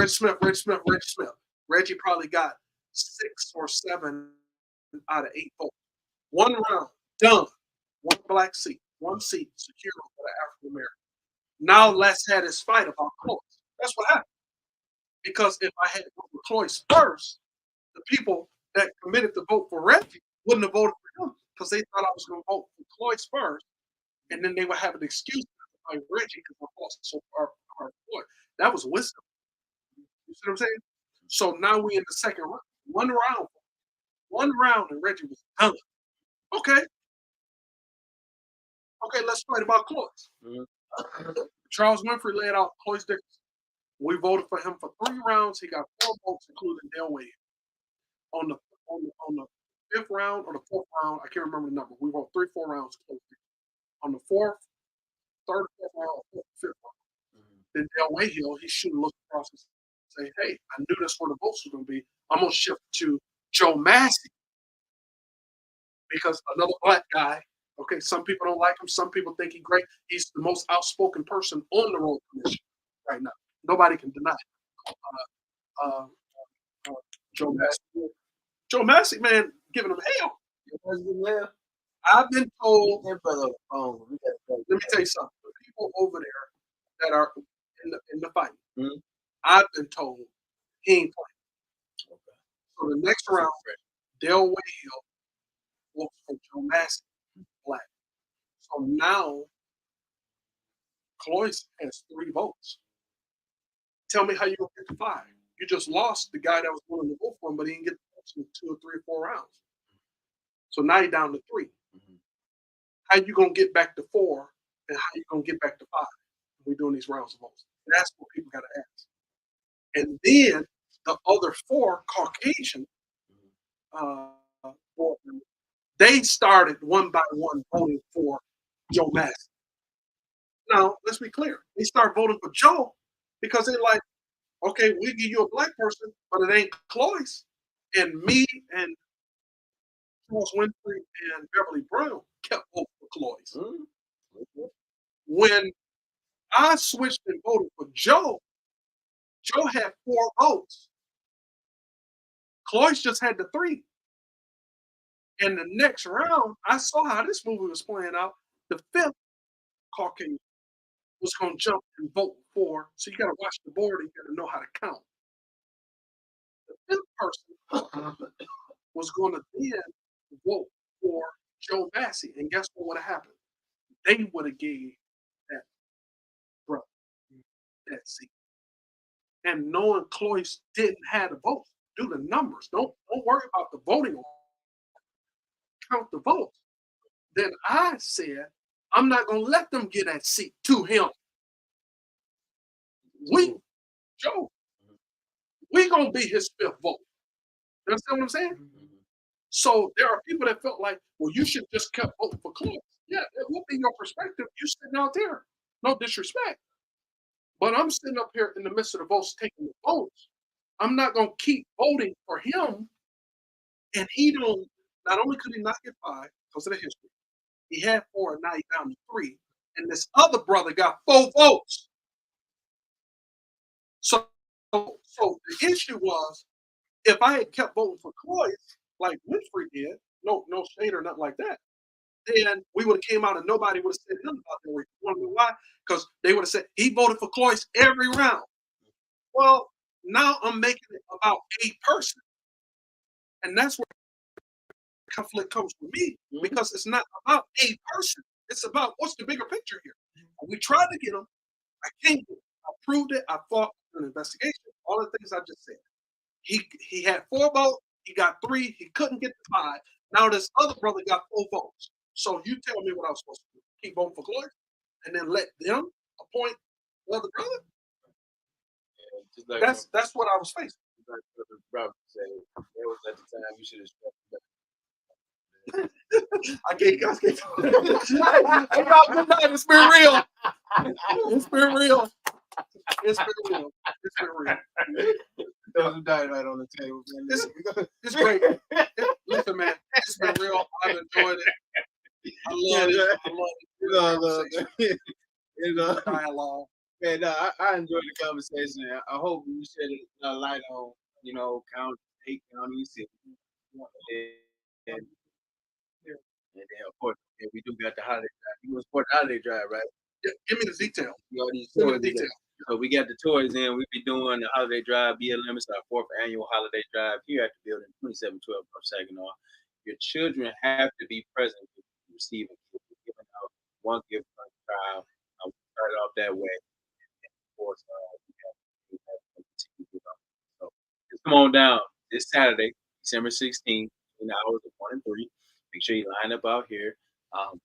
Smith. Reggie probably got 6 or 7 out of 8 votes. 1 round, done. 1 black seat, 1 seat secured for the African American. Now let's have this fight about Cloyd. That's what happened. Because if I had voted for Cloyd first, the people that committed to vote for Reggie wouldn't have voted for him because they thought I was going to vote for Cloyd first, and then they would have an excuse to fight Reggie because I fought so far for Cloyd. That was wisdom. You see what I'm saying? So now we in the second round. 1 round, and Reggie was done. Okay, let's fight about Cloyd. Charles Winfrey laid out Cloyd Dickerson. We voted for him for 3 rounds. He got 4 votes, including Delway. On the 5th round or the 4th round, I can't remember the number. We voted 3, 4 rounds. On the 4th, 3rd, 4th round, 5th round. Then Delway Hill, he should look across and say, "Hey, I knew that's where the votes were going to be. I'm going to shift to Joe Massey because another black guy." Okay, some people don't like him. Some people think he's great. He's the most outspoken person on the road commission right now. Nobody can deny it. Joe Massey. Joe Massey, man, giving him hell. I've been told. Let me tell you something. The people over there that are in the fight. Mhm. I've been told he ain't playing. Okay. So the next round, Delway Hill votes for Joe Massey, black. So now Cloyce has 3 votes. Tell me how you gonna get to 5. You just lost the guy that was willing to vote for him, but he didn't get the votes in 2 or 3 or 4 rounds. So now you're down to 3. Mhm. How you gonna get back to 4, and how you gonna get back to 5? We're doing these rounds of votes. That's what people gotta ask. And then the other 4 Caucasian board members, they started one by one voting for Joe Massey. Now, let's be clear. They start voting for Joe because they're like, okay, we'll give you a black person, but it ain't Cloyce. And me and Charles Winfrey and Beverly Brown kept voting for Cloyce. Mm-hmm. When I switched and voted for Joe, Joe had 4 votes. Cloyce just had the 3. And the next round, I saw how this movie was playing out. The 5th Caucasian was going to jump and vote for. So you got to watch the board and you got to know how to count. The 5th person was going to then vote for Joe Massey. And guess what would have happened? They would have gave that brother that seat. And knowing Cloyce didn't have the vote, do the numbers. Don't worry about the voting. Count the votes. Then I said, I'm not going to let them get that seat to him. Joe, we going to be his 5th vote. You understand what I'm saying? So there are people that felt like, well, you should just kept voting for Cloyce. Yeah, it will be your perspective. You sitting out there. No disrespect. But I'm sitting up here in the midst of the votes taking the votes. I'm not going to keep voting for him. And he don't, not only could he not get 5 because of the history, he had 4 and now he's down to 3. And this other brother got 4 votes. So the issue was, if I had kept voting for Cloyce, like Winfrey did, no shade or nothing like that, then we would have came out and nobody would have said nothing about that. You want to know why? Because they would have said he voted for Cloyce every round. Well, now I'm making it about a person. And that's where conflict comes for me, because it's not about a person. It's about what's the bigger picture here. And we tried to get him. I can't get him. I proved it. I fought an investigation. All the things I just said. He had 4 votes. He got 3. He couldn't get to 5. Now this other brother got 4 votes. So you tell me what I was supposed to do. Keep voting for Cloyce and then let them appoint the other brother? Yeah, that's what I was facing. Like Robert said, it was at the time you should have. I can't. Hey, y'all, good night. It's been real. It's been real. It's been real. It's been real. Those who died right on the table. It's great. Listen, man, it's been real. I've enjoyed it. I love it. I love it. Dialogue. Man, no, I enjoyed the conversation. I hope you shed a light on, county, 8 counties, and then of course, we do got the holiday drive. You want to support the holiday drive, right? Yeah, give me the detail. All these Give me toys the detail. So we got the toys in. We'll be doing the holiday drive. BLM is our 4th annual holiday drive here at the building, 2712 North Saginaw. Your children have to be present to receive a gift. We're giving out 1 gift per child. We started off that way. And of course, we have to continue to give out. So just come on down this Saturday, December 16th, in the hours of 1 and 3. Make sure you line up out here.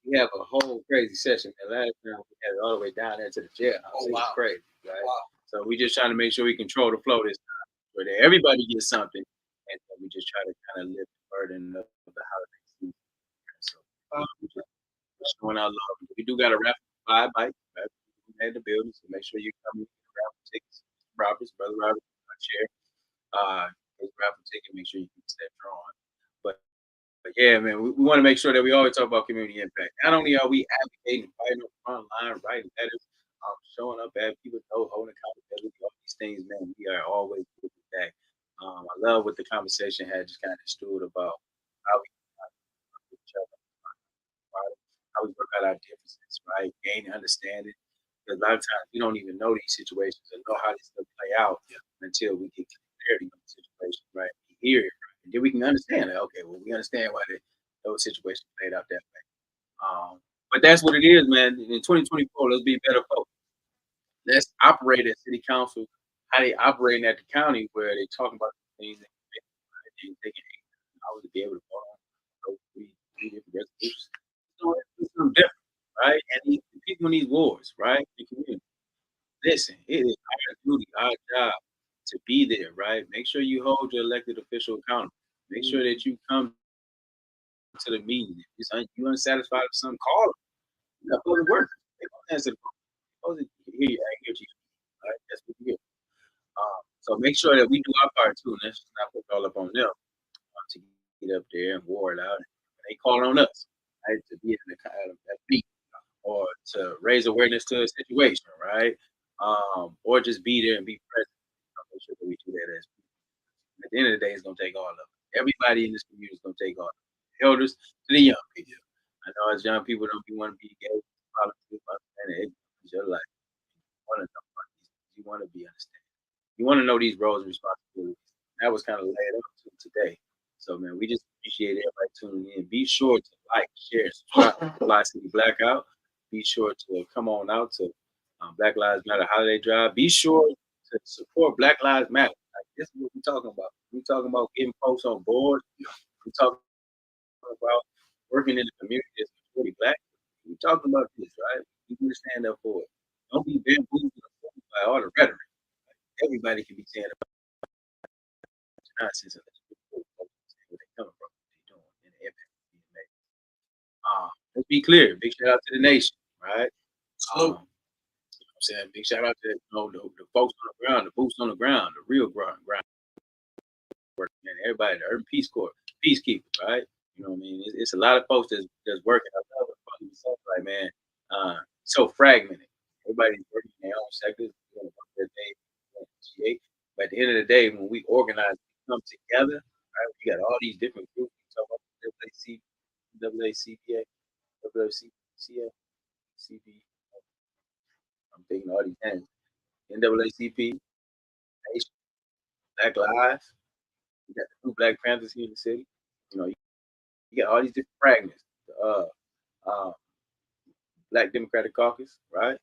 We have a whole crazy session. The last time we had it all the way down there to the jailhouse. Oh, It was wow. crazy, right? Wow. So we just trying to make sure we control the flow this time, where everybody gets something, and we just try to kind of lift the burden of the holiday season. So we just showing our love. We do got a raffle 5 bikes right at the building, so make sure you come and get a raffle tickets. Brother Robert, share his raffle ticket. Make sure you get that drawn. But yeah, man, we want to make sure that we always talk about community impact. Not only are we advocating, fighting on the front line, writing letters, showing up at people, holding accountability, all these things, man, we are always with that. I love what the conversation had just kind of stewed about how we each other, how we work out our differences, right? Gain understanding. Because a lot of times we don't even know these situations and know how this stuff play out until we get clarity on the situation, right? We hear it, right? And then we can understand it. Okay, well, we understand why those situations played out that way. But that's what it is, man. In 2024, let's be better folks. Let's operate at city council how they operating at the county, where they talking about things that they can to be able to vote on those three different resolutions. So it's something different, right? And these people in these wars, right? The community. Listen, it is our duty, our job to be there, right? Make sure you hold your elected official accountable. Make sure that you come to the meeting. If you're unsatisfied with something, call them. You got to work. They gonna answer the phone. They supposed to hear you, right? That's what you hear. So make sure that we do our part too, and let's not put it all up on them to get up there and war it out. They call on us, right, to be in the meeting or to raise awareness to a situation, right? Or just be there and be present. Make sure that we do that as people. At the end of the day, it's gonna take all of it. Everybody in this community is gonna take all of it. The elders to the young people. I know as young people don't want to be engaged in politics, and it's your life. You want to be understanding. You want to know these roles and responsibilities. That was kind of laid up to today. So, man, we just appreciate everybody tuning in. Be sure to like, share, subscribe to Fli-City Blackout. Be sure to come on out to Black Lives Matter Holiday Drive. Be sure to support Black Lives Matter. Like, this is what we're talking about. We're talking about getting folks on board. We're talking about working in the community that's really black. We're talking about this, right? You need to stand up for it. Don't be bamboozled by all the rhetoric. Everybody can be saying about nonsense where they're coming from, what they're doing, and the impact being made. Let's be clear. Big shout out to the nation, right? You know what I'm saying? Big shout out to the folks on the ground, the boots on the ground, the real ground work, man. Everybody, the Urban Peace Corps, peacekeepers, right? You know what I mean? It's a lot of folks that's working. I love it. Like, man, so fragmented. Everybody's working in their own sectors, doing their thing. But at the end of the day, when we organize, we come together, right? We got all these different groups. We talk about WACPA, WACCA, CB. I'm thinking all these names. NAACP, Nation, Black Lives. We got the new Black Panthers here in the city. You know, you got all these different fragments. Black Democratic Caucus, right?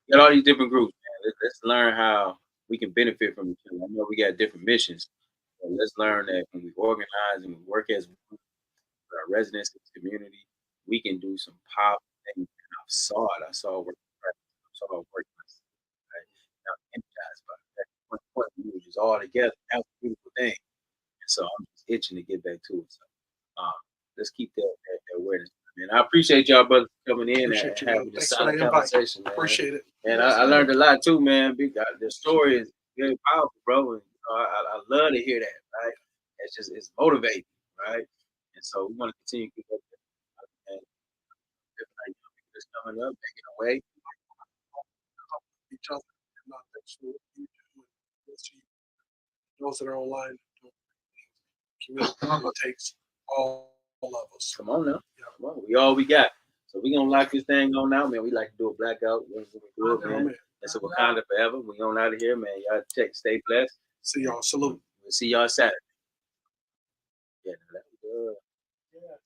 You got all these different groups, man. Let's learn how we can benefit from each other. I know we got different missions, but let's learn that when we organize and we work as our residents in the community, we can do some powerful things. And I saw it. I saw it work. I saw it work. Right? And I'm energized by it. At one point, we were just all together. That was a beautiful thing. And so I'm just itching to get back to it. So let's keep that awareness. Man, I appreciate y'all brothers coming in and having this solid conversation, man. Appreciate it. And I learned a lot too, man. The story is very powerful, bro. And I love to hear that, right? It's motivating, right? And so we want to continue to keep up and different people that's coming up, making a way. Each other, not that's what you do. Those that are online, community takes all of us. Come on now. Yeah. Come on. We all we got. So we're going to lock this thing on now, man. We like to do a blackout. Man. That's a Wakanda forever. We on out of here, man. Y'all stay blessed. See y'all. Salute. We'll see y'all Saturday. Yeah, that was good. Yeah.